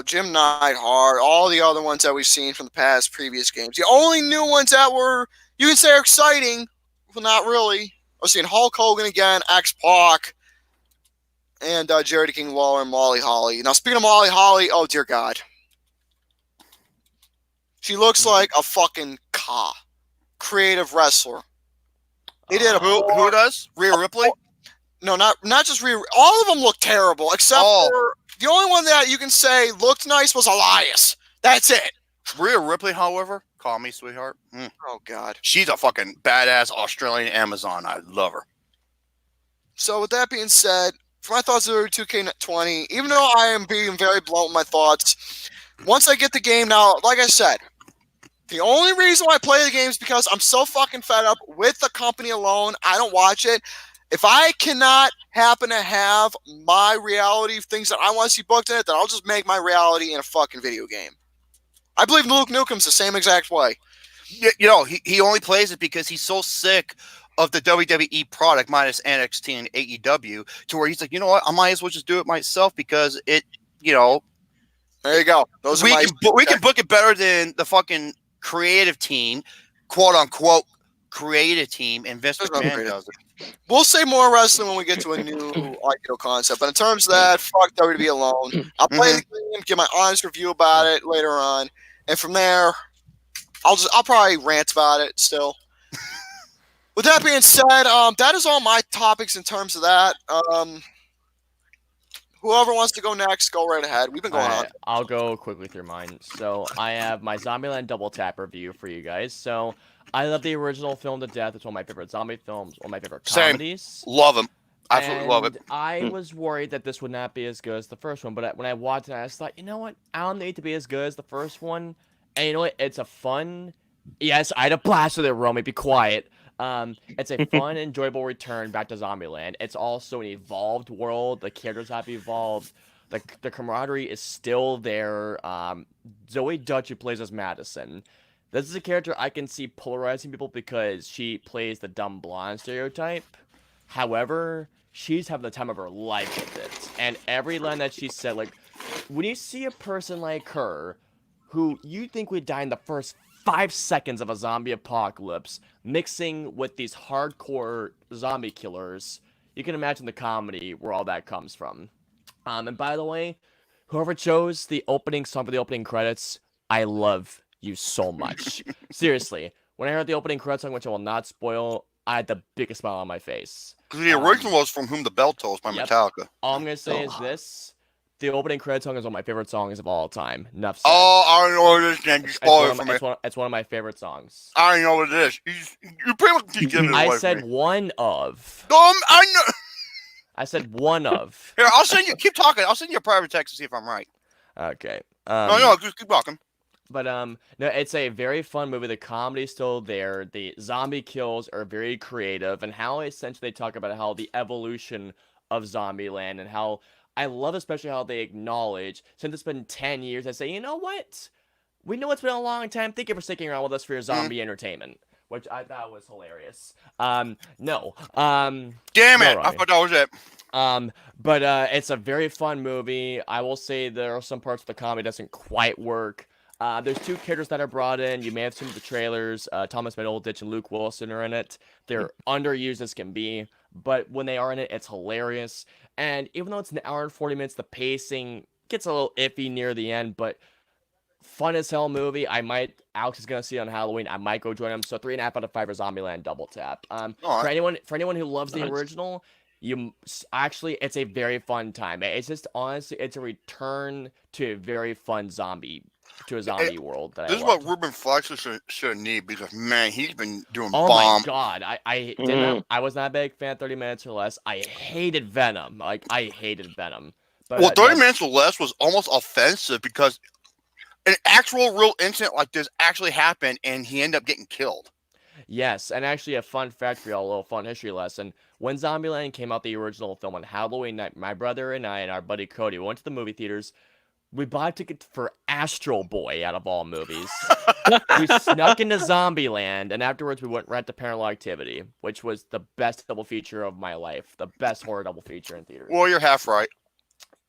S2: Jim Neidhart, all the other ones that we've seen from the previous games. The only new ones that were, you can say, are exciting, but not really. We're seeing Hulk Hogan again, X-Pac, and Jerry the King Lawler and Molly Holly. Now, speaking of Molly Holly, oh dear God. She looks like a fucking creative wrestler. They did
S5: who does? Rhea Ripley?
S2: No, not just Rhea. All of them look terrible, except for the only one that you can say looked nice was Elias. That's it.
S5: Rhea Ripley, however, call me sweetheart.
S2: Oh God,
S5: she's a fucking badass Australian Amazon. I love her.
S2: So with that being said, for my thoughts of 2K20, even though I am being very blunt with my thoughts, once I get the game now, like I said, the only reason why I play the game is because I'm so fucking fed up with the company alone. I don't watch it. If I cannot happen to have my reality of things that I want to see booked in it, then I'll just make my reality in a fucking video game. I believe Luke Nukem's the same exact way.
S5: You know, he only plays it because he's so sick of the WWE product minus NXT and AEW to where he's like, you know what, I might as well just do it myself because it, you know.
S2: There you go.
S5: We can book it better than the fucking creative team, quote unquote creative team, and Vince McMahon does it.
S2: We'll say more wrestling when we get to a new ideal concept. But in terms of that, fuck WWE alone. I'll play the game, give my honest review about it later on, and from there, I'll probably rant about it still. With that being said, that is all my topics in terms of that. Whoever wants to go next, go right ahead. We've been going on.
S4: I'll go quickly through mine. So I have my Zombieland double tap review for you guys. So I love the original film to death. It's one of my favorite zombie films, one of my favorite comedies.
S5: Same. Love him. Absolutely love it.
S4: I was worried that this would not be as good as the first one, but when I watched it, I just thought, you know what? I don't need to be as good as the first one. And you know what? It's a fun... Yes, I had a blast with it, Romy. Be quiet. It's a fun, enjoyable return back to Zombieland. It's also an evolved world. The characters have evolved. The camaraderie is still there. Zoe Dutch, who plays as Madison. This is a character I can see polarizing people because she plays the dumb blonde stereotype. However, she's having the time of her life with it. And every line that she said, like, when you see a person like her, who you think would die in the first 5 seconds of a zombie apocalypse, mixing with these hardcore zombie killers, you can imagine the comedy where all that comes from. And by the way, whoever chose the opening song for the opening credits, I love you so much. Seriously, when I heard the opening credits song, which I will not spoil, I had the biggest smile on my face.
S5: Because the original was From Whom the Bell Tolls by Metallica.
S4: All I'm going to say is this. the opening credit song is one of my favorite songs of all time. Enough said.
S5: Oh, I don't know what it is, man. You spoiled it for me.
S4: It's one of my favorite songs.
S5: I don't know what it is. You pretty much keep giving it away
S4: I said
S5: for me.
S4: one of.
S5: I know.
S4: I said one of.
S5: Here, I'll send you. Keep talking. I'll send you a private text to see if I'm right.
S4: Okay.
S5: No, just keep talking.
S4: But no, it's a very fun movie. The comedy's still there. The zombie kills are very creative, and how essentially they talk about how the evolution of Zombieland and how I love especially how they acknowledge since it's been 10 years. They say, you know what? We know it's been a long time. Thank you for sticking around with us for your zombie entertainment, which I thought was hilarious. No.
S5: Damn it! I thought that was it.
S4: But it's a very fun movie. I will say there are some parts of the comedy doesn't quite work. There's two characters that are brought in. You may have seen the trailers. Thomas Middleditch and Luke Wilson are in it. They're underused as can be, but when they are in it, it's hilarious. And even though it's an hour and 40 minutes, the pacing gets a little iffy near the end, but fun as hell movie. Alex is gonna see it on Halloween. I might go join him. So 3.5 out of 5 for Zombieland double tap. For anyone who loves the original, it's a very fun time. It's just honestly, it's a return to a very fun zombie world. This
S5: is what Ruben Flex should need because man, he's been doing
S4: oh
S5: bomb.
S4: My god, I was not a big fan of 30 Minutes or Less. I hated Venom. I hated Venom. But
S5: 30 Minutes or Less was almost offensive because an actual real incident like this actually happened and he ended up getting killed.
S4: Yes, and actually a fun fact for y'all, a little fun history lesson. When Zombieland came out, the original film on Halloween night, my brother and I and our buddy Cody went to the movie theaters. We bought a ticket for Astro Boy out of all movies. We snuck into Zombieland, and afterwards we went right to Paranormal Activity, which was the best double feature of my life. The best horror double feature in theaters.
S5: Well, you're half right.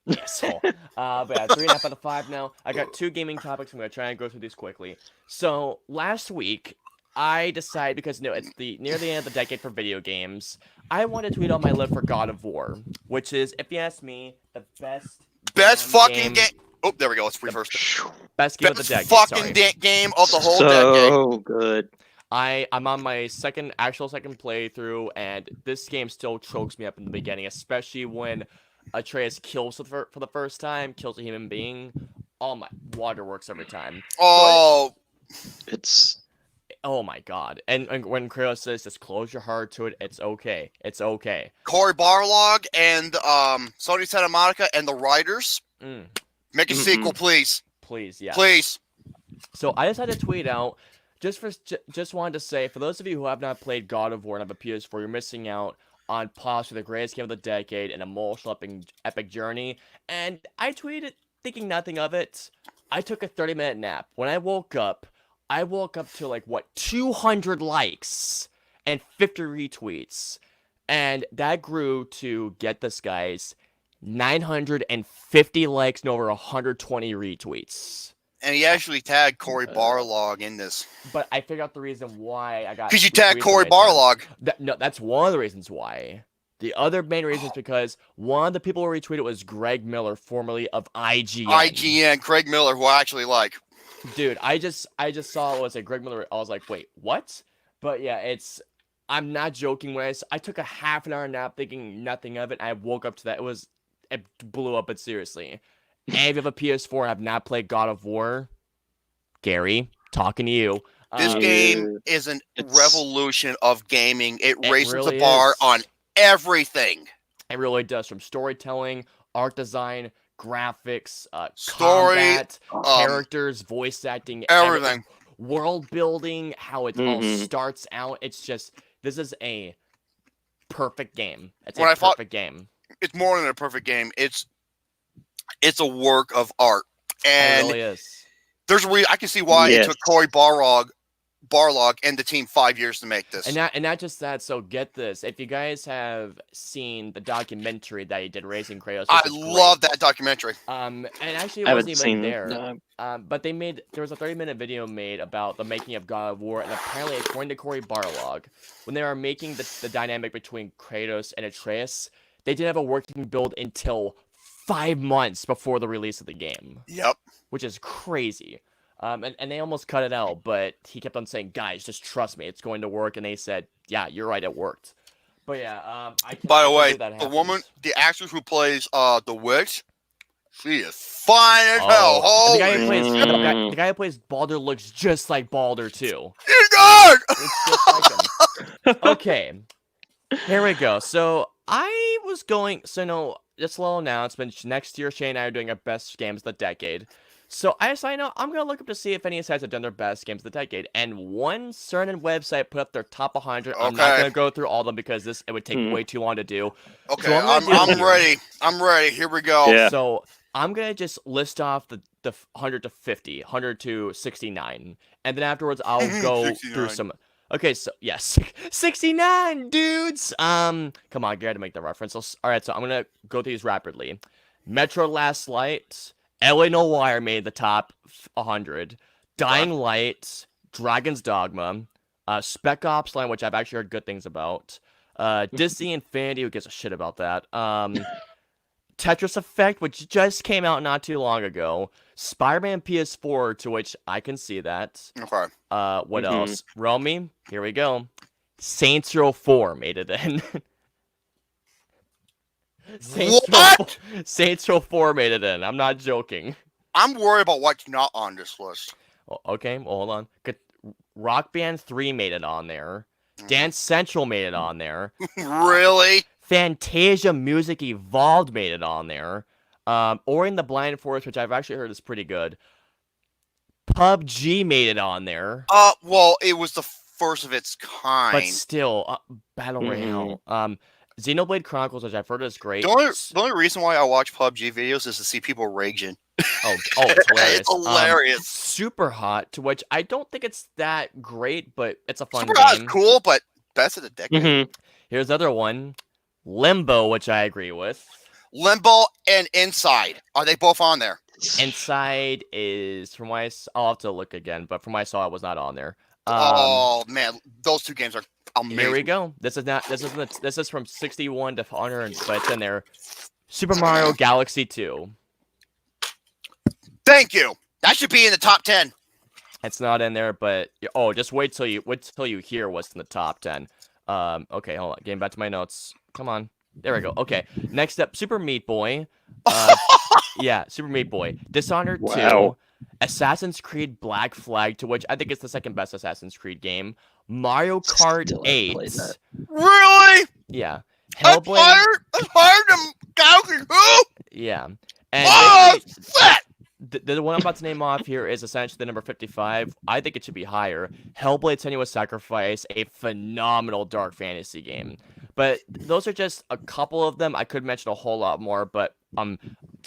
S4: Yes. But yeah, 3.5 out of 5 now. I got 2 gaming topics. I'm going to try and go through these quickly. So, last week, I decided, because it's near the end of the decade for video games, I want to tweet out my list for God of War, which is, if you ask me, the best
S5: fucking game. Oh, there we go. Let's reverse it.
S4: Best game of the decade.
S5: Fucking game of the whole decade.
S3: So good.
S4: I'm on my second playthrough, and this game still chokes me up in the beginning, especially when Atreus kills for the first time, kills a human being. All my waterworks every time.
S5: Oh,
S4: oh my god! And when Kratos says, "Just close your heart to it. It's okay. It's okay."
S5: Cory Barlog and Sony Santa Monica and the writers make a sequel, please.
S4: Please, yeah.
S5: Please.
S4: So I decided to tweet out. Just wanted to say, for those of you who have not played God of War and have a PS4, you're missing out on possibly the greatest game of the decade, an emotional epic journey. And I tweeted thinking nothing of it. I took a 30-minute nap. When I woke up to 200 likes and 50 retweets. And that grew to, get this guys, 950 likes and over 120 retweets.
S5: And he actually tagged Cory Barlog in this.
S4: But I figured out the reason why I got...
S5: Because you tagged Cory Barlog.
S4: No, that's one of the reasons why. The other main reason is because one of the people who retweeted was Greg Miller, formerly of IGN.
S5: Greg Miller, who I actually like.
S4: Dude, I just saw it was Greg Miller. I was like, wait, what? But yeah, I'm not joking when I took a half an hour nap thinking nothing of it. And I woke up to that. It blew up, but seriously. And if you have a PS4 and have not played God of War, Gary, talking to you.
S5: This game is a revolution of gaming. It raises
S4: really
S5: the bar
S4: is.
S5: on everything.
S4: It really does, from storytelling, art design, graphics,
S5: story,
S4: combat, characters, voice acting,
S5: everything.
S4: World building, how it all starts out. This is a perfect game. It's a perfect game.
S5: It's more than a perfect game. It's a work of art, and
S4: it really is.
S5: I can see why it took Cory Barlog and the team 5 years to make this.
S4: And not just that. So get this: if you guys have seen the documentary that he did, Raising Kratos,
S5: I love that documentary.
S4: And actually, it wasn't even there. But there was a 30-minute video made about the making of God of War, and apparently, according to Cory Barlog, when they were making the dynamic between Kratos and Atreus, they didn't have a working build until 5 months before the release of the game.
S5: Yep.
S4: Which is crazy. And they almost cut it out, but he kept on saying, guys, just trust me, it's going to work. And they said, yeah, you're right, it worked. But yeah,
S5: by the way, the actress who plays the witch, She is fine as hell.
S4: And the guy
S5: Holy
S4: who plays
S3: Mm.
S4: the guy who plays Baldur looks just like Baldur too.
S5: shit, God!
S4: Looks just like him. Okay, here we go. So I was going. So no, just a little announcement. Next year, Shane and I are doing our best games of the decade. So I decided, no, I'm gonna look up to see if any sites have done their best games of the decade. And one certain website put up their top 100. I'm not
S5: Okay.
S4: gonna go through all of them because it would take way too long to do.
S5: Okay,
S4: So what I'm gonna
S5: I'm
S4: do
S5: ready. I'm ready. Here we go.
S3: Yeah.
S4: So I'm gonna just list off the 100 to 50, 100 to 69, and then afterwards I'll go through
S5: 69.
S4: some. Okay, so yes, 69 dudes. Come on, you had to make the reference. All right, so I'm gonna go through these rapidly. Metro Last Light, LA Noire made the top 100. Dying Light, Dragon's Dogma, Spec Ops Line, which I've actually heard good things about. Disney Infinity, who gives a shit about that? Tetris Effect, which just came out not too long ago. Spider-Man PS4, to which I can see that.
S5: Okay.
S4: What else? Romy, here we go. Saints Row 4 made it in. Saints Row 4 made it in. I'm not joking.
S5: I'm worried about what's not on this list.
S4: Okay, well, hold on. Rock Band 3 made it on there. Dance Central made it on there.
S5: Really?
S4: Fantasia Music Evolved made it on there. Ori and the Blind Forest, which I've actually heard is pretty good. PUBG made it on there.
S5: Well, it was the first of its kind.
S4: But still, Battle Royale. Xenoblade Chronicles, which I've heard is great.
S5: The only reason why I watch PUBG videos is to see people raging.
S4: Oh, it's hilarious.
S5: It's hilarious.
S4: Super Hot, to which I don't think it's that great, but it's a fun
S5: Super
S4: game.
S5: Hot is cool, but best of the decade.
S3: Mhm.
S4: Here's another one. Limbo, which I agree with.
S5: Limbo and Inside. Are they both on there?
S4: Inside is, from what I'll have to look again, but from what I saw, it was not on there.
S5: Oh man, those two games are amazing.
S4: Here we go. This is from 61 to 100, but it's in there. Super Mario Galaxy 2.
S5: Thank you. That should be in the top 10.
S4: It's not in there, but just wait till you hear what's in the top 10. Okay, hold on. Getting back to my notes. Come on. There we go. Okay. Next up, Super Meat Boy. Yeah, Super Meat Boy. Dishonored 2.
S3: Wow.
S4: Assassin's Creed Black Flag, to which I think it's the second best Assassin's Creed game. Mario Kart
S3: Still haven't played
S4: 8.
S3: that.
S5: Really?
S4: Yeah.
S5: I'm
S4: Hellblade.
S5: hired them Galaxy. Who?
S4: Yeah. And
S5: Oh, shit!
S4: the one I'm about to name off here is essentially the number 55. I think it should be higher. Hellblade: Senua's Sacrifice, a phenomenal dark fantasy game. But those are just a couple of them. I could mention a whole lot more, but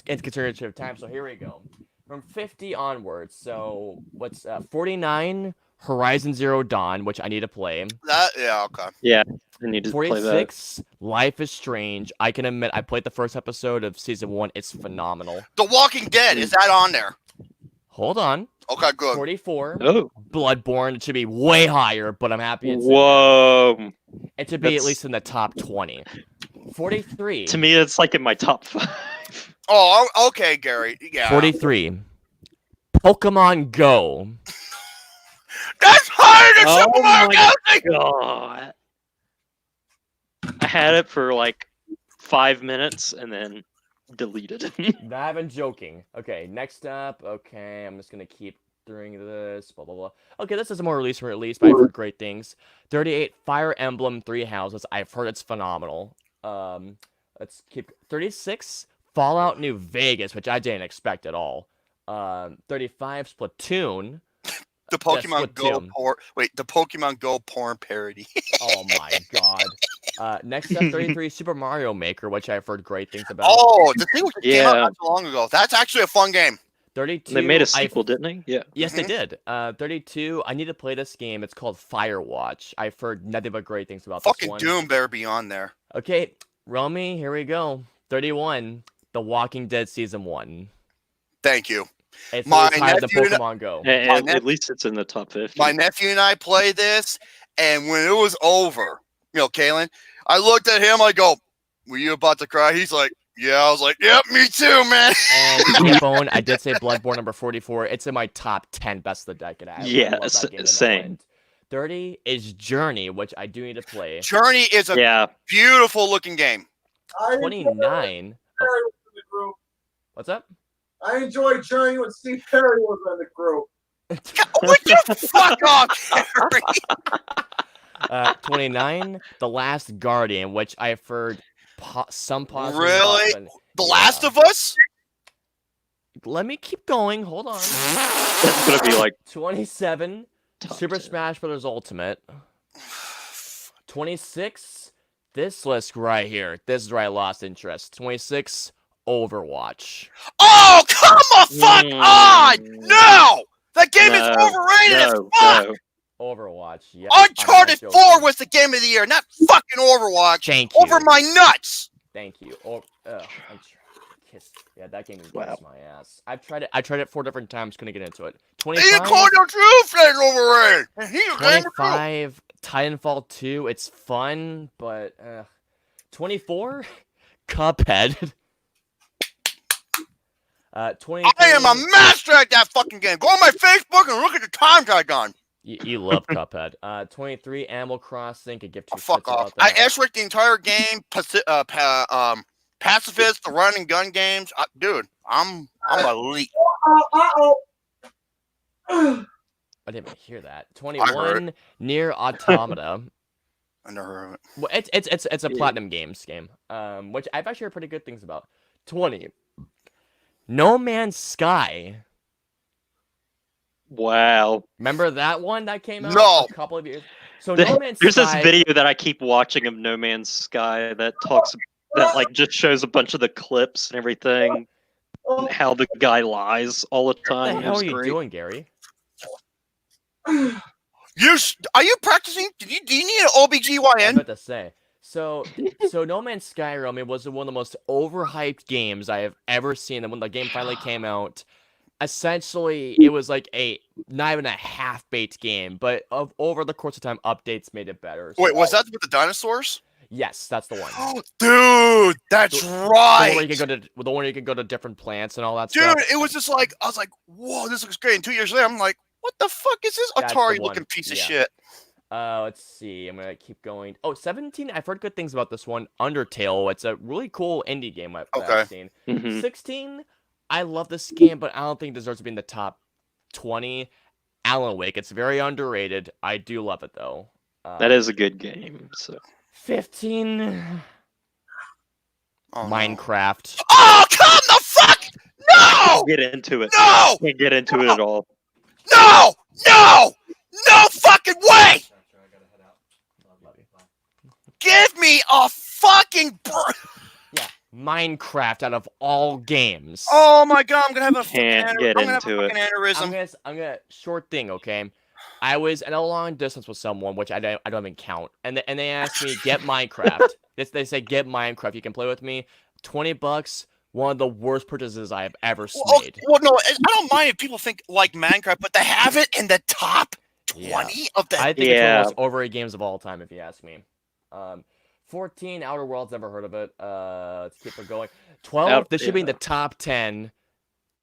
S4: it's consideration of time. So here we go. From 50 onwards. So what's 49? Horizon Zero Dawn, which I need to play.
S5: Okay.
S3: Yeah, I need to play that.
S4: 46. Life is Strange. I can admit I played the first episode of season 1. It's phenomenal.
S5: The Walking Dead, is that on there?
S4: Hold on.
S5: Okay, good.
S4: 44.
S3: Oh,
S4: Bloodborne. It should be way higher, but I'm happy it's
S3: whoa!
S4: it should be at
S3: That's-
S4: least in the top 20. 43.
S3: To me, it's like in my top 5.
S5: Oh, okay, Gary. Yeah.
S4: 43. Pokemon Go.
S5: That's higher than
S3: Oh
S5: Super Mario
S3: my
S5: Galaxy!
S3: God! I had it for like 5 minutes and then deleted it.
S4: Not even joking. Okay, next up. Okay, I'm just gonna keep doing this. Blah blah blah. Okay, this is a more release, but I've heard great things. 38. Fire Emblem 3 Houses. I've heard it's phenomenal. Let's keep 36. Fallout New Vegas, which I didn't expect at all. 35. Splatoon.
S5: The Pokemon Go
S4: Splatoon.
S5: the Pokemon Go porn parody.
S4: Oh my god. Next up, 33. Super Mario Maker, which I've heard great things about.
S5: Oh, the thing came out
S3: Yeah.
S5: not too long ago. That's actually a fun game.
S4: 32.
S3: They made a sequel, didn't they? Yeah.
S4: Yes, they did. 32. I need to play this game. It's called Firewatch. I've heard nothing but great things about this
S5: Fucking
S4: one.
S5: Doom better be on there.
S4: Okay, Romy, here we go. 31. The Walking Dead Season 1.
S5: Thank you.
S4: It's
S5: My
S4: higher than
S5: nephew and-
S4: Pokemon Go.
S3: At least it's in the top 50.
S5: My nephew and I played this, and when it was over, Kalen, I looked at him, I go, were you about to cry? He's like, yeah. I was like, yep, me too, man.
S4: And Campone, I did say Bloodborne number 44. It's in my top 10 best of the decade. I
S3: Yeah,
S4: love that game to no
S3: same.
S4: end. 30 is Journey, which I do need to play.
S5: Journey is a
S3: Yeah.
S5: beautiful looking game.
S4: 29. Oh. What's up?
S2: I enjoyed Journey when Steve Perry was in the group.
S5: Would you fuck off, Gary?
S4: 29, The Last Guardian, which I've heard some positive.
S5: Really?
S4: About,
S5: The Last of Us?
S4: Let me keep going. Hold on.
S3: It's gonna be like
S4: 27, Super
S3: 10.
S4: Smash Bros. Ultimate. 26, this list right here. This is where I lost interest. 26, Overwatch.
S5: Oh, come the fuck on! No! That game is overrated as fuck!
S3: No.
S4: Overwatch, yeah.
S5: Uncharted 4 was the game of the year, not fucking Overwatch.
S4: Thank you.
S5: Over my nuts!
S4: Thank you. Yeah, that game is
S3: Wow.
S4: my ass. I tried it 4 different times, couldn't get into it.
S5: You
S4: 25,
S5: called your true friend overrated! And he was game of
S4: 25, Titanfall 2, it's fun, but 24, Cuphead. 23,
S5: I am a master at that fucking game. Go on my Facebook and look at the times I done.
S4: You love Cuphead. 23, Animal Crossing, could give two
S5: Fuck
S4: shits
S5: off.
S4: about
S5: I
S4: that.
S5: S-ranked the entire game. Pacifist, the run and gun games. Dude, I'm elite.
S4: I didn't even hear that. 21, Near Automata.
S5: I never heard of it.
S4: Well, it's a Platinum Games game, which I've actually heard pretty good things about. 20, No Man's Sky.
S3: Wow.
S4: Remember that one that came out
S5: No.
S4: a couple of years? So No Man's
S3: There's
S4: Sky.
S3: this video that I keep watching of No Man's Sky that talks that like just shows a bunch of the clips and everything, and how the guy lies all the
S4: What
S3: time.
S4: the
S3: It
S4: hell
S3: was
S4: are you
S3: great.
S4: doing, Gary?
S5: Are you practicing? Do you need an
S4: I was
S5: OBGYN?
S4: about to say. So No Man's Sky, Romy, was one of the most overhyped games I have ever seen. And when the game finally came out, essentially it was like not even a half-baked game, but over the course of time, updates made it better.
S5: Wait,
S4: So-
S5: was that with the dinosaurs?
S4: Yes, that's the one.
S5: Dude, that's
S4: The one where
S5: right.
S4: you can go to different plants and all that
S5: Dude,
S4: stuff.
S5: it was just like, I was like, whoa, this looks great. And 2 years later, I'm like, what the fuck is this
S4: That's the
S5: Atari
S4: one.
S5: looking piece of
S4: Yeah.
S5: shit?
S4: Let's see. I'm gonna keep going. Oh, 17. I've heard good things about this one. Undertale. It's a really cool indie game that
S5: Okay.
S4: I've seen.
S3: Mhm.
S4: 16. I love this game, but I don't think it deserves to be in the top 20. Alan Wake. It's very underrated. I do love it though.
S3: That is a good game. So
S4: 15.
S5: Oh, no.
S4: Minecraft.
S5: Oh, come the fuck! No!
S3: get into it.
S5: No!
S3: Can't get into it at all.
S5: No! No! No fucking way! Give me a fucking
S4: Yeah, Minecraft out of all games.
S5: Oh my god, I'm gonna have a
S3: Can't
S5: fucking
S3: get
S5: I'm gonna have
S3: into
S5: a
S3: it.
S5: fucking aneurysm.
S4: I'm gonna short thing, okay? I was at a long distance with someone, which I don't even count, and they asked me get Minecraft. They say get Minecraft. You can play with me. $20. One of the worst purchases I have ever made.
S5: Well, no, I don't mind if people think like Minecraft, but to have it in the top 20 of the
S4: I think it's one
S3: Yeah.
S4: of the most overrated games of all time, if you ask me. 14, Outer Worlds, never heard of it. Let's keep it going. 12, this should be in the top 10.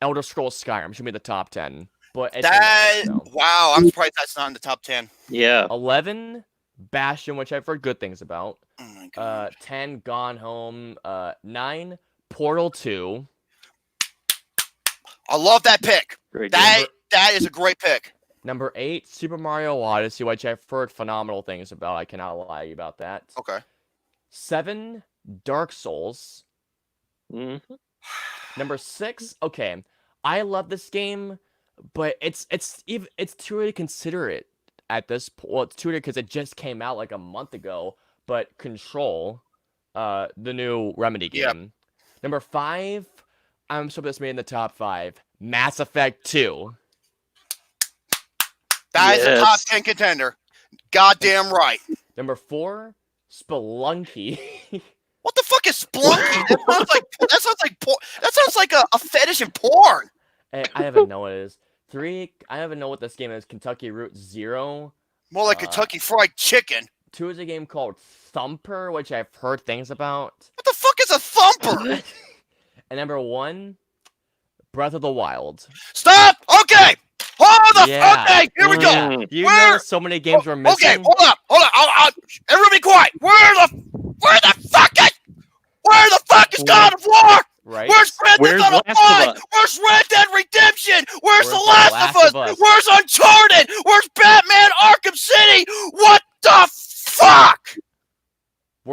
S4: Elder Scrolls Skyrim should be in the top 10. But it's
S5: that
S4: in there, so.
S5: wow, I'm surprised that's not in the top 10.
S3: Yeah.
S4: 11, Bastion, which I've heard good things about.
S5: Oh my god.
S4: 10, Gone Home. 9, Portal 2.
S5: I love that pick.
S3: Great game.
S5: That is a great pick.
S4: Number 8, Super Mario Odyssey, which I've heard phenomenal things about. I cannot lie about that.
S5: Okay.
S4: 7, Dark Souls.
S3: Mhm.
S4: Number 6, okay. I love this game, but it's too early to consider it at this point. Well, it's too early because it just came out like a month ago. But Control, the new Remedy game.
S5: Yep.
S4: Number 5, I'm sure this made in the top 5. Mass Effect 2.
S5: That is a top
S3: Yes.
S5: 10 contender. Goddamn right.
S4: Number 4, Spelunky.
S5: What the fuck is Splunky? That sounds like a fetish in porn.
S4: I don't know what it is. 3, I don't even know what this game is. Kentucky Route Zero.
S5: More like Kentucky Fried Chicken.
S4: 2 is a game called Thumper, which I've heard things about.
S5: What the fuck is a thumper?
S4: And number 1, Breath of the Wild.
S5: Stop! Okay! Hold the
S4: Yeah.
S5: Okay, here we go.
S3: Mm.
S4: You
S5: Where-
S4: know so many games were missing.
S5: Okay, hold up. Everyone be quiet. Where the fuck is God of War?
S4: Right?
S5: Where's Grand
S3: Where's
S5: Theft Auto
S3: Last of
S5: 5?
S3: Us?
S5: Where's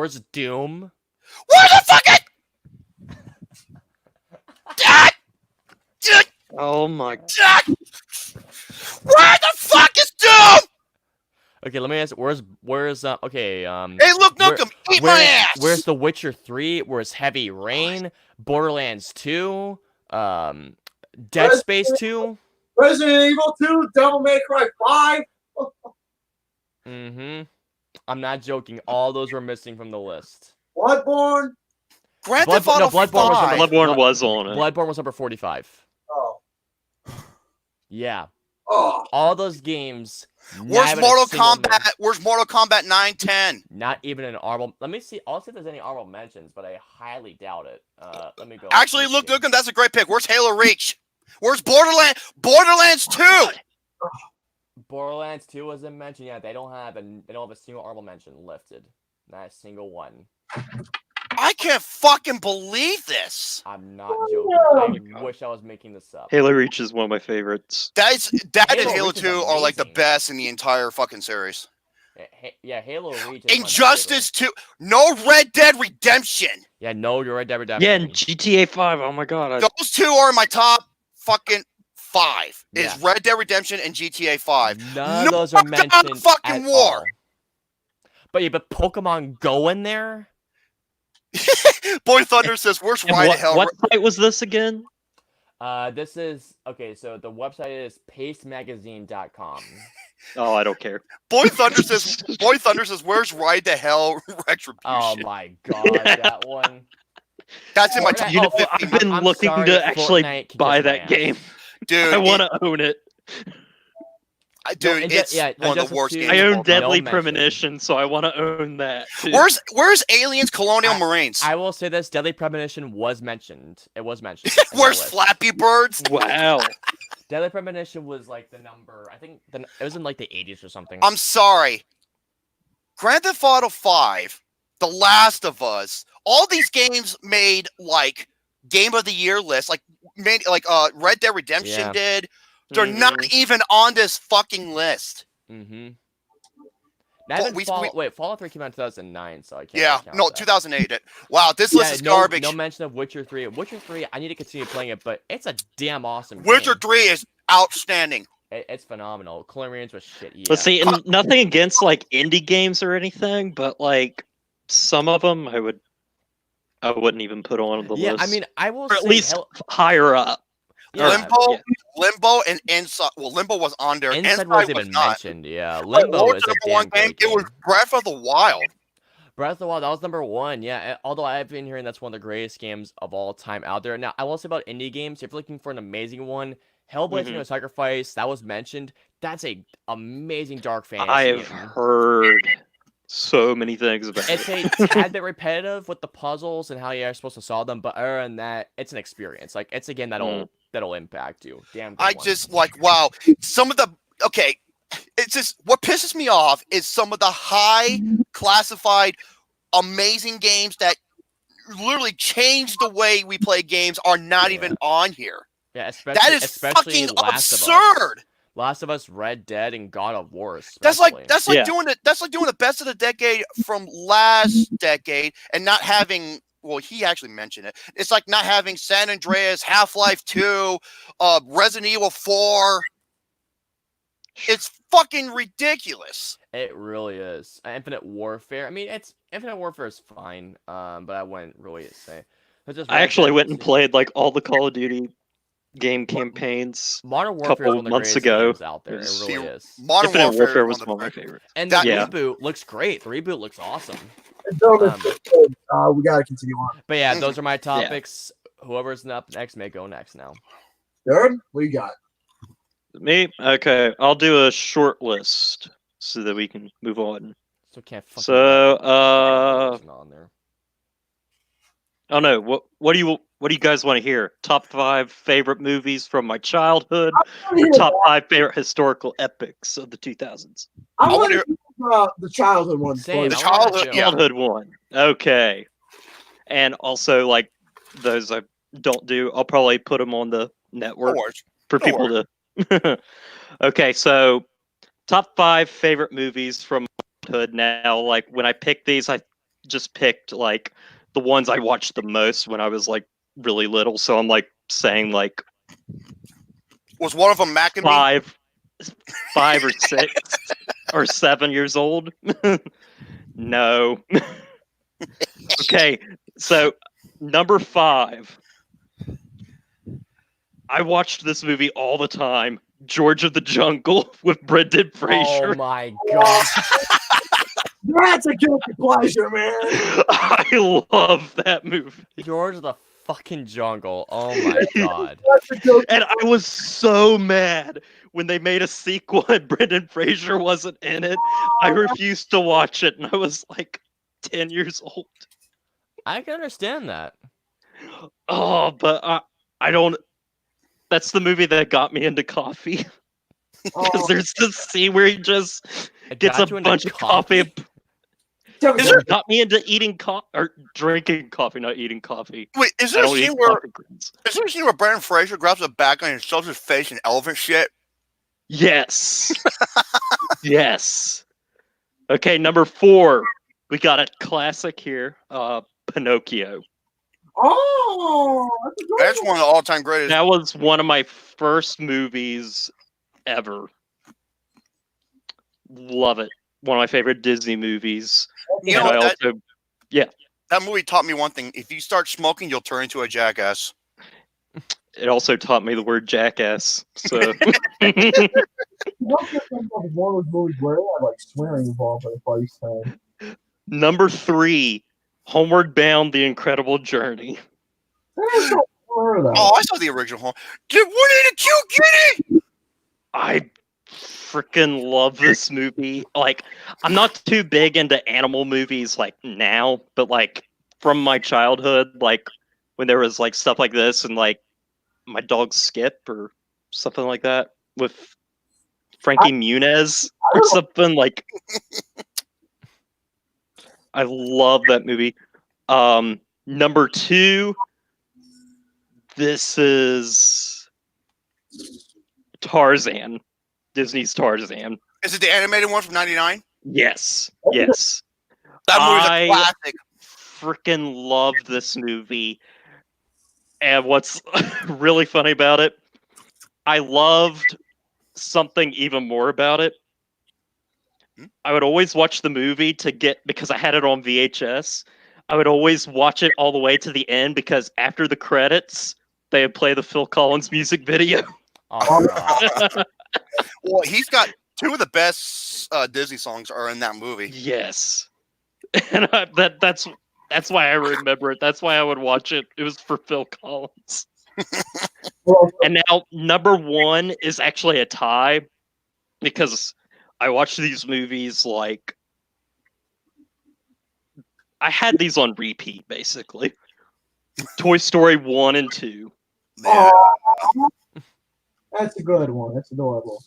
S4: Where's Doom?
S5: Where the fuck is?
S3: Oh my.
S5: Where the fuck is Doom?
S4: Okay, let me ask. Where's okay
S5: Hey, look, Nookum, eat my ass.
S4: Where's The Witcher 3? Where's Heavy Rain? Borderlands 2? Dead Space 2?
S6: Resident Evil 2, Devil May Cry 5.
S4: Mm-hmm. I'm not joking. All those were missing from the list.
S6: Bloodborne.
S5: Grand Theft Auto
S3: Bloodborne was on it.
S4: Bloodborne was number 45.
S6: Oh.
S4: Yeah.
S6: Oh.
S4: All those games.
S5: Where's Mortal Kombat? Where's Mortal Kombat 9, 10?
S4: Not even an honorable. Let me see. I'll see if there's any honorable mentions, but I highly doubt it. Let me go.
S5: Actually, look, Nookum, that's a great pick. Where's Halo Reach? Where's Borderlands 2?
S4: Borderlands 2 wasn't mentioned. Yeah, they don't have a single honorable mention lifted. Not a single one.
S5: I can't fucking believe this.
S4: I'm not joking. I wish I was making this up.
S3: Halo Reach is one of my favorites.
S5: That and
S4: Halo
S5: Halo
S4: Reach is
S5: 2 are like the
S4: amazing.
S5: best in the entire fucking series.
S4: Yeah, Halo Reach. Is
S5: Injustice 2. No Red Dead Redemption.
S4: Yeah, no, you're right, Dead Redemption.
S3: Yeah, and GTA 5. Oh my god.
S5: Those two are in my top fucking 5.
S4: Yeah.
S5: Is Red Dead Redemption and GTA 5.
S4: None of those are mentioned
S5: fucking
S4: at
S5: war.
S4: all. But yeah, but Pokemon Go in there?
S5: BoyThunder says, where's
S3: And
S5: Ride to Hell?
S3: what site was this again?
S4: This is okay. So the website is pastemagazine.com.
S3: Oh, I don't care.
S5: BoyThunder says, where's Ride to Hell Retribution?
S4: Oh my god, that one.
S5: That's in my top
S3: You know,
S5: 50.
S3: I've been
S4: I'm
S3: looking
S4: sorry,
S3: to actually
S4: Fortnite can
S3: buy
S4: kiss my
S3: that
S4: ass.
S3: game.
S5: Dude,
S3: I want to own it.
S5: Dude, it's one of the
S4: Injustice
S5: worst
S4: 2
S5: games.
S3: I
S5: of
S3: own
S5: all time.
S3: Deadly
S4: mention.
S3: Premonition, so I want to own that. Too.
S5: Where's Aliens Colonial Marines?
S4: I will say this: Deadly Premonition was mentioned. It was mentioned. in
S5: Where's
S4: that list.
S5: Flappy Birds?
S3: Wow.
S4: Deadly Premonition was like the number. I think it was in like the 80s or something.
S5: I'm sorry. Grand Theft Auto 5, The Last of Us, all these games made like Game of the Year lists, like Red Dead Redemption
S4: Yeah.
S5: did. They're not even on this fucking list.
S4: Mm-hmm.
S5: But
S4: Fallout 3 came out in 2009, so I can't.
S5: Yeah,
S4: count
S5: no,
S4: that.
S5: 2008. Wow, this list is garbage.
S4: No mention of Witcher 3. Witcher 3, I need to continue playing it, but it's a damn awesome
S5: Witcher
S4: game.
S5: 3 is outstanding.
S4: It's phenomenal. Colonials was shit. Yeah.
S3: Let's see, and nothing against like indie games or anything, but like some of them I wouldn't even put on the
S4: Yeah,
S3: list.
S4: I mean, I will
S3: or at
S4: say
S3: least higher up.
S4: yeah,
S5: Limbo and Inside. Well, Limbo was on there.
S4: Inside
S5: Inside
S4: wasn't
S5: was
S4: even
S5: not.
S4: mentioned. Yeah,
S5: What
S4: Limbo
S5: was
S4: is
S5: the
S4: a
S5: number one
S4: damn
S5: game?
S4: great
S5: It was
S4: game.
S5: Breath of the Wild.
S4: Breath of the Wild, that was number 1. Yeah, although I've been hearing that's one of the greatest games of all time out there. Now, I will say about indie games, if you're looking for an amazing one, Hellblade: Senua's Sacrifice, that was mentioned. That's a amazing dark fantasy.
S3: I have
S4: game.
S3: heard so many things about
S4: It's
S3: it.
S4: a tad bit repetitive with the puzzles and how you're supposed to solve them, but other than that, it's an experience. Like, it's a game that'll impact you. Damn. Good
S5: I
S4: one.
S5: just like wow. Some of the it's just what pisses me off is some of the high classified amazing games that literally change the way we play games are not even on here.
S4: Yeah, especially
S5: That is
S4: especially
S5: fucking
S4: Last of Us.
S5: absurd.
S4: Last of Us, Red Dead, and God of War.
S5: That's
S4: especially.
S5: like
S3: Yeah.
S5: doing the best of the decade from last decade and not having. Well, he actually mentioned it. It's like not having San Andreas, Half-Life 2, Resident Evil 4. It's fucking ridiculous.
S4: It really is. Infinite Warfare. I mean, Infinite Warfare is fine, but I wouldn't really say. It's just
S3: I
S4: Red
S3: actually
S4: Dead
S3: went and
S4: 2.
S3: played like all the Call of Duty game campaigns.
S4: Modern Warfare is
S3: couple
S4: one of the
S3: months
S4: greatest
S3: ago.
S4: games out there. It
S3: See,
S4: really is.
S5: Modern
S3: Infinite
S5: Warfare,
S3: Warfare
S5: is
S3: was
S5: one
S3: one of my
S5: of the
S3: favorites.
S4: And the
S3: Yeah.
S4: reboot looks great. The reboot looks awesome.
S6: Gentlemen,
S4: Um,
S6: we got to continue on.
S4: But yeah, those are my topics. Whoever's up next may go next now.
S6: Jared, what you got?
S3: Me? Okay, I'll do a short list so that we can move on.
S4: So can't fucking
S3: So,
S4: on there.
S3: oh no, what do you guys want to hear? Top 5 favorite movies from my childhood, or top 5 favorite historical epics of the 2000s?
S6: I
S5: I
S6: want
S5: wanna-
S6: to hear the childhood one.
S4: Same.
S6: first.
S5: The
S4: I wanna
S5: childhood-
S4: do-
S5: yeah.
S3: Childhood one. Okay. And also, like, those I don't do, I'll probably put them on the network for
S5: No
S3: people to. Okay, so top 5 favorite movies from childhood. Now, like, when I pick these, I just picked like the ones I watched the most when I was like really little. So I'm like saying like
S5: Was one of them Mac and me?
S3: 5 or 6 or 7 years old. No. Okay, so number 5. I watched this movie all the time. George of the Jungle with Brendan Fraser.
S4: Oh my god.
S6: That's a guilty pleasure, man.
S3: I love that movie.
S4: George of the fucking Jungle. Oh my god.
S6: That's a guilty.
S3: And I was so mad when they made a sequel and Brendan Fraser wasn't in it. I refused to watch it, and I was like 10 years old.
S4: I can understand that.
S3: Oh, but I don't. That's the movie that got me into coffee. Because
S6: Oh,
S3: there's this scene where he just
S4: It
S3: gets
S4: got
S3: a
S4: you into
S3: bunch of coffee.
S6: tell me
S5: Is
S6: something.
S3: It got me into eating coffee or drinking coffee, not eating coffee.
S5: Wait, is
S3: I
S5: there a
S3: don't eat
S5: scene where
S3: coffee grounds.
S5: Brendan Fraser grabs a back and shoves his face in elephant shit?
S3: Yes. Yes. Okay, number 4. We got a classic here. Pinocchio.
S6: Oh, that's a good
S5: That's
S6: one.
S5: one of the all-time greatest.
S3: That was one of my first movies ever. Love it. One of my favorite Disney movies.
S5: You
S3: And
S5: know,
S3: I also
S5: that movie taught me one thing: if you start smoking, you'll turn into a jackass.
S3: it also taught me the word jackass. So
S6: What's the thing about one of those movies where they have like swearing involved in the fight time?
S3: number 3, Homeward Bound: The Incredible Journey.
S6: That is so horror, though.
S5: Oh, I saw the original one. Did Woody the Cute Kitty?
S3: I freaking love this movie. Like, I'm not too big into animal movies like now, but like from my childhood, like when there was like stuff like this and like my dog Skip or something like that with Frankie Muniz or something like. I love that movie. Number 2, this is Tarzan. Disney's Tarzan.
S5: Is it the animated one from '99?
S3: Yes. Yes.
S5: That movie's
S3: I-
S5: a classic.
S3: Freaking love this movie. And what's really funny about it, I loved something even more about it. I would always watch the movie because I had it on VHS. I would always watch it all the way to the end because after the credits, they would play the Phil Collins music video.
S4: Oh god.
S5: Well, he's got 2 of the best Disney songs are in that movie.
S3: Yes. And that's why I remember it. That's why I would watch it. It was for Phil Collins.
S6: Well,
S3: And now number 1 is actually a tie because I watched these movies like I had these on repeat basically. Toy Story 1 and 2.
S5: Man.
S6: oh, that's a good one. That's adorable.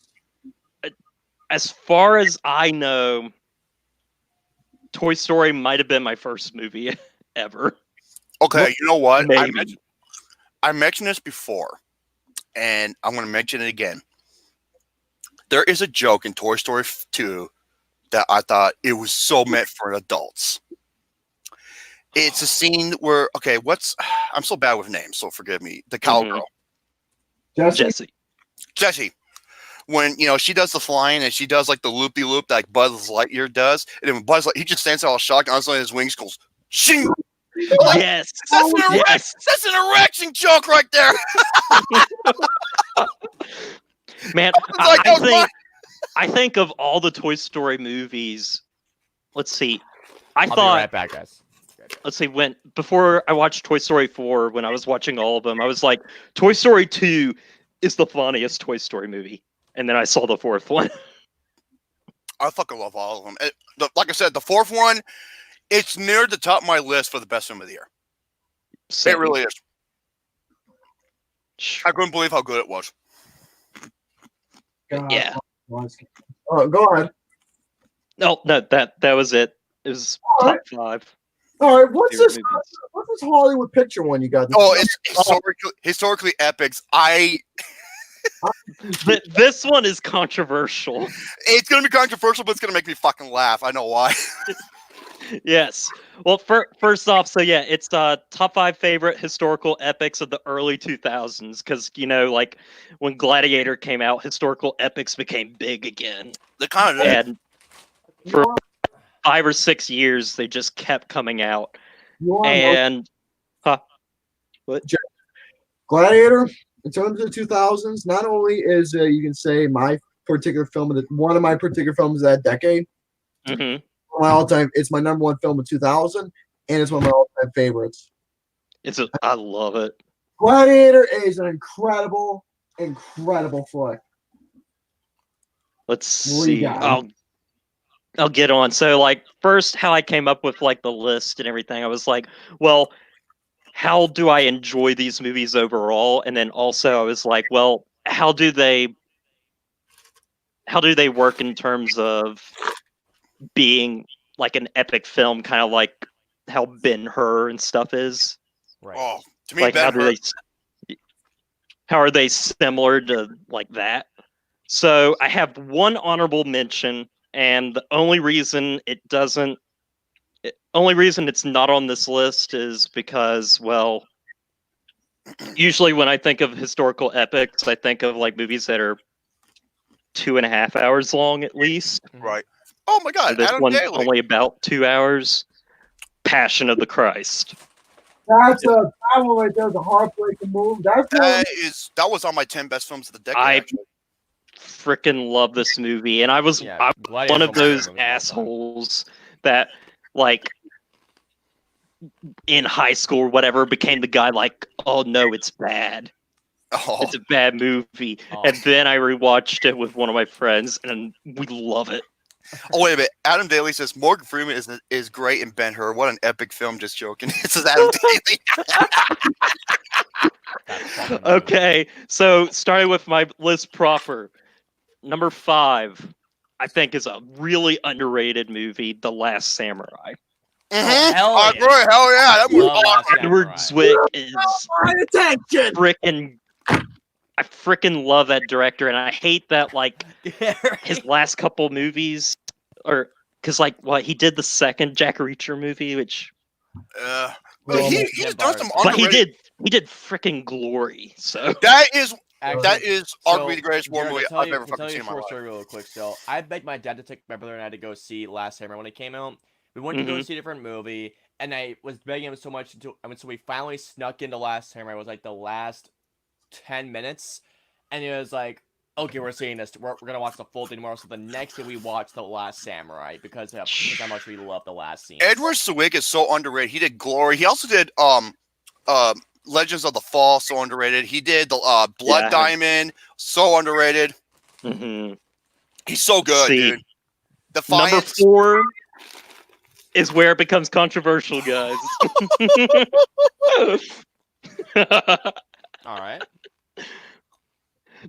S3: As far as I know, Toy Story might have been my first movie ever.
S5: Okay, you know what?
S3: Maybe.
S5: I mentioned this before, and I'm going to mention it again. There is a joke in Toy Story 2 that I thought it was so meant for adults. It's a scene where, okay, I'm so bad with names, so forgive me. The cowgirl,
S6: Jesse?
S5: Jessie. When, she does the flying and she does like the loop-de-loop like Buzz Lightyear does, and then when Buzz he just stands there all shocked, and all of a sudden his wings goes, shing!
S3: Yes.
S5: That's an erection joke right there.
S3: Man,
S5: Like, that was
S3: I think of all the Toy Story movies. Let's see.
S4: I'll be right back, guys.
S3: Let's see. Before I watched Toy Story 4, when I was watching all of them, I was like, Toy Story 2 is the funniest Toy Story movie. And then I saw the 4th one.
S5: I fucking love all of them. Like I said, the 4th one, it's near the top of my list for the best film of the year. It really is. I couldn't believe how good it was.
S6: God,
S3: Yeah.
S6: Oh, go ahead.
S3: No, that was it. It was
S6: All
S3: top 5.
S6: All right, what's
S3: favorite
S6: this?
S3: movies.
S6: What's this Hollywood picture one you got?
S5: Oh, it's historically epics.
S3: This one is controversial.
S5: It's gonna be controversial, but it's gonna make me fucking laugh. I know why.
S3: Yes. Well, first off, so yeah, it's top 5 favorite historical epics of the early 2000s because like when Gladiator came out, historical epics became big again,
S5: The kind of
S3: and
S6: You
S3: for
S6: want,
S3: 5 or 6 years they just kept coming out.
S6: you want
S3: And
S6: Gladiator, in terms of the 2000s, not only is you can say my particular film of one of my particular films of that decade,
S3: mhm.
S6: my all-time, it's my number one film of 2000, and it's one of my all-time favorites.
S3: I love it.
S6: Gladiator is an incredible flick.
S3: Let's
S6: What do you
S3: see.
S6: got?
S3: I'll get on. So like first how I came up with like the list and everything, I was like, well, how do I enjoy these movies overall? And then also I was like, well, how do they work in terms of being like an epic film, kind of like how Ben-Hur and stuff is?
S4: Right.
S5: Oh, to me,
S3: Like
S5: Ben-Hur.
S3: how are they similar to like that? So I have one honorable mention, and the only reason it's not on this list is because, well, usually when I think of historical epics, I think of like movies that are 2.5 hours long at least.
S5: Right. Oh my God,
S3: This
S5: Adam
S3: one's
S5: Daly.
S3: only about 2 hours. Passion of the Christ.
S6: That's that one right there, the heartbreaking move. That's one.
S5: That was on my 10 best films of the decade.
S3: I
S5: actually.
S3: freaking love this movie, and I was one
S4: Gladiator's
S3: of
S4: one my favorite
S3: those
S4: movies of all time.
S3: assholes that like in high school or whatever became the guy like, oh no, it's bad.
S5: Oh,
S3: It's a bad movie.
S4: Oh.
S3: And then I rewatched it with one of my friends, and we love it.
S5: oh, wait a minute. Adam Daly says Morgan Freeman is great in Ben-Hur. What an epic film. Just joking. It says Adam Daly.
S4: That's fucking
S3: Okay, so starting with my list proper, number 5, I think is a really underrated movie, The Last Samurai.
S5: Mhm.
S4: hell
S5: I
S4: yeah.
S5: agree. Hell yeah. That movie.
S4: Love Last
S3: Edward
S4: Samurai.
S3: Zwick is
S6: Attention.
S3: freaking. I freaking love that director, and I hate that like his last couple movies, or because like what he did the second Jack Reacher movie, which
S5: But he's done some
S3: but
S5: underrated.
S3: he did freaking Glory. So
S5: That is
S4: Actually,
S5: arguably the greatest war
S4: Jared,
S5: movie
S4: I'll
S5: I've ever
S4: tell
S5: fucking
S4: you
S5: seen
S4: a
S5: in my
S4: short
S5: life.
S4: story real quick. So I begged my dad to take my brother and I to go see Last Samurai when it came out. We went to go see a different movie, and I was begging him so much so we finally snuck into Last Samurai. It was like the last 10 minutes, and he was like, "Okay, we're seeing this. We're gonna watch the full thing tomorrow." So the next day we watched The Last Samurai because of how much we love the last scene.
S5: Edward Zwick is so underrated. He did Glory. He also did Legends of the Fall, so underrated. He did the Blood
S3: Yeah.
S5: Diamond, so underrated. He's so good,
S3: See,
S5: dude.
S3: number
S5: Defiance.
S3: 4 is where it becomes controversial, guys.
S4: All right.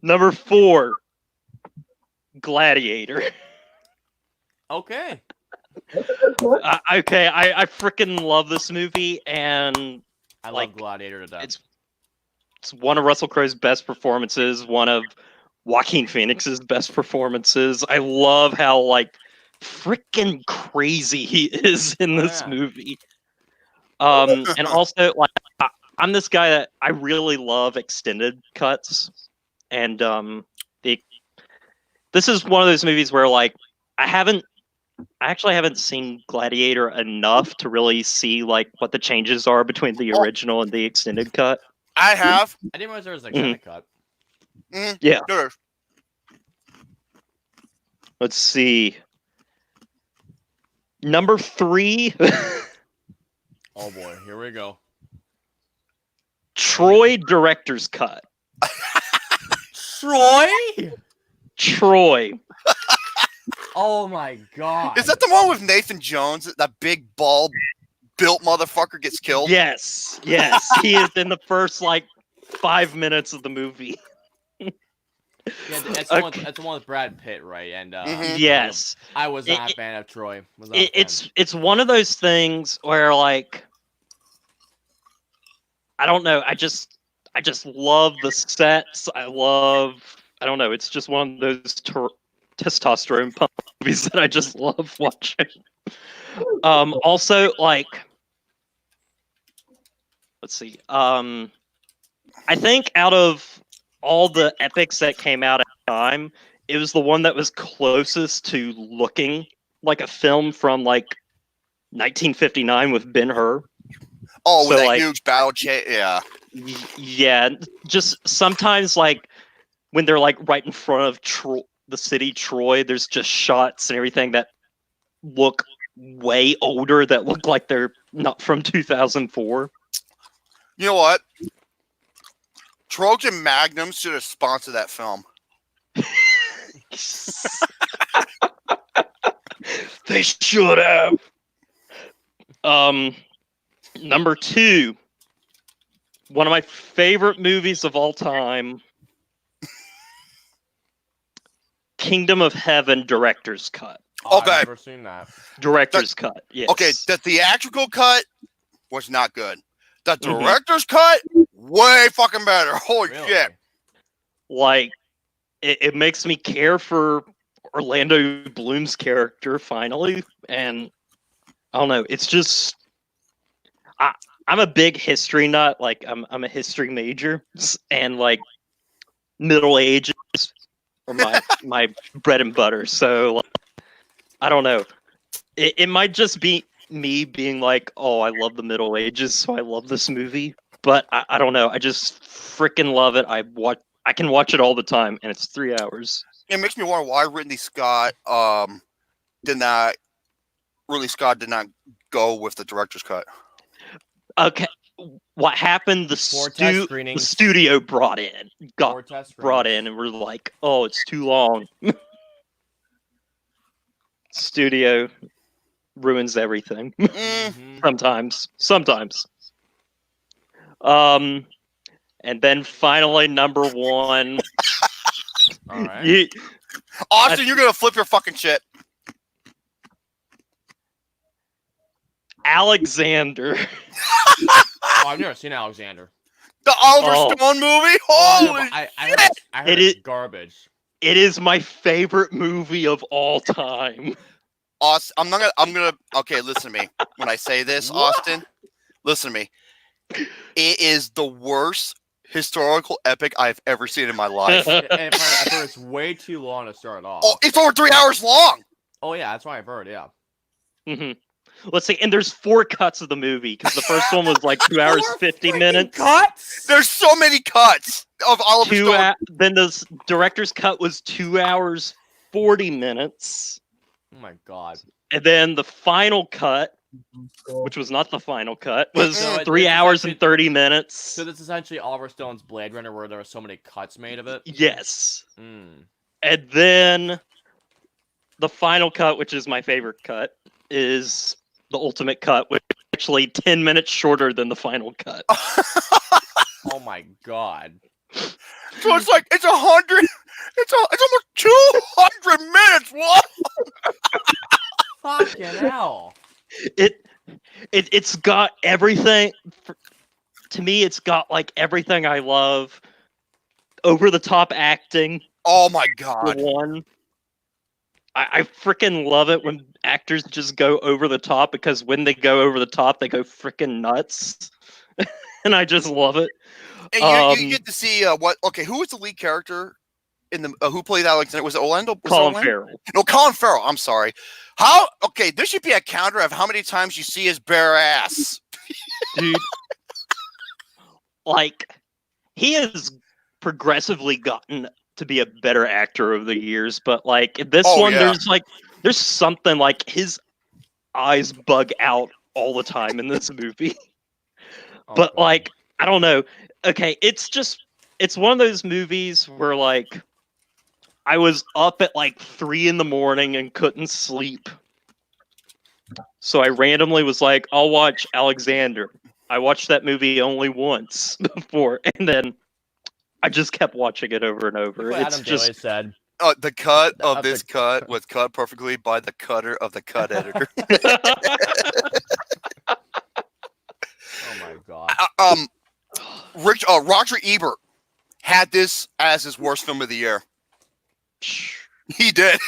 S3: Number 4, Gladiator.
S4: Okay.
S3: I freaking love this movie, and
S4: I
S3: like,
S4: love Gladiator to death.
S3: it's one of Russell Crowe's best performances, one of Joaquin Phoenix's best performances. I love how like freaking crazy he is in this movie. And also like I'm this guy that I really love extended cuts, and this is one of those movies where like I actually haven't seen Gladiator enough to really see like what the changes are between the original and the extended cut.
S5: I have.
S4: I didn't realize there was an extended cut.
S3: Yeah.
S5: There.
S3: Let's see. Number 3,
S4: Oh boy, here we go.
S3: Troy director's cut. Troy.
S4: Oh my god.
S5: Is that the one with Nathan Jones? That big bald built motherfucker gets killed?
S3: Yes. He is in the first like 5 minutes of the movie.
S4: Yeah, that's the one with Brad Pitt, right? And
S3: Yes.
S4: I was not a fan of Troy.
S3: It's one of those things where like I don't know, I just love the sets. I don't know, it's just one of those testosterone pump movies that I just love watching. Also, like, let's see. I think out of all the epics that came out at the time, it was the one that was closest to looking like a film from like 1959 with Ben-Hur.
S5: Oh, with
S3: So,
S5: that
S3: like,
S5: huge battle yeah.
S3: Yeah, just sometimes like when they're like right in front of the city Troy, there's just shots and everything that look way older, that look like they're not from 2004.
S5: You know what? Trojan Magnum should have sponsored that film.
S3: They should have. Number 2, one of my favorite movies of all time, Kingdom of Heaven director's cut.
S4: Oh,
S5: Okay.
S4: I've never seen that.
S3: Director's cut. Yes.
S5: Okay, the theatrical cut was not good. The
S3: Mhm.
S5: director's cut, way fucking better. Holy
S4: Really?
S5: shit.
S3: Like, it makes me care for Orlando Bloom's character finally, and I don't know. It's just I'm a big history nut. Like, I'm a history major, and like Middle Ages are my bread and butter. So like, I don't know. It might just be me being like, oh, I love the Middle Ages, so I love this movie. But I don't know. I just freaking love it. I can watch it all the time, and it's 3 hours.
S5: It makes me wonder why Ridley Scott did not go with the director's cut.
S3: Okay, what happened? The studio got brought in, and we're like, oh, it's too long. Studio ruins everything. Sometimes. And then finally, number 1.
S4: All right.
S5: Austin, you're gonna flip your fucking shit.
S3: Alexander.
S4: Oh, I've never seen Alexander.
S5: The Oliver Stone movie? Holy
S4: I
S5: shit!
S4: heard it's garbage.
S3: It is my favorite movie of all time.
S5: Austin, I'm gonna okay, listen to me. When I say this, Austin, listen to me. It is the worst historical epic I've ever seen in my life.
S4: And I thought it's way too long to start off.
S5: Oh, it's over 3 hours long.
S4: Oh yeah, that's what I've heard. Yeah.
S3: Mm-hmm. Let's see, and there's 4 cuts of the movie because the first one was like 2 hours 50 minutes.
S4: Cuts?
S5: There's so many cuts of Oliver Stone.
S3: Then the director's cut was 2 hours 40 minutes.
S4: Oh my god.
S3: And then the final cut, which was not the final cut, was
S4: No,
S3: 3 hours and 30 minutes.
S4: So this is essentially Oliver Stone's Blade Runner, where there were so many cuts made of it.
S3: Yes.
S4: Mm.
S3: And then the final cut, which is my favorite cut, is the ultimate cut, which is actually 10 minutes shorter than the final cut.
S4: Oh my god.
S5: So it's like it's almost 200 minutes long.
S4: Fucking hell.
S3: It's got everything. To me, it's got like everything I love. Over the top acting.
S5: Oh my god.
S3: One. I freaking love it when actors just go over the top, because when they go over the top, they go freaking nuts. And I just love it.
S5: And you get to see who was the lead character in the who played Alexander? Was it Orlando?
S3: Colin Farrell.
S5: No, Colin Farrell. I'm sorry. There should be a counter of how many times you see his bare ass.
S3: Dude. Like, he has progressively gotten to be a better actor over the years, but like this one,
S5: yeah.
S3: there's something like his eyes bug out all the time in this movie. But
S4: God.
S3: like, I don't know. Okay, it's one of those movies where like I was up at like 3 a.m. and couldn't sleep. So I randomly was like, I'll watch Alexander. I watched that movie only once before, and then I just kept watching it over and over.
S4: What
S3: It's
S4: Adam
S3: just
S4: Daly said.
S5: The cut of this cut was cut perfectly by the cutter of the cut editor.
S4: Oh my god.
S5: Roger Ebert had this as his worst film of the year. He did.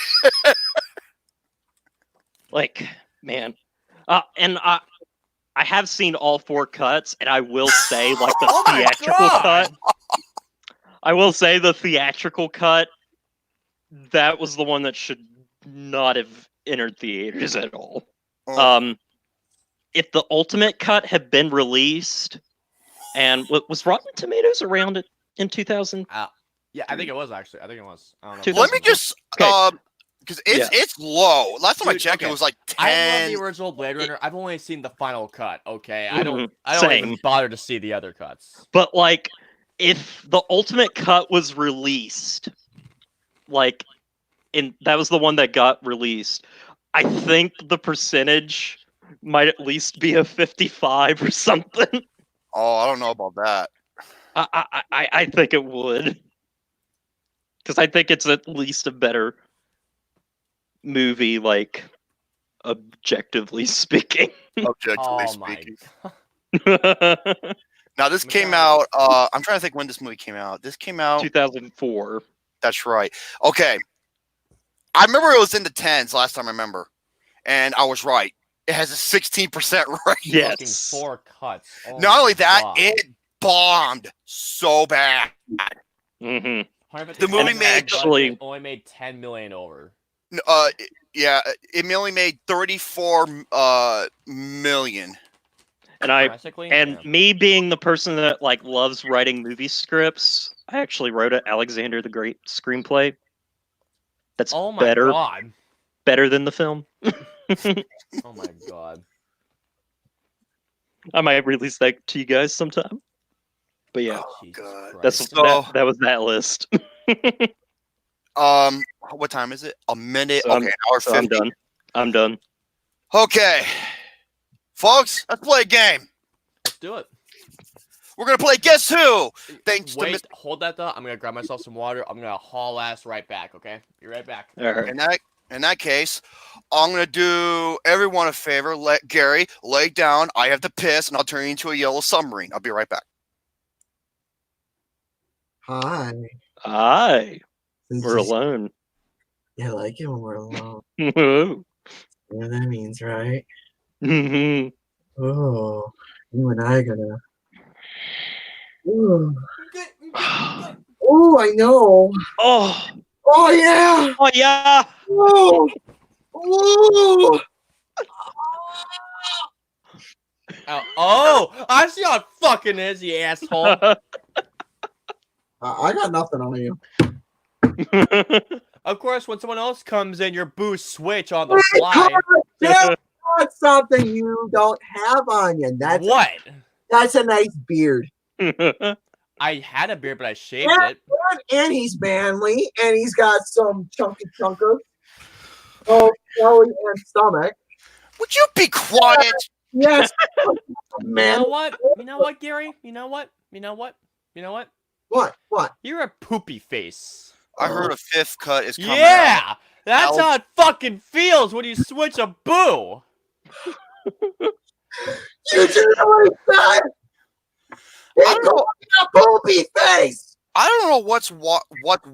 S3: like, man, And I have seen all 4 cuts, and I will say, like, the
S4: Oh my
S3: theatrical
S4: God!
S3: cut. I will say the theatrical cut. That was the one that should not have entered theaters at all.
S5: Oh.
S3: If the ultimate cut had been released, and was Rotten Tomatoes around it in 2000?
S4: Yeah, I think it was actually. I think it was. I don't know.
S5: Let me just
S3: Okay.
S5: because it's low. Last time I
S4: Dude,
S5: checked,
S4: okay.
S5: it was like
S4: I love
S5: 10.
S4: the original Blade Runner. I've only seen the final cut. Okay, I
S3: Mhm,
S4: don't
S3: same.
S4: even bother to see the other cuts.
S3: But like, if the ultimate cut was released, like, that was the one that got released, I think the percentage might at least be a 55 or something.
S5: Oh, I don't know about that.
S3: I think it would, because I think it's at least a better movie, like, objectively speaking.
S5: Objectively
S4: Oh my
S5: speaking.
S4: God.
S5: Now this came out. I'm trying to think when this movie came out. This came out
S3: 2004.
S5: That's right. Okay. I remember it was in the 10s last time I remember. And I was right. It has a 16% rate.
S4: Fucking
S3: Yes.
S4: 4 cuts. Oh
S5: Not
S4: my
S5: only that,
S4: God.
S5: it bombed so bad.
S3: Mm-hmm.
S5: The movie
S3: And
S5: made
S3: actually
S4: only made 10 million over.
S5: Yeah, it only made 34 million.
S3: And
S4: Domestically?
S3: and
S4: Yeah.
S3: me being the person that like loves writing movie scripts, I actually wrote an Alexander the Great screenplay. That's
S4: Oh my God.
S3: better than the film.
S4: Oh my God.
S3: I might release that to you guys sometime. But yeah,
S5: Oh,
S4: Jesus
S5: God.
S4: Christ.
S3: that was that list.
S5: What time is it? A minute.
S3: So
S5: Okay, an hour
S3: So I'm
S5: 50.
S3: done. I'm done.
S5: Okay. Folks, let's play a game.
S4: Let's do it.
S5: We're gonna play Guess Who. Thanks to
S4: Wait, hold that thought. I'm gonna grab myself some water. I'm gonna haul ass right back, okay? Be right back.
S3: All right.
S5: In that case, I'm gonna do everyone a favor. Let Gary lay down. I have to piss, and I'll turn you into a yellow submarine. I'll be right back.
S6: Hi.
S3: Aye.
S6: This
S3: We're
S6: is-
S3: alone.
S6: Yeah, I like it when we're alone.
S3: Mhm.
S6: You know what that means, right? Oh, you and I are gonna. Ooh. Oh, I know.
S3: Oh.
S6: Oh yeah.
S3: Oh yeah.
S6: Oh. Oh.
S4: Oh, I see how it fucking is, you asshole.
S6: I got nothing on you.
S4: Of course, when someone else comes in, your boost switch on the fly.
S6: That's something you don't have on you. That's a nice beard.
S4: I had a beard, but I shaved
S6: Yeah,
S4: it.
S6: and he's manly, and he's got some chunky chunker. Oh, belly and stomach.
S5: Would you be quiet?
S6: Yes,
S4: You
S6: man.
S4: know what? You know what, Gary? You know what? You know what? You know what?
S6: What? What?
S4: You're a poopy face.
S5: I heard a 5th cut is coming.
S4: Yeah, that's
S5: Alex-
S4: how it fucking feels when you switch a boo.
S6: You do know that?
S5: I don't know.
S6: A poopy face.
S5: I don't know what's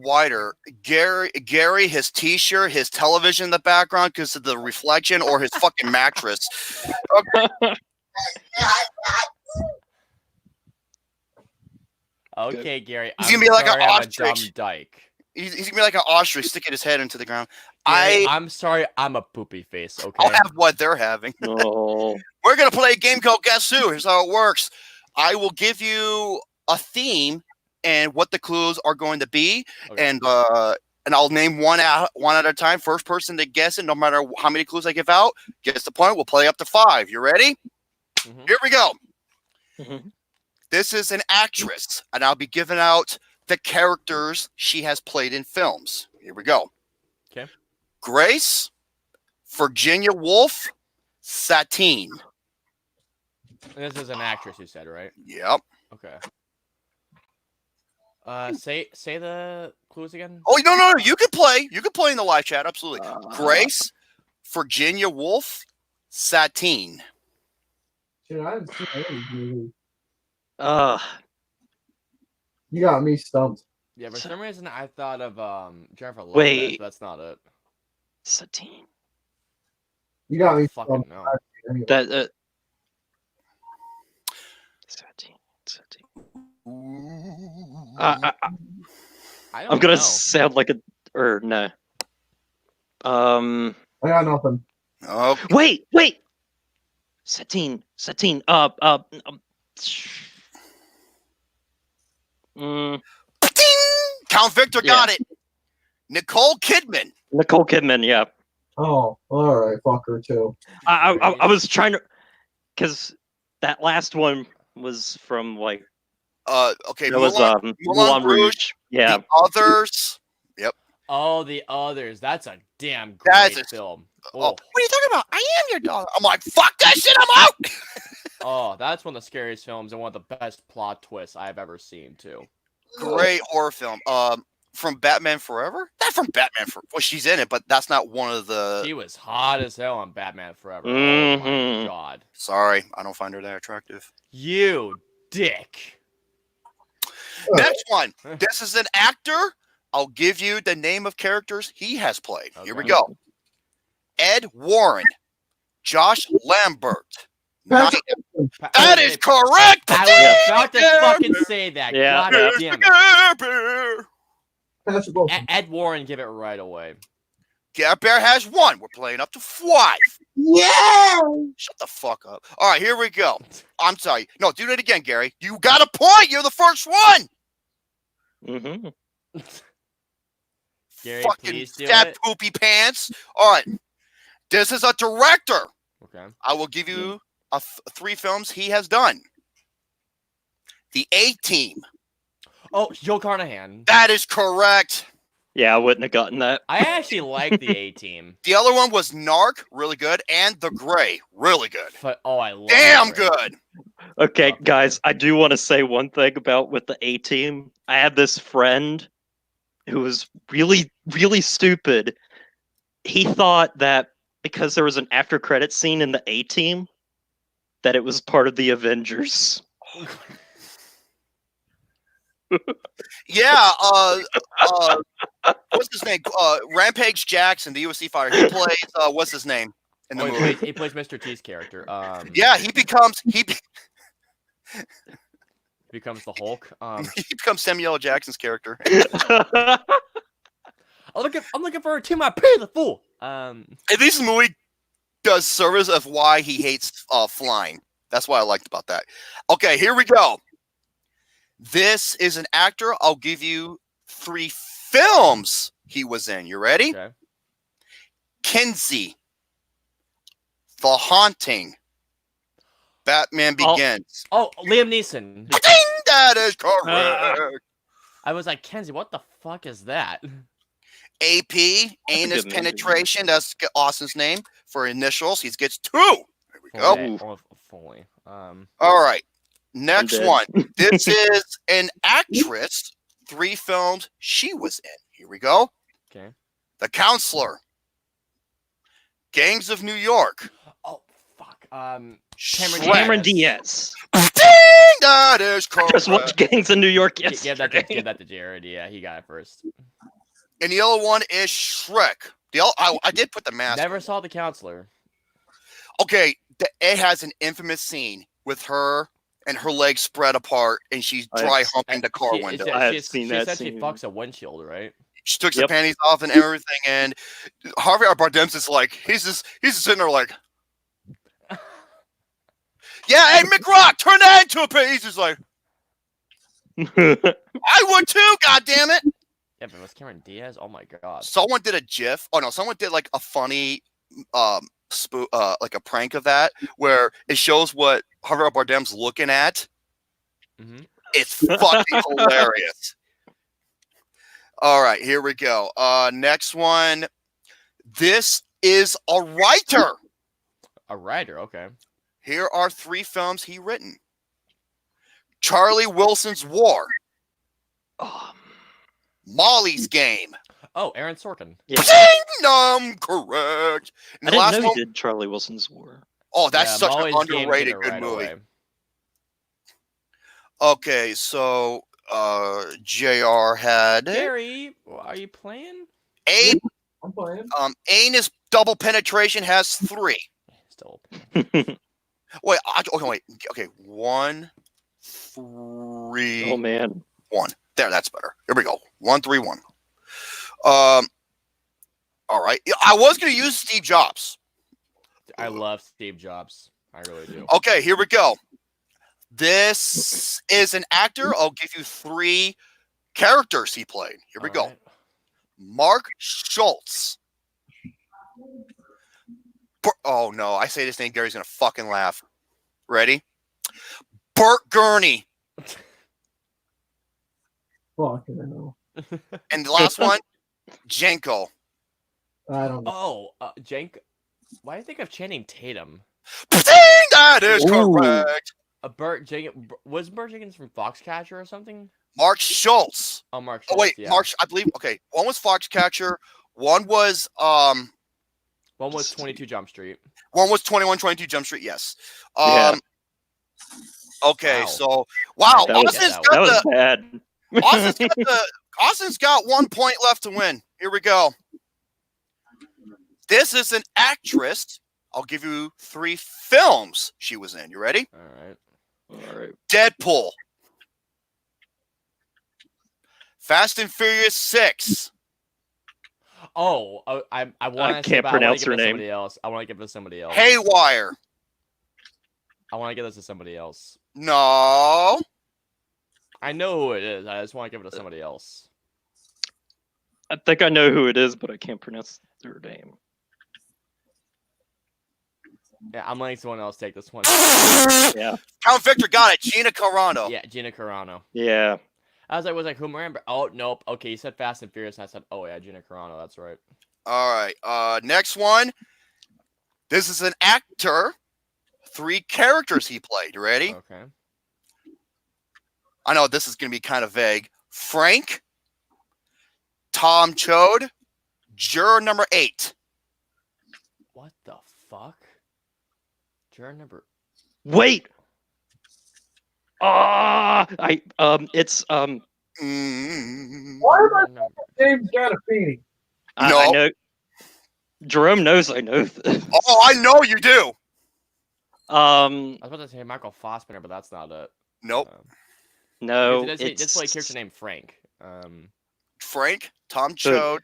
S5: wider, Gary, his T-shirt, his television in the background because of the reflection, or his fucking mattress.
S4: Okay, Gary.
S5: He's gonna be like an
S4: sorry, I'm a
S5: ostrich.
S4: dumb dyke.
S5: He's gonna be like an ostrich sticking his head into the ground.
S4: Gary, I'm sorry, I'm a poopy face. Okay.
S5: I'll have what they're having.
S3: Oh.
S5: We're gonna play a game called Guess Who. Here's how it works. I will give you a theme and what the clues are going to be,
S4: Okay.
S5: and I'll name one at a time. First person to guess it, no matter how many clues I give out, gets the point. We'll play up to 5. You ready?
S4: Mhm.
S5: Here we go.
S3: Mhm.
S5: This is an actress, and I'll be giving out the characters she has played in films. Here we go.
S4: Okay.
S5: Grace, Virginia Woolf, Satine.
S4: This is an actress, you said, right?
S5: Yep.
S4: Okay. Say the clues again.
S5: Oh, no. You can play. You can play in the live chat. Absolutely.
S3: Uh,
S5: Grace, Virginia Woolf, Satine.
S6: Shit, I haven't seen any of these movies.
S3: Uh,
S6: You got me stumped.
S4: Yeah, for some reason I thought of Jennifer Lopez.
S3: Wait.
S4: But that's not it.
S3: Satine.
S6: You got me
S4: Fucking
S6: stumped.
S4: no.
S6: Anyway.
S3: That 17.
S4: I
S3: I'm
S4: don't
S3: gonna
S4: know.
S3: sound like or no.
S6: I got nothing.
S5: Oh,
S3: Wait. Satine.
S5: Count Victor got it. Nicole Kidman.
S3: Nicole Kidman. Yeah.
S6: Oh, all right, fuck her too.
S3: I was trying to, because that last one was from like
S5: Okay,
S3: it was
S5: Moulin
S3: Moulin
S5: Rouge.
S3: Rouge. Yeah.
S5: The Others. Yep.
S4: Oh, The Others. That's a damn
S5: That's
S4: great
S5: a-
S4: film.
S5: Oh,
S4: Oh,
S5: what are you talking about? I am your dog. I'm like, fuck that shit. I'm out.
S4: oh, that's one of the scariest films and one of the best plot twists I've ever seen too.
S5: Great horror film. From Batman Forever. Not from Batman Forever. Well, she's in it, but that's not one of the.
S4: She was hot as hell on Batman Forever. Oh
S3: Mhm.
S4: my god.
S5: Sorry, I don't find her that attractive.
S4: You dick.
S5: Next one. This is an actor. I'll give you the name of characters he has played. Here we
S4: Okay.
S5: go. Ed Warren, Josh Lambert.
S6: Patrick
S5: That is correct.
S4: I was about to fucking say that.
S3: Yeah.
S4: God damn it.
S5: GareBear.
S6: Patrick Wilson.
S4: Ed Warren, give it right away.
S5: GareBear has one. We're playing up to 5.
S6: Yeah.
S5: Shut the fuck up. All right, here we go. I'm sorry. No, do that again, Gary. You got a point. You're the first one.
S3: Mm-hmm.
S4: Gary,
S5: Fucking
S4: please do
S5: fat
S4: it.
S5: poopy pants. All right. This is a director.
S4: Okay.
S5: I will give you 3 films he has done. The A-Team.
S4: Oh, Joe Carnahan.
S5: That is correct.
S3: Yeah, I wouldn't have gotten that.
S4: I actually like the A-Team.
S5: The other one was Narc, really good, and The Gray, really good.
S4: But oh, I love
S5: Damn
S4: it.
S5: good.
S3: Okay, guys, I do want to say one thing about with the A-Team. I had this friend who was really, really stupid. He thought that because there was an after credit scene in the A-Team, that it was part of the Avengers.
S5: Yeah, what's his name? Rampage Jackson, the UFC fighter. He plays what's his name in the
S4: Oh,
S5: movie?
S4: he plays Mr. T's character.
S5: Yeah, he becomes
S4: becomes the Hulk.
S5: he becomes Samuel L. Jackson's character.
S4: I'm looking forward to my pay the fool.
S5: At least the movie does service of why he hates flying. That's what I liked about that. Okay, here we go. This is an actor. I'll give you 3 films he was in. You ready?
S4: Okay.
S5: Kinsey, The Haunting, Batman Begins.
S4: Oh, Liam Neeson.
S5: Ding! That is correct.
S4: I was like, Kenzie, what the fuck is that?
S5: AP, anus
S3: good movie.
S5: penetration. That's Austin's name for initials. He gets 2. There we go.
S4: Fully.
S5: All right. Next
S3: dead.
S5: one. This is an actress. 3 films she was in. Here we go.
S4: Okay.
S5: The Counselor, Gangs of New York,
S4: Oh fuck.
S5: Shrek.
S3: Cameron Diaz.
S5: Ding! That is
S3: I just watched
S5: correct.
S3: Gangs in New York
S4: Give
S3: yesterday.
S4: that to Jared. Yeah, he got it first.
S5: And the other one is Shrek. I did put the mask.
S4: Never saw The Counselor.
S5: Okay, it has an infamous scene with her and her legs spread apart, and she's dry humping the car window.
S3: I have seen that
S4: She said
S3: scene.
S4: she fucks a windshield, right?
S5: She took
S3: Yep.
S5: the panties off and everything, and Harvey Bardem's is like, he's just sitting there like, yeah, hey McRock, turn that into a panty. He's just like, I would too, goddammit.
S4: Yeah, but it was Cameron Diaz. Oh my god.
S5: Someone did a GIF. Oh no, someone did like a funny like a prank of that where it shows what Harvey Bardem's looking at.
S4: Mm-hmm.
S5: It's fucking hilarious. All right, here we go. Next one. This is a writer.
S4: A writer. Okay.
S5: Here are 3 films he written. Charlie Wilson's War, Molly's Game.
S4: Oh, Aaron Sorkin.
S3: Yeah.
S5: Ding, correct. And
S3: I
S5: the
S3: didn't
S5: last
S3: know
S5: one.
S3: he did Charlie Wilson's War.
S5: Oh, that's
S4: Yeah,
S5: such an
S4: Molly's Game,
S5: underrated
S4: give it
S5: good
S4: right
S5: movie.
S4: away.
S5: Okay, so JR had
S4: Gary, are you playing?
S5: A
S6: I'm playing.
S5: anus double penetration has 3.
S4: Still.
S5: Wait, okay, wait. Okay, 1, 3,
S3: Oh man.
S5: 1. There, that's better. Here we go. 1, 3, 1. All right. I was gonna use Steve Jobs.
S4: I love Steve Jobs. I really do.
S5: Okay, here we go. This is an actor. I'll give you 3 characters he played. Here we go.
S4: Right.
S5: Mark Schultz. Oh no, I say this name, Gary's gonna fucking laugh. Ready? Bert Gurney.
S6: Fucking hell.
S5: And the last one, Jenko.
S6: I don't know.
S4: Oh, Jank. Why do you think of Channing Tatum?
S5: That is correct.
S4: Burt Jenkins was Burt Jenkins from Foxcatcher or something?
S5: Mark Schultz.
S4: Oh, Mark.
S5: Oh wait,
S4: Schultz, yeah.
S5: Mark. I believe. Okay, one was Foxcatcher. One was
S4: 22 Jump Street.
S5: One was 22 Jump Street. Yes.
S3: Yeah.
S5: Okay,
S4: Wow.
S5: so wow,
S3: That was-
S5: Austin's
S4: that
S5: got
S3: That was
S5: the
S3: bad.
S5: Austin's got 1 point left to win. Here we go. This is an actress. I'll give you 3 films she was in. You ready?
S4: All right.
S3: All right.
S5: Deadpool. Fast and Furious 6.
S4: Oh, I want to.
S3: can't pronounce her name.
S4: Somebody else. I want to give it to somebody else.
S5: Haywire.
S4: I want to give this to somebody else.
S5: No.
S4: I know who it is. I just want to give it to somebody else.
S3: I think I know who it is, but I can't pronounce her name.
S4: Yeah, I'm letting someone else take this one.
S3: Yeah.
S5: Count Victor got it. Gina Carano.
S4: Yeah, Gina Carano.
S3: Yeah.
S4: I was like, who remember? Oh, nope. Okay, you said Fast and Furious, and I said, oh yeah, Gina Carano. That's right.
S5: All right. Next one. This is an actor. 3 characters he played. You ready?
S4: Okay.
S5: I know this is going to be kind of vague. Frank, Tom Chode, juror number 8.
S4: What the fuck? Juror number.
S3: Wait. It's
S5: Mm.
S6: Why am I
S4: Juror number-
S6: James Gandolfini?
S3: I
S5: No.
S3: know. Jerome knows I know this.
S5: Oh, I know you do.
S4: I was about to say Michael Fassbender, but that's not it.
S5: Nope.
S3: No,
S4: It's like a character named Frank.
S5: Frank, Tom Chode,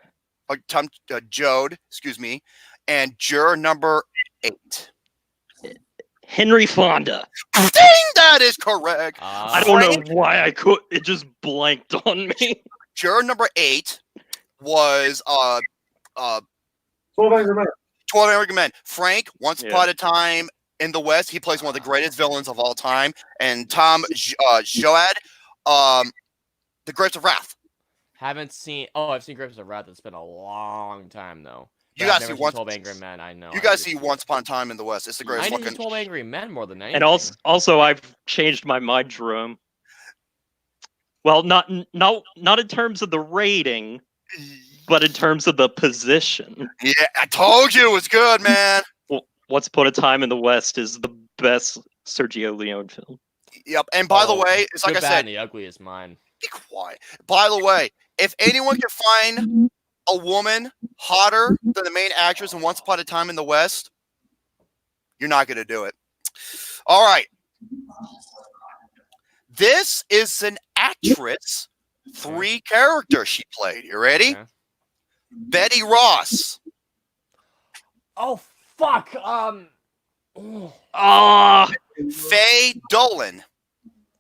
S5: Tom Jode, excuse me, and juror number 8.
S3: Henry Fonda.
S5: Ding, that is correct.
S3: I don't
S5: Frank?
S3: know why I could. It just blanked on me.
S5: Juror number 8 was
S6: 12 Angry Men.
S5: 12 Angry Men. Frank, Once
S3: Yeah.
S5: Upon a Time in the West, he plays one of the greatest villains of all time. And Tom Joad, The Grapes of Wrath.
S4: Haven't seen. Oh, I've seen Grapes of Wrath. It's been a long time though.
S5: You
S4: But I've
S5: guys
S4: never
S5: see
S4: seen
S5: Once.
S4: 12 Angry Men. I know.
S5: You
S4: I
S5: guys
S4: need
S5: see
S4: to
S5: Once Upon a Time in the West. It's the
S4: I
S5: greatest
S4: need to see
S5: fucking.
S4: 12 Angry Men more than anything.
S3: And also, I've changed my mind, Jerome. Well, not in terms of the rating, but in terms of the position.
S5: Yeah, I told you it was good, man.
S3: Once Upon a Time in the West is the best Sergio Leone film.
S5: Yep. And by the
S4: Oh,
S5: way, it's like
S4: Good,
S5: I
S4: Bad,
S5: said,
S4: and the Ugly is mine.
S5: be quiet. By the way, if anyone can find a woman hotter than the main actress in Once Upon a Time in the West, you're not going to do it. All right. This is an actress. 3 characters she played. You ready?
S4: Okay.
S5: Betty Ross.
S4: Oh fuck.
S3: Ah,
S5: Faye Dolan.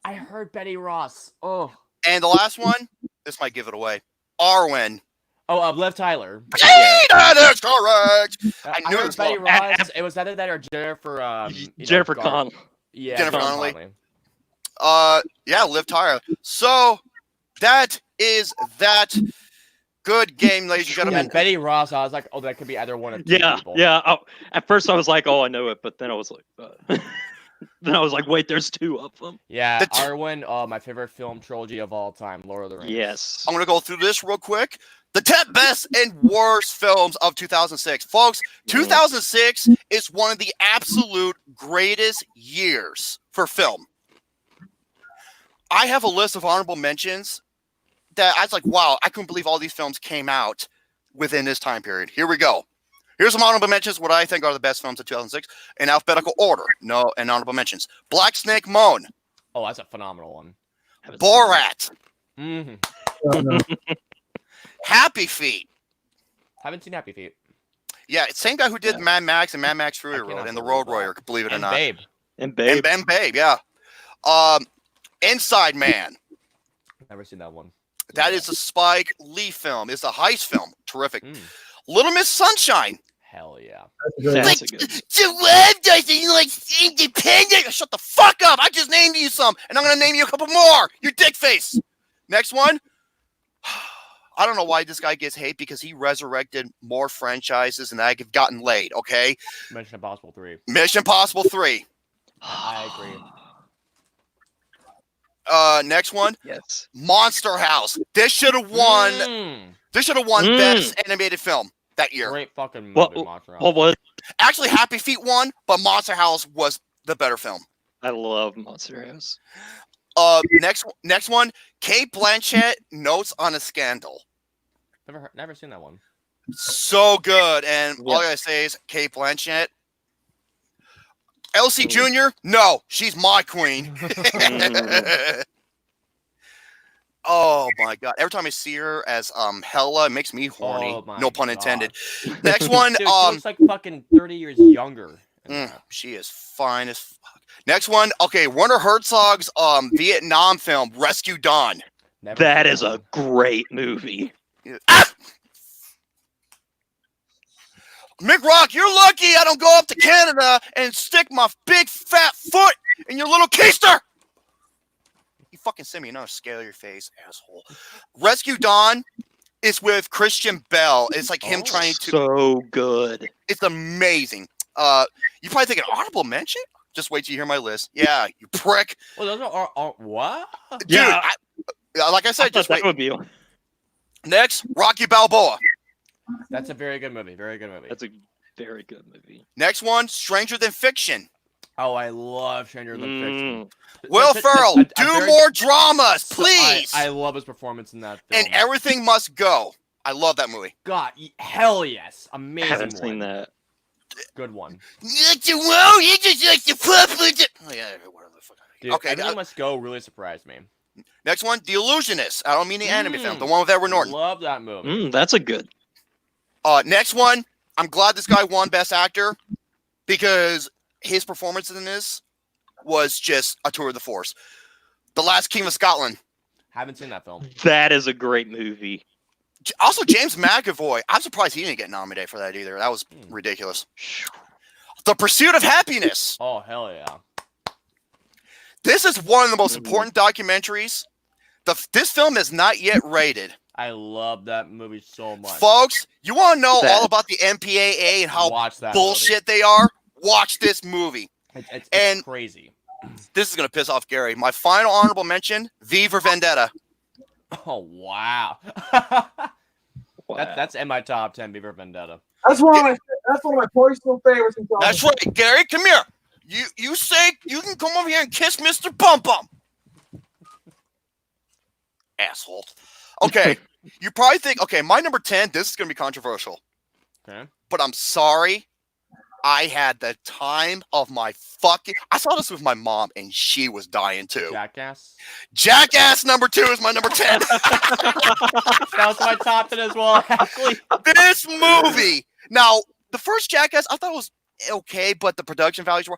S4: I heard Betty Ross. Oh.
S5: And the last one, this might give it away. Arwen.
S4: Oh, Liv Tyler.
S5: Hey, that is correct. I knew it
S4: heard
S5: was
S4: Betty
S5: wrong.
S4: Ross. It was either that or Jennifer.
S3: Jennifer Connelly.
S4: Yeah,
S5: Jennifer
S4: Connelly.
S5: Connelly. Yeah, Liv Tyler. So that is that. Good game, ladies and
S4: Yeah,
S5: gentlemen.
S4: Betty Ross. I was like, oh, that could be either one of two
S3: yeah,
S4: people.
S3: yeah. Oh, at first, I was like, "Oh, I know it," but then I was like, then I was like, "Wait, there's 2 of them."
S4: Yeah,
S5: The
S4: Arwen. Oh, my favorite film trilogy of all time, Lord of the Rings.
S3: Yes.
S5: I'm going to go through this real quick. The 10 best and worst films of 2006. Folks, 2006 is one of the absolute greatest years for film. I have a list of honorable mentions that I was like, wow, I couldn't believe all these films came out within this time period. Here we go. Here's some honorable mentions. What I think are the best films of 2006 in alphabetical order. No, and honorable mentions. Black Snake Moan,
S4: Oh, that's a phenomenal one.
S5: Borat,
S4: Mm-hmm.
S6: No.
S5: Happy Feet.
S4: Haven't seen Happy Feet.
S5: Yeah, it's the same guy who did
S3: Yeah.
S5: Mad Max and Mad Max Fury
S4: I
S5: Road
S4: cannot
S5: and The
S4: believe
S5: Road
S4: that.
S5: Warrior, believe it or
S4: And
S5: not.
S4: Babe.
S3: And Babe.
S5: And Babe, yeah. Inside Man.
S4: Never seen that one.
S5: That is a Spike Lee film. It's a heist film. Terrific.
S4: Mm.
S5: Little Miss Sunshine.
S4: Hell yeah.
S3: That's a good.
S5: The web doesn't like independent. Shut the fuck up. I just named you some, and I'm gonna name you a couple more. You dick face. Next one. I don't know why this guy gets hate because he resurrected more franchises than I have gotten laid. Okay.
S4: Mission Impossible 3.
S5: Mission Impossible 3.
S4: I agree.
S5: Next one.
S3: Yes.
S5: Monster House. This should have won.
S4: Mm.
S5: This should have won
S3: Mm.
S5: Best Animated Film that year.
S4: Great fucking movie,
S3: What-
S4: Monster House.
S3: What was?
S5: Actually, Happy Feet won, but Monster House was the better film.
S3: I love Monster House.
S5: Next one. Kate Blanchett, Notes on a Scandal.
S4: Never seen that one.
S5: So good, and all
S3: Yeah.
S5: I gotta say is Kate Blanchett. Elsie Jr. No, she's my queen. Oh my god! Every time I see her as Hella, it makes me horny.
S4: Oh my
S5: No pun
S4: God.
S5: intended. Next one.
S4: Dude, she looks like fucking 30 years younger. in that.
S5: She is fine as fuck. Next one. Okay, Werner Herzog's Vietnam film Rescue Dawn.
S4: Never
S3: That
S4: seen
S3: is a
S4: one.
S3: great movie.
S5: Ah! Mick Rock, you're lucky I don't go up to Canada and stick my big fat foot in your little keister. You fucking send me another scale your face, asshole. Rescue Dawn is with Christian Bell. It's like him
S4: Oh.
S5: trying to.
S3: So good.
S5: It's amazing. You probably think an honorable mention? Just wait till you hear my list. Yeah, you prick.
S4: Well, those are what?
S5: Dude,
S3: Yeah,
S5: like I
S3: I
S5: said,
S3: thought
S5: just
S3: that
S5: wait.
S3: would be one.
S5: Next, Rocky Balboa.
S4: That's a very good movie. Very good movie.
S3: That's a very good movie.
S5: Next one, Stranger Than Fiction.
S4: Oh, I love Stranger Than Fiction.
S5: Will
S4: That's a-
S5: Ferrell,
S4: a
S5: do
S4: very-
S5: more dramas,
S4: so-
S5: please.
S4: I love his performance in that film.
S5: And Everything Must Go. I love that movie.
S4: God, hell yes.
S3: I
S4: Amazing
S3: haven't
S4: one.
S3: seen that.
S4: Good one.
S5: You just like to puppet. Oh yeah, whatever the fuck.
S4: Dude,
S5: Okay,
S4: Everything Must Go really surprised me.
S5: next one, The Illusionist. I don't mean the anime film, the
S4: Mm.
S5: one with Edward Norton.
S4: Love that movie.
S3: That's a good.
S5: Next one, I'm glad this guy won Best Actor because his performance in this was just a tour de force. The Last King of Scotland.
S4: Haven't seen that film.
S3: That is a great movie.
S5: Also, James McAvoy. I'm surprised he didn't get nominated for that either. That was ridiculous. The Pursuit of Happiness.
S4: Oh, hell yeah.
S5: This is one of the most important documentaries. This film is not yet rated.
S4: I love that movie so much.
S5: Folks, you want to know
S3: That-
S5: all about the MPAA and how
S4: Watch that
S5: bullshit they are? Watch this movie.
S4: movie. It's
S5: and-
S4: crazy.
S5: This is going to piss off Gary. My final honorable mention, V for Vendetta.
S4: Oh, wow.
S3: Wow.
S4: That's in my top 10, Beaver Vendetta.
S6: That's one of my personal favorites. In
S5: That's right, Gary. Come here. You say you can come over here and kiss Mr. Bum Bum. Asshole. Okay, you probably think, okay, my number 10, this is going to be controversial.
S4: Okay.
S5: But I'm sorry. I had the time of my fucking... I saw this with my mom, and she was dying too.
S4: Jackass.
S5: Jackass number 2 is my number 10.
S4: That was my top 10 as well, actually.
S5: This movie. Now, the first Jackass, I thought it was okay, but the production values were...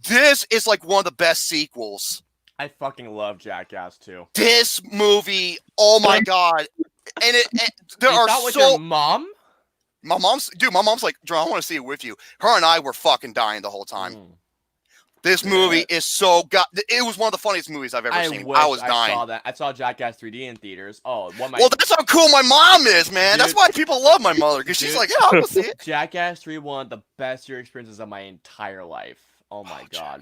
S5: This is like one of the best sequels.
S4: I fucking love Jackass too.
S5: This movie, oh my god. And there
S4: You
S5: are
S4: thought with
S5: so...
S4: your mom?
S5: My mom's like, Drew, I want to see it with you. Her and I were fucking dying the whole time. This movie is so it was one of the funniest movies I've ever seen.
S4: Wish
S5: I was dying.
S4: saw that. I saw Jackass 3D in theaters. Oh, one
S5: Well, that's how cool my mom is, man. That's
S4: Dude.
S5: why people love my mother, because she's
S4: Dude.
S5: like, yeah, I'll go see it.
S4: Jackass 3 one of the best theater experiences of my entire life. Oh my god.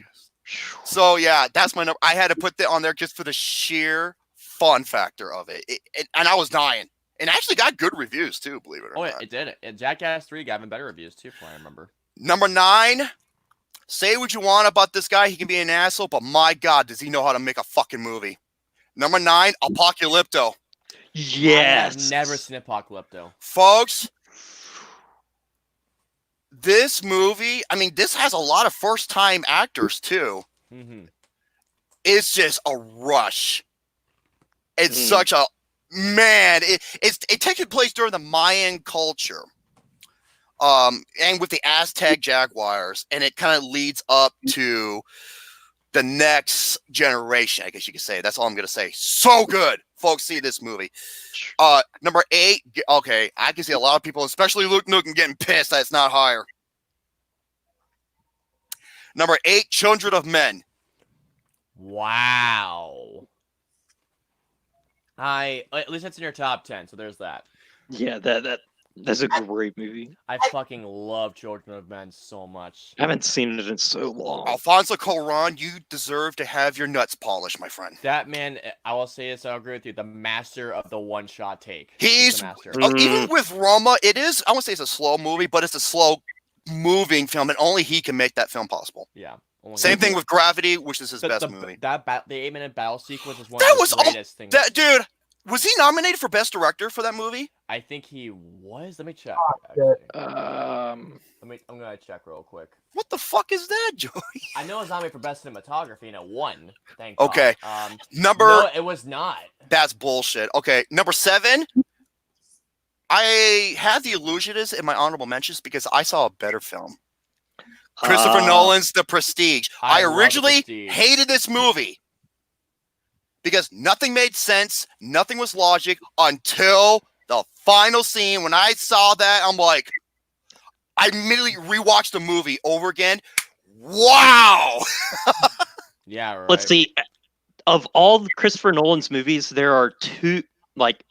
S5: So yeah, that's my number. I had to put that on there just for the sheer fun factor of it. And I was dying. And actually got good reviews too, believe it or
S4: Oh,
S5: not.
S4: it did it. And Jackass 3 got even better reviews too, if I remember.
S5: Number 9. Say what you want about this guy. He can be an asshole, but my God, does he know how to make a fucking movie? Number 9, Apocalypto.
S3: Yes.
S4: I've never seen Apocalypto.
S5: Folks, this movie, I mean, this has a lot of first-time actors too.
S4: Mm-hmm.
S5: It's just a rush. It's such a man. It takes place during the Mayan culture, and with the Aztec jaguars, and it kind of leads up to the next generation. I guess you could say. That's all I'm gonna say. So good, folks. See this movie. Number 8. Okay, I can see a lot of people, especially Luke Nukem, getting pissed that it's not higher. Number 8, Children of Men.
S4: Wow. At least it's in your top 10, so there's that.
S3: Yeah, that's a great movie.
S4: I fucking love Children of Men so much.
S3: I haven't seen it in so long.
S5: Alfonso Cuarón, you deserve to have your nuts polished, my friend.
S4: That man, I will say this, I'll agree with you, the master of the one-shot take.
S5: He's
S4: the master.
S5: even with Roma, it is, I won't say it's a slow movie, but it's a slow moving film, and only he can make that film possible.
S4: Yeah.
S5: Same thing with Gravity, which is his best movie.
S4: The 8-minute battle sequence is one
S5: That
S4: of
S5: was
S4: the greatest things.
S5: That dude, was he nominated for Best Director for that movie?
S4: I think he was. Let me check.
S3: Um,
S4: I'm gonna check real quick.
S5: What the fuck is that, Joey?
S4: I know it was nominated for Best Cinematography and it won. Thank
S5: Okay.
S4: God.
S5: No,
S4: it was not.
S5: That's bullshit. Okay, number 7. I have The Illusionist in my honorable mentions because I saw a better film. Christopher Nolan's The Prestige. I
S4: love The
S5: originally
S4: Prestige.
S5: hated this movie because nothing made sense, nothing was logic until the final scene. When I saw that, I'm like, I immediately rewatched the movie over again. Wow.
S4: Yeah, right.
S3: Let's see. Of all Christopher Nolan's movies, there are 2 like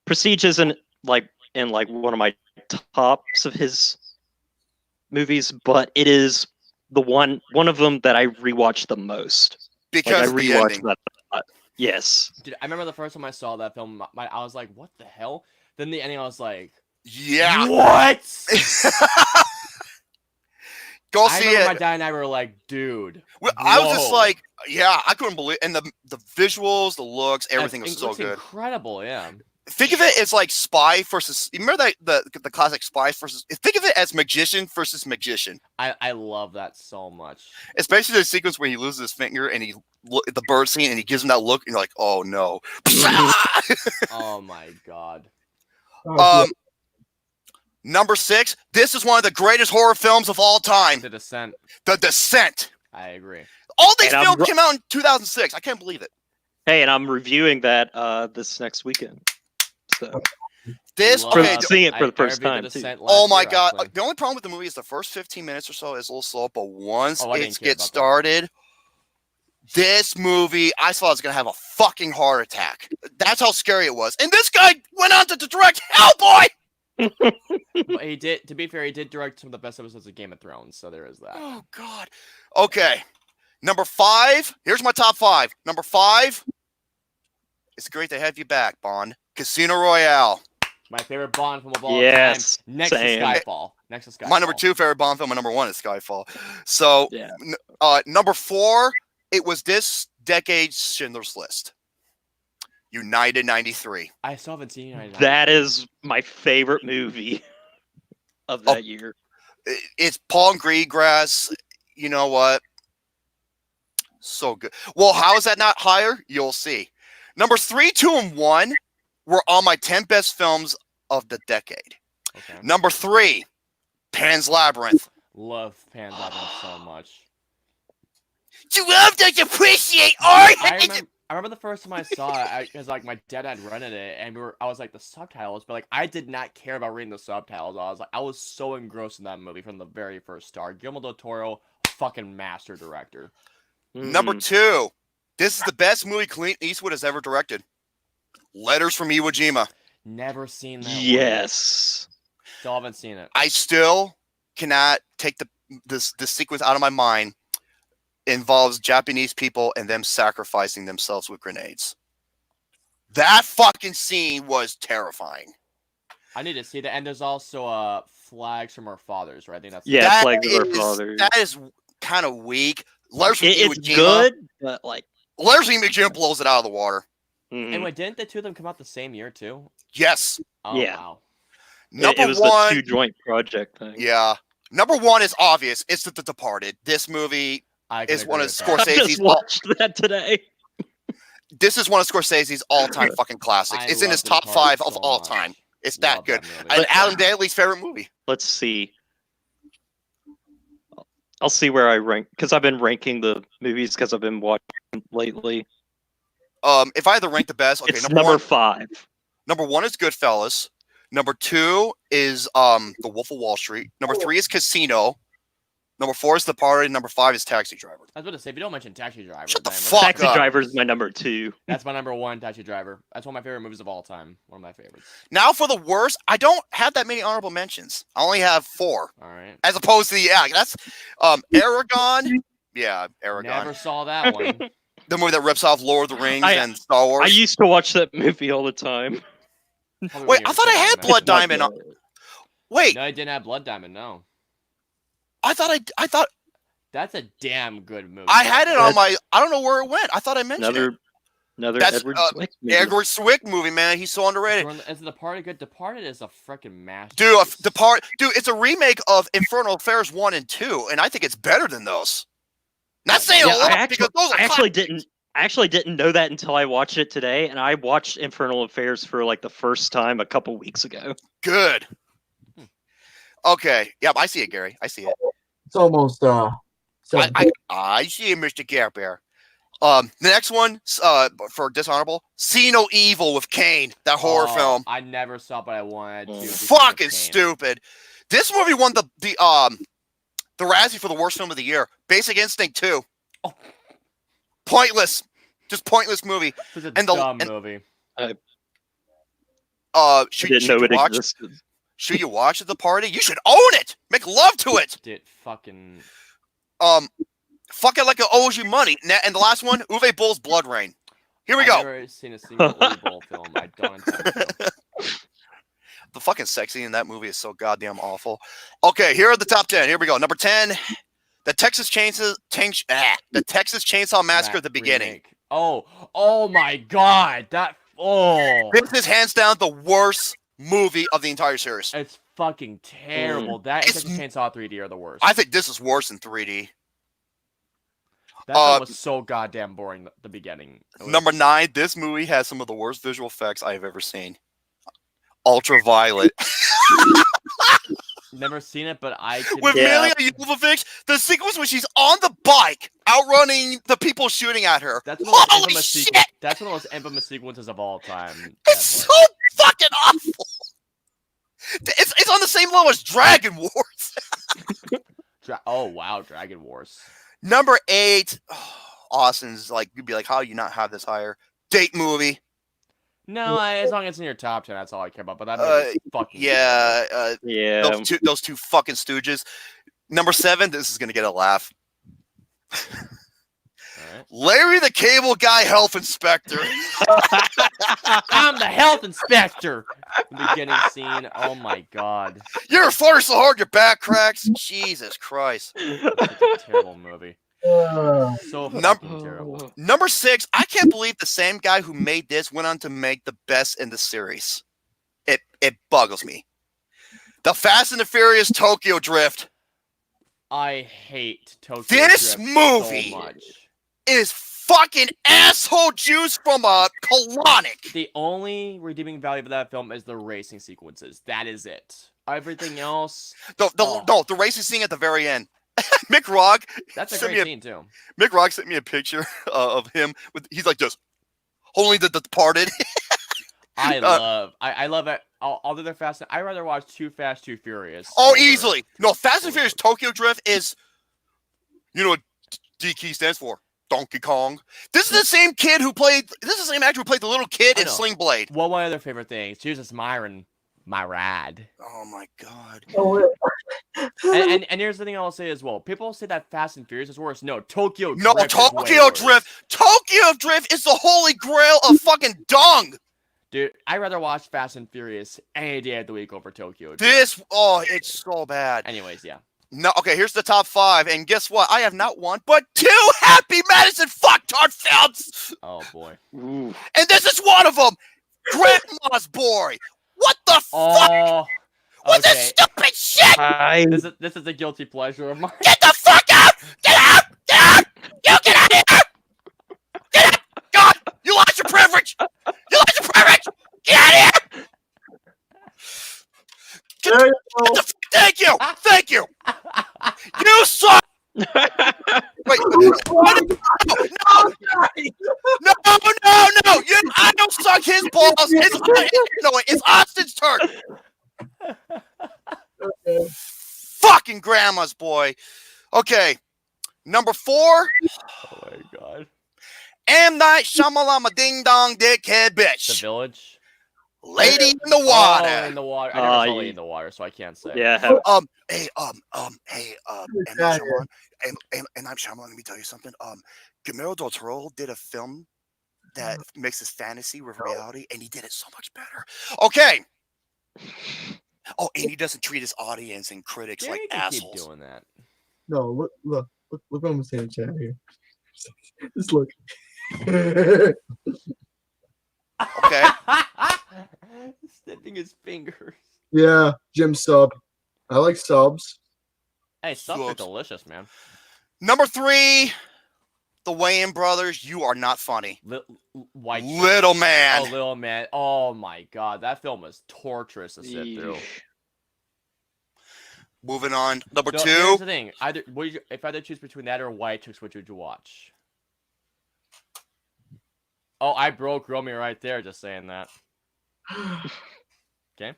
S3: Prestige isn't in one of my tops of his movies, but it is the one of them that I rewatch the most.
S5: Because
S3: I
S5: of the
S3: rewatch
S5: ending.
S3: that a lot. Yes.
S4: Dude, I remember the first time I saw that film, I was like, what the hell? Then the ending, I was like,
S5: Yeah.
S4: what?
S5: Go
S4: I
S5: see
S4: remember
S5: it.
S4: my dad and I were like, dude.
S5: I was just
S4: whoa.
S5: like, yeah, I couldn't believe, and the visuals, the looks, everything was
S4: It
S5: so
S4: looks
S5: good.
S4: incredible, yeah.
S5: Think of it as like spy versus. You remember that the classic spy versus. Think of it as magician versus magician.
S4: I love that so much.
S5: Especially the sequence where he loses his finger and the bird scene and he gives him that look and you're like, oh no.
S4: Oh my god.
S5: Number 6. This is one of the greatest horror films of all time.
S4: The Descent.
S5: The Descent.
S4: I agree.
S5: All these
S3: And
S5: films came out in 2006. I can't believe it.
S3: Hey, and I'm reviewing that this next weekend. So
S5: This
S4: Love
S5: okay.
S4: it.
S3: seeing it for the
S4: I
S3: first
S4: reviewed The
S3: time too.
S4: Descent last
S5: Oh my
S4: year,
S5: god!
S4: actually.
S5: The only problem with the movie is the first 15 minutes or so is a little slow, but once
S4: Oh, I
S5: it
S4: didn't care
S5: gets
S4: about that.
S5: started, this movie, I thought I was gonna have a fucking heart attack. That's how scary it was. And this guy went on to direct Hellboy.
S4: But he did. To be fair, he did direct some of the best episodes of Game of Thrones, so there is that.
S5: Oh god. Okay. Number 5. Here's my top 5. Number 5. It's great to have you back, Bond. Casino Royale.
S4: My favorite Bond film of all
S3: Yes,
S4: time. Next
S3: same.
S4: to Skyfall. Next to Skyfall.
S5: My number 2 favorite Bond film. My number 1 is Skyfall. So,
S3: Yeah.
S5: number 4. It was this decade's Schindler's List. United 93.
S4: I still haven't seen it.
S3: That is my favorite movie of that year.
S5: It's Paul Greengrass. You know what? So good. Well, how is that not higher? You'll see. Numbers 3, 2, and 1 were on my 10 best films of the decade.
S4: Okay.
S5: Number 3, Pan's Labyrinth.
S4: Love Pan's Labyrinth so much.
S5: You love to appreciate art.
S4: I remember the first time I saw it, because like my dad had rented it, and I was like the subtitles, but like I did not care about reading the subtitles. I was so engrossed in that movie from the very first start. Guillermo del Toro, fucking master director.
S5: Number 2, this is the best movie Clint Eastwood has ever directed. Letters from Iwo Jima.
S4: Never seen that.
S3: Yes.
S4: Still haven't seen it.
S5: I still cannot take this sequence out of my mind. It involves Japanese people and them sacrificing themselves with grenades. That fucking scene was terrifying.
S4: I need to see that. And there's also Flags from Our Fathers, right? I think that's
S3: Yeah, Flags of Our Fathers.
S5: That is kind of weak. Letters from Iwo
S3: It's
S5: Jima.
S3: good, but like.
S5: Letters from Iwo Jima blows it out of the water.
S4: And wait, didn't the two of them come out the same year too?
S5: Yes.
S4: Oh
S3: Yeah.
S4: wow.
S5: Number
S3: it was
S5: 1.
S3: the 2 joint project thing.
S5: Yeah. Number one is obvious. It's The Departed. This movie is one of
S3: I just
S5: Scorsese's.
S3: watched that today.
S5: This is one of Scorsese's all-time fucking classics.
S4: I
S5: It's in
S4: love
S5: his
S4: The
S5: top
S4: Departed
S5: 5 of
S4: so
S5: all
S4: much.
S5: time. It's that
S4: Love
S5: good.
S4: movie.
S5: And Adam Daly's favorite movie.
S3: Let's see. I'll see where I rank because I've been ranking the movies because I've been watching lately.
S5: If I had to rank the best, okay,
S3: It's
S5: number
S3: number
S5: one.
S3: 5.
S5: Number 1 is Goodfellas. Number 2 is The Wolf of Wall Street. Number 3 is Casino. Number 4 is The Party. Number 5 is Taxi Driver.
S4: I was about to say, if you don't mention Taxi Driver,
S5: Shut the
S4: then
S5: fuck
S3: Taxi
S5: up.
S3: Driver is my number 2.
S4: that's my number 1. Taxi Driver. That's one of my favorite movies of all time. One of my favorites.
S5: Now for the worst, I don't have that many honorable mentions. I only have 4.
S4: All right.
S5: As opposed to that's Aragon. Yeah, Aragon.
S4: Never saw that one.
S5: The movie that rips off Lord of the Rings
S3: I-
S5: and Star Wars.
S3: I used to watch that movie all the time.
S4: Probably
S5: Wait,
S4: when you
S5: I
S4: were
S5: thought I
S4: seven,
S5: had
S4: man.
S5: Blood Diamond. Wait,
S4: No, I didn't have Blood Diamond. No,
S5: I thought
S4: that's a damn good movie.
S5: I had it on my. I don't know where it went. I thought I mentioned it.
S3: Another
S5: That's,
S3: Edward Zwick movie.
S5: Edward Zwick movie, man. He's so underrated.
S4: Is Departed good? Departed is a freaking masterpiece.
S5: Dude, it's a remake of Infernal Affairs 1 and 2, and I think it's better than those. Not saying
S3: Yeah,
S5: a lot
S3: I
S5: because those are
S3: actually didn't know that until I watched it today, and I watched Infernal Affairs for like the first time a couple weeks ago.
S5: good. Okay, yeah, I see it, Gary. I see it.
S6: It's almost
S5: I see it, Mr. GareBear. The next one, for dishonorable, See No Evil with Kane, that horror film.
S4: I never saw, it, but I wanted to. because of
S5: Fucking
S4: Kane.
S5: stupid. This movie won the Razzie for the worst film of the year. Basic Instinct 2.
S4: Oh.
S5: Pointless. Just pointless movie.
S4: It's a
S5: And the-
S4: dumb
S5: and-
S4: movie.
S5: Should
S3: Didn't know
S5: you
S3: it
S5: watch?
S3: existed.
S5: Should you watch at the party? You should own it. Make love to it.
S4: Dude, fucking.
S5: Fuck it like it owes you money. And the last one, Uwe Boll's Blood Rain. Here we
S4: I've
S5: go.
S4: never seen a single Uwe Boll film. I don't intend to.
S5: The fucking sexy in that movie is so goddamn awful. Okay, here are the top 10. Here we go. Number 10, the Texas Chainsaw Massacre at the beginning.
S4: Remake. Oh my God!
S5: This is hands down the worst movie of the entire series.
S4: It's fucking terrible. That and
S5: It's-
S4: Texas Chainsaw 3D are the worst.
S5: I think this is worse than 3D.
S4: That film was so goddamn boring at the beginning. It was-
S5: Number 9, this movie has some of the worst visual effects I have ever seen. Ultraviolet.
S4: Never seen it, but I can.
S5: With Mila Jovovich, the sequence when she's on the bike, outrunning the people shooting at her.
S4: That's one of the
S5: Holy
S4: infamous
S5: shit!
S4: That's one of those infamous sequences of all time.
S5: It's
S4: that
S5: so fucking awful. It's on the same level as Dragon Wars.
S4: Oh wow, Dragon Wars.
S5: Number 8, Austin's like, you'd be like, how do you not have this higher? Date movie.
S4: No, as long as it's in your top 10, that's all I care about. But that movie is fucking
S5: Yeah,
S3: Yeah.
S5: those two fucking stooges. Number 7, this is gonna get a laugh.
S4: Alright.
S5: Larry the Cable Guy Health Inspector.
S4: I'm the health inspector. The beginning scene. Oh my God,
S5: You're farting so hard your back cracks. Jesus Christ.
S4: it's a terrible movie. So fucking terrible.
S5: Number 6, I can't believe the same guy who made this went on to make the best in the series. It boggles me. The Fast and the Furious Tokyo Drift.
S4: I hate Tokyo
S5: This
S4: Drift
S5: movie
S4: so much.
S5: is fucking asshole juice from a colonic.
S4: The only redeeming value of that film is the racing sequences. That is it. Everything else,
S5: The racing scene at the very end. Mick Rock.
S4: that's a
S5: sent
S4: great
S5: me
S4: scene too.
S5: Mick Rock sent me a picture of him with. He's like just holding the Departed.
S4: I love it. All the other Fast. I'd rather watch Too Fast, Too Furious.
S5: Oh,
S4: over-
S5: easily. No, Fast and Furious Tokyo Drift is. You know what DK stands for? Donkey Kong. This is the same kid who played. This is the same actor who played the little kid
S4: I
S5: in
S4: know.
S5: Sling Blade.
S4: Well, one of their favorite things. Jesus, Myron, my rad.
S5: Oh my god.
S4: And here's the thing I'll say as well. People say that Fast and Furious is worse. No, Tokyo
S5: No,
S4: Drift. is way
S5: Tokyo
S4: worse.
S5: Drift. Tokyo Drift is the holy grail of fucking dung.
S4: Dude, I'd rather watch Fast and Furious any day of the week over Tokyo Drift.
S5: It's so bad.
S4: Anyways, yeah.
S5: No, okay, here's the top 5, and guess what? I have not one, but 2 Happy Madison fucktard films,
S4: Oh boy.
S3: Ooh.
S5: and this is one of them. Grandma's Boy. What the fuck?
S4: Oh.
S1: with
S4: Okay.
S1: this stupid shit.
S4: This is a guilty pleasure of mine.
S1: Get the fuck out! Get out! Get out! You get out of here! Get out! God, you lost your privilege! You lost your privilege! Get out of here!
S6: There you go.
S1: Thank you! Thank you! You suck! Wait, no! I don't suck his balls. It's Austin's turn.
S6: Okay.
S1: Fucking grandma's boy. Okay, number 4.
S4: Oh my god.
S1: M. Night Shyamalama Ding Dong Dickhead
S4: The
S1: Bitch.
S4: Village.
S1: Lady in the
S4: Oh,
S1: water.
S4: in the water. I never saw Lady in the Water, so I can't say.
S3: Yeah.
S1: Hey, and I'm Shyamalan. Let me tell you something. Guillermo del Toro did a film that mixes fantasy with reality, and he did it so much better. Okay. Oh, and he doesn't treat his audience and critics
S4: Yeah,
S1: like
S4: you can
S1: assholes.
S4: keep doing that.
S6: No, look what I'm saying, chat here. Just look.
S1: Okay.
S4: Snipping his fingers.
S6: Yeah, Jim sub. I like subs.
S4: Hey, subs are
S1: Subs.
S4: delicious, man.
S1: Number 3, the Wayans brothers. You are not funny.
S4: White
S1: Little man.
S4: Oh, Little Man. Oh my god, that film was torturous to sit through.
S1: Moving on. Number
S4: So,
S1: 2.
S4: here's the thing. If I had to choose between that or White Chicks, which would you watch? Oh, I broke Romy right there just saying that. Okay.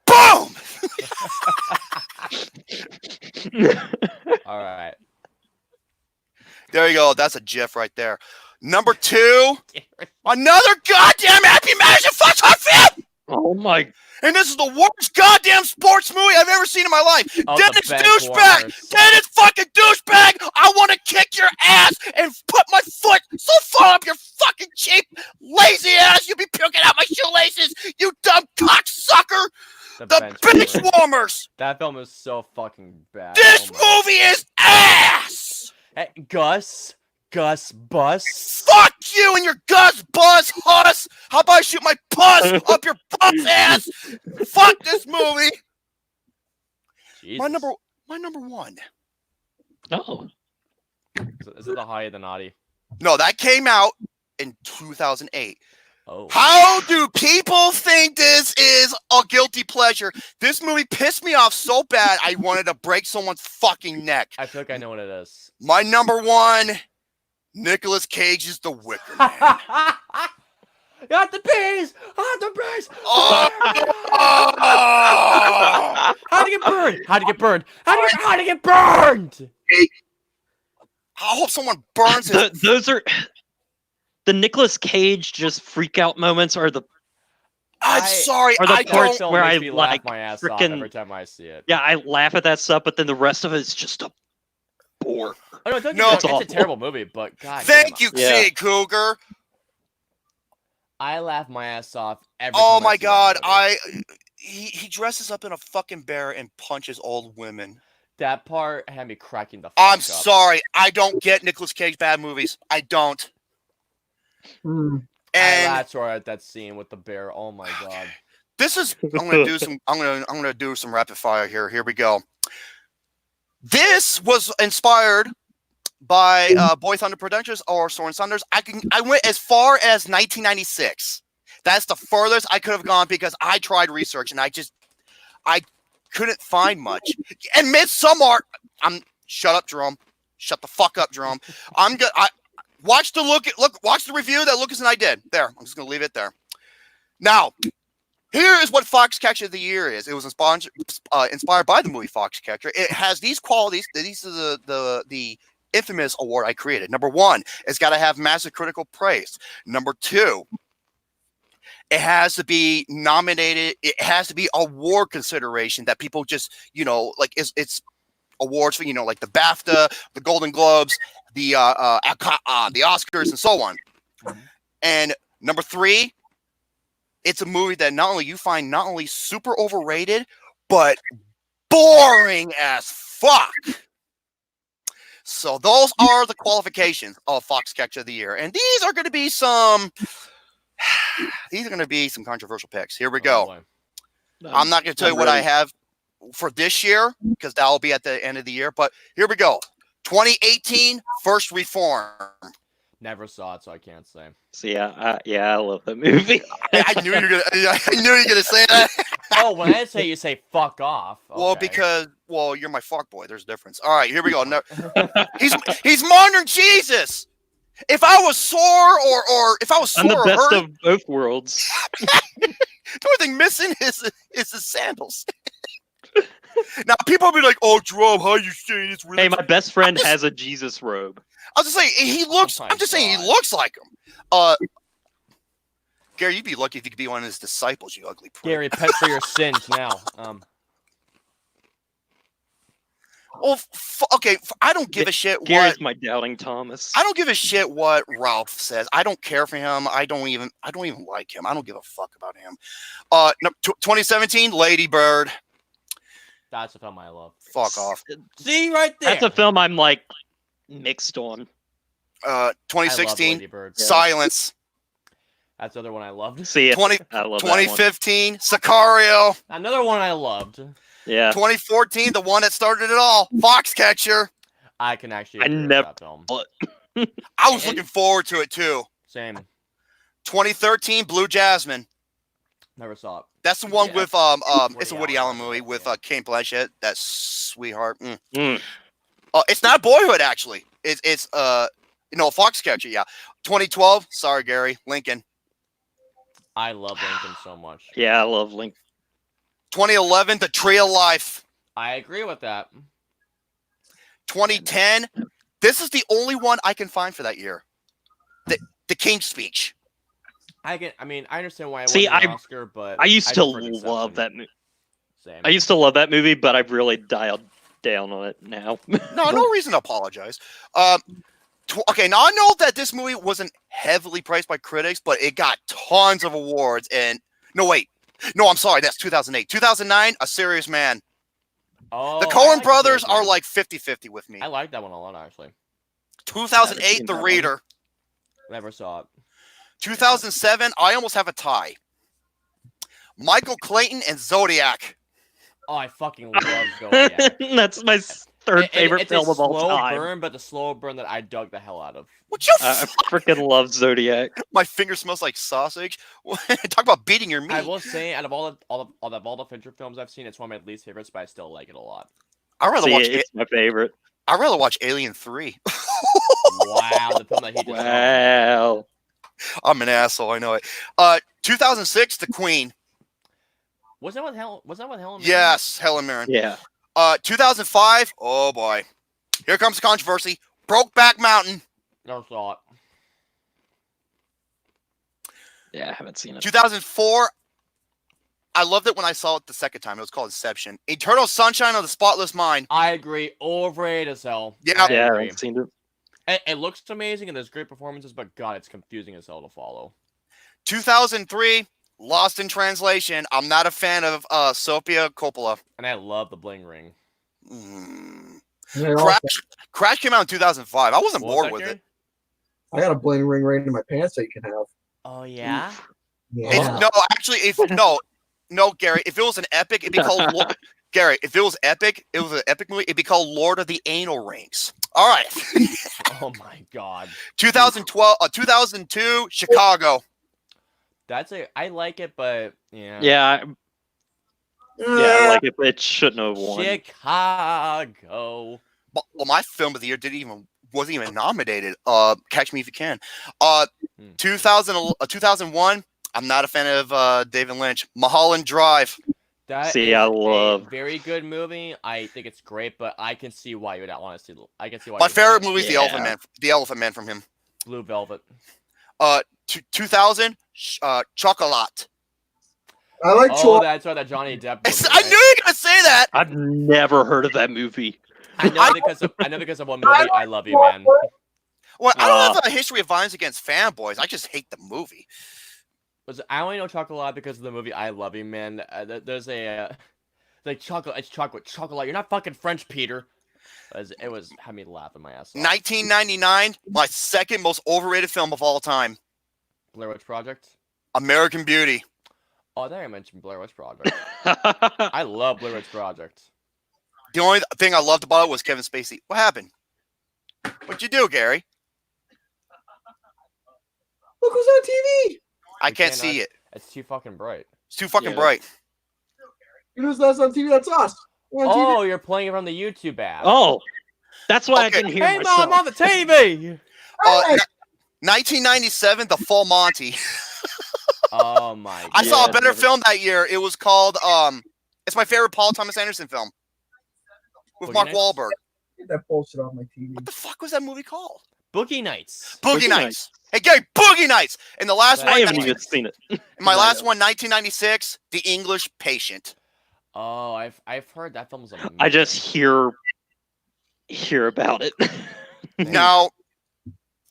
S1: Boom!
S4: All right.
S1: There you go. That's a GIF right there. Number 2. Another goddamn Happy Madison fucks her fit!
S3: Oh my.
S1: And this is the worst goddamn sports movie I've ever seen in my life.
S4: Oh,
S1: Dennis
S4: the
S1: douchebag!
S4: Benchwarmers.
S1: Dennis fucking douchebag! I want to kick your ass and put my foot so far up your fucking cheap, lazy ass, you'll be puking out my shoelaces, you dumb cocksucker! The bitch warmers!
S4: That film is so fucking bad.
S1: This
S4: Oh my-
S1: movie is ass!
S4: Hey, Gus Bus.
S1: Fuck you and your Gus Buzz Huss! How about I shoot my pus up your bus ass? Fuck this movie!
S4: Jesus.
S1: My number 1.
S3: Oh.
S4: Is it the high of the naughty?
S1: No, that came out in 2008.
S4: Oh.
S1: How do people think this is a guilty pleasure? This movie pissed me off so bad I wanted to break someone's fucking neck.
S4: I feel like I know what it is.
S1: My number 1, Nicolas Cage's The Wicker Man.
S4: Got the bees! The bees!
S1: Oh!
S4: How'd it get burned? How'd it get burned? How'd it get burned?
S1: I hope someone burns his.
S3: Those are the Nicolas Cage just freak out moments are the
S1: I'm sorry,
S3: Are the
S1: I
S3: parts
S1: don't.
S3: where
S4: makes
S3: I,
S4: me laugh
S3: like,
S4: my ass off
S3: frickin-
S4: every time I see it.
S3: yeah, I laugh at that stuff, but then the rest of it is just a bore.
S4: Oh, no, don't
S1: No,
S4: get me
S3: it's
S4: wrong,
S3: awful.
S4: it's a terrible movie, but god
S1: Thank
S4: damn,
S1: you,
S3: Yeah.
S1: Sid Cougar.
S4: I laugh my ass off every
S1: Oh
S4: time I
S1: my
S4: see that
S1: god,
S4: movie.
S1: he dresses up in a fucking bear and punches old women.
S4: That part had me cracking the fuck
S1: I'm
S4: up.
S1: sorry, I don't get Nicolas Cage bad movies. I don't.
S6: Hmm.
S1: And
S4: That's right, that scene with the bear. Oh my god.
S1: this is I'm gonna do some rapid fire here. Here we go. This was inspired by BoyThunder Productions or Soren Saunders. I went as far as 1996. That's the furthest I could have gone because I tried research and I couldn't find much. And Midsommar, shut up, Jerome. Shut the fuck up, Jerome. Watch the review that Lucas and I did. There, I'm just gonna leave it there. Now, here is what Foxcatcher of the Year is. It was inspired by the movie Foxcatcher. It has these qualities. These are the infamous award I created. Number 1, it's got to have massive critical praise. Number 2, it has to be nominated. It has to be award consideration that people just, like it's awards for, like the BAFTA, the Golden Globes, the Oscars, and so on. And number 3, it's a movie that not only super overrated, but boring as fuck. So those are the qualifications of Foxcatcher of the Year. And these are going to be some
S5: These are going to be some controversial picks. Here we
S4: Oh,
S5: go.
S4: boy.
S5: I'm not going to tell you what I
S3: ready.
S5: have for this year because that'll be at the end of the year. But here we go. 2018 First Reform.
S4: Never saw it, so I can't say.
S3: So I love that movie.
S5: I knew you were gonna. I knew you were gonna say that.
S4: Oh, when I say you say fuck off.
S5: Well,
S4: okay.
S5: because you're my fuck boy. There's a difference. All right, here we go. No, he's modern Jesus. If I was sore or if I was
S3: I'm
S5: sore
S3: the
S5: or
S3: best
S5: hurt,
S3: of both worlds.
S5: the only thing missing is his sandals. Now people will be like, "Oh, Jerome, how you saying it's really?"
S3: Hey, my best friend has a Jesus robe.
S5: I was just saying he looks.
S4: Oh my
S5: I'm just saying he
S4: God.
S5: looks like him. Gary, you'd be lucky if you could be one of his disciples. You ugly prick.
S4: Gary, pet for your sins now.
S5: Well, okay. I don't give a shit
S3: Gary's
S5: what.
S3: my doubting Thomas.
S5: I don't give a shit what Ralph says. I don't care for him. I don't even like him. I don't give a fuck about him. 2017 Lady Bird.
S4: That's a film I love.
S5: Fuck off.
S4: See right there.
S3: That's a film I'm like mixed on.
S4: I love
S5: 2016
S4: Lady Bird.
S5: Silence.
S4: That's the other one I loved.
S3: See,
S5: 20
S3: I love that one.
S5: 2015 Sicario.
S4: Another one I loved.
S3: Yeah,
S5: 2014 the one that started it all, Foxcatcher.
S4: I can actually
S3: I
S4: agree with
S3: never-
S4: that film.
S5: I was looking forward to it too.
S4: Same.
S5: 2013 Blue Jasmine.
S4: Never saw it.
S5: That's the one
S4: Yeah.
S5: with it's a
S4: Woody
S5: Woody
S4: Allen
S5: Allen movie with
S4: yeah.
S5: Kate Blanchett. That sweetheart.
S3: Mm.
S5: It's not Boyhood actually. It's Foxcatcher. Yeah. 2012. Sorry, Gary. Lincoln.
S4: I love Lincoln so much.
S3: yeah, I love Link.
S5: 2011 The Tree of Life.
S4: I agree with that.
S5: 2010. This is the only one I can find for that year. The King's Speech.
S4: I understand why it
S3: See,
S4: wasn't an Oscar, but
S3: I used to
S4: prefer Exception.
S3: love that movie.
S4: Same.
S3: I used to love that movie, but I've really dialed down on it now.
S5: No reason to apologize. Okay, now I know that this movie wasn't heavily praised by critics, but it got tons of awards. And I'm sorry, that's 2008. 2009, A Serious Man.
S4: Oh,
S5: The
S4: I
S5: Coen
S4: like
S5: brothers
S4: that
S5: are
S4: one.
S5: like 50-50 with me.
S4: I like that one a lot, actually.
S5: 2008,
S3: seen
S5: The
S3: that one.
S5: Reader.
S4: Never saw it.
S5: 2007, I almost have a tie. Michael Clayton and Zodiac.
S4: Oh, I fucking love Zodiac.
S3: That's my third favorite
S4: it's
S3: film
S4: a
S3: of all
S4: slow
S3: time.
S4: burn, but the slow burn that I dug the hell out of.
S5: What you?
S3: I freaking love Zodiac.
S5: My finger smells like sausage. Talk about beating your meat.
S4: I will say, out of all the Fincher films I've seen, it's one of my least favorites, but I still like it a lot.
S5: I'd rather
S3: See,
S5: watch.
S3: it's my favorite.
S5: I'd rather watch Alien 3.
S4: Wow, the film that he just saw.
S3: Wow.
S5: I'm an asshole. I know it. 2006, The Queen.
S4: Was that with Helen? Mirren?
S5: Yes, Helen Mirren.
S3: Yeah.
S5: 2005. Oh boy, here comes the controversy. Brokeback Mountain.
S4: Never saw it.
S3: Yeah, I haven't seen it.
S5: 2004. I loved it when I saw it the second time. It was called Inception. Eternal Sunshine of the Spotless Mind.
S4: I agree. Overrated as hell.
S5: Yeah.
S4: I
S3: Yeah, I
S4: agree.
S3: haven't seen it.
S4: It looks amazing and there's great performances, but God, it's confusing as hell to follow.
S5: 2003. Lost in Translation. I'm not a fan of Sophia Coppola.
S4: And I love the bling ring.
S6: Yeah, also,
S5: Crash came out in 2005. I wasn't
S4: What was
S5: bored
S4: that,
S5: with
S4: Gary?
S5: it.
S6: I got a bling ring right in my pants that you can have.
S4: Oh yeah.
S6: Yeah.
S5: No, actually, no, Gary. If it was an epic, it'd be called Gary. If it was an epic movie. It'd be called Lord of the Anal Rings. All right.
S4: Oh my God.
S5: 2002, Chicago.
S4: I like it, but yeah.
S3: Yeah, I like it, but it shouldn't have won.
S4: Chicago.
S5: Well, my film of the year wasn't even nominated. Catch Me If You Can. 2001. I'm not a fan of David Lynch. Mulholland Drive.
S4: That
S3: See,
S4: is
S3: I
S4: a
S3: love-
S4: very good movie. I think it's great, but I can see why you would not want to see. I can see why.
S5: My
S4: you
S5: favorite
S4: hate it.
S5: movie is The
S3: Yeah.
S5: Elephant Man. The Elephant Man from him.
S4: Blue Velvet.
S5: 2000, Chocolat.
S6: I like
S4: Oh,
S6: Chor-
S4: that's right, that Johnny Depp movie.
S5: I knew you were gonna say that.
S3: I've never heard of that movie.
S4: I know because of one movie. I Love You, Man.
S5: Well, I don't have a history of violence against fanboys. I just hate the movie.
S4: I only know Chocolate because of the movie I Love You, Man. There's a like chocolate. It's chocolate. You're not fucking French, Peter. It was had me laughing my ass off.
S5: 1999, my second most overrated film of all time.
S4: Blair Witch Project.
S5: American Beauty.
S4: Oh, there I mentioned Blair Witch Project. I love Blair Witch Project.
S5: The only thing I loved about it was Kevin Spacey. What happened? What'd you do, Gary?
S6: Look who's on TV.
S5: I
S4: You
S5: can't
S4: cannot-
S5: see it.
S4: It's too fucking bright.
S5: It's too fucking
S3: Yeah.
S5: bright.
S6: You know who's that's on TV? That's us. We're on TV.
S4: Oh, you're playing it from the YouTube app.
S3: Oh, that's why I
S5: Okay.
S3: didn't hear
S4: Hey,
S3: myself.
S4: Mom, on the TV!
S6: Hey!
S5: 1997, The Full Monty.
S4: Oh, my God.
S5: I saw a
S3: Yeah,
S5: better
S3: brother.
S5: film that year. It was called it's my favorite Paul Thomas Anderson film with
S4: Boogie
S5: Mark
S4: Nights?
S5: Wahlberg.
S6: Get that bullshit off my TV.
S5: What the fuck was that movie called?
S4: Boogie Nights.
S5: Boogie
S3: Boogie
S5: Nights. Hey, Gary, Boogie Nights. And the last
S4: I
S5: one,
S3: I haven't
S5: 19
S3: even seen it.
S5: my
S3: I
S5: last
S3: know.
S5: one, 1996, The English Patient.
S4: Oh, I've heard that film's amazing.
S3: I just hear about it.
S5: Now,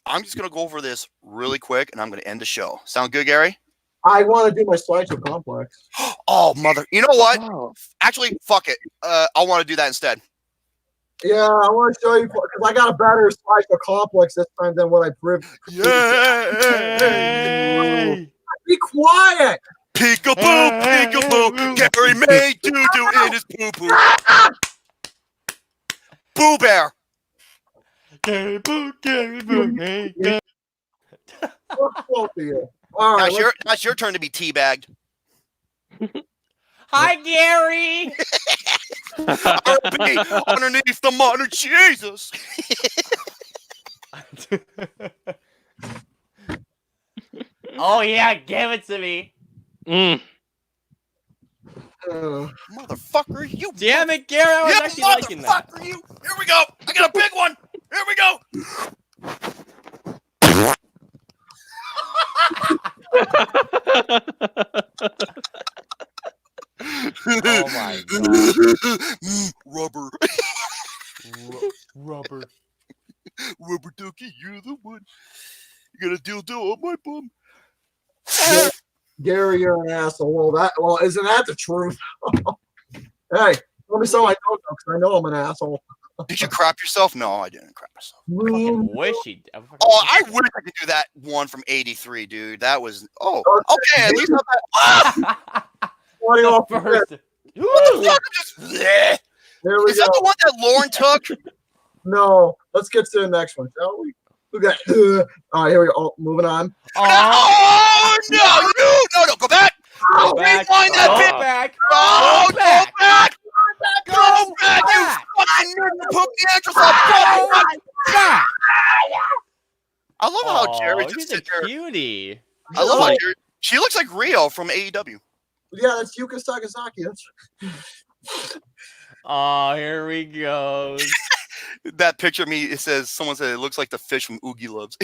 S5: I'm just gonna go over this really quick, and I'm gonna end the show. Sound good, Gary?
S6: I want to do my slideshow complex.
S5: Oh, mother! You know what?
S3: Oh.
S5: Actually, fuck it. I want to do that instead.
S6: Yeah, I want to show you because I got a better slideshow complex this time than what I previously.
S4: Hey!
S6: Be quiet.
S5: Peekaboo, peekaboo. Gary made doo-doo in his poo-poo. Boo Bear.
S4: Gary Boo, hey, Gary.
S6: What's wrong with you? All right,
S5: Now it's your turn to be teabagged.
S4: Hi, Gary!
S5: R.I.P. underneath the monitor, Jesus.
S4: Oh, yeah, give it to me.
S3: Mm.
S5: Motherfucker, you.
S4: Damn it, Gary, I was
S5: Yeah,
S4: actually liking that.
S5: motherfucker, you. Here we go. I got a big one. Here we go.
S4: Oh, my God.
S5: Rubber.
S4: Rubber.
S5: Rubber ducky, you're the one. You got a dildo on my bum.
S6: Gary, you're an asshole. Well, isn't that the truth? Hey, let me say I don't know because I know I'm an asshole.
S5: Did you crap yourself? No, I didn't crap myself.
S4: Fucking wish he.
S5: Oh, I wish I could do that one from '83, dude. That was. Oh, okay. At least not that. Ah!
S6: What do you want
S4: First.
S5: What the fuck? Just, bleh.
S6: Here we
S5: Is that
S6: go.
S5: the one that Lauren took?
S6: No, let's get to the next one, shall we? We got. All right, here we go. Oh, moving on.
S5: Oh no! No! Go back!
S6: Oh,
S5: Rewind that
S4: Go
S5: bit.
S4: back.
S5: Oh,
S4: Go back.
S5: Go back!
S4: Go
S5: back! You
S4: back.
S5: fucking nerd! Put the actress on.
S4: Back.
S5: I love how Jerry
S4: Oh,
S5: just
S4: he's a
S5: sit there.
S4: cutie.
S5: I love how Jerry. She looks like Rio from AEW.
S6: Yeah, that's Yuka Sakazaki. That's
S4: Oh, here we go.
S5: That picture of me, it says, someone said it looks like the fish from Oogie Loves.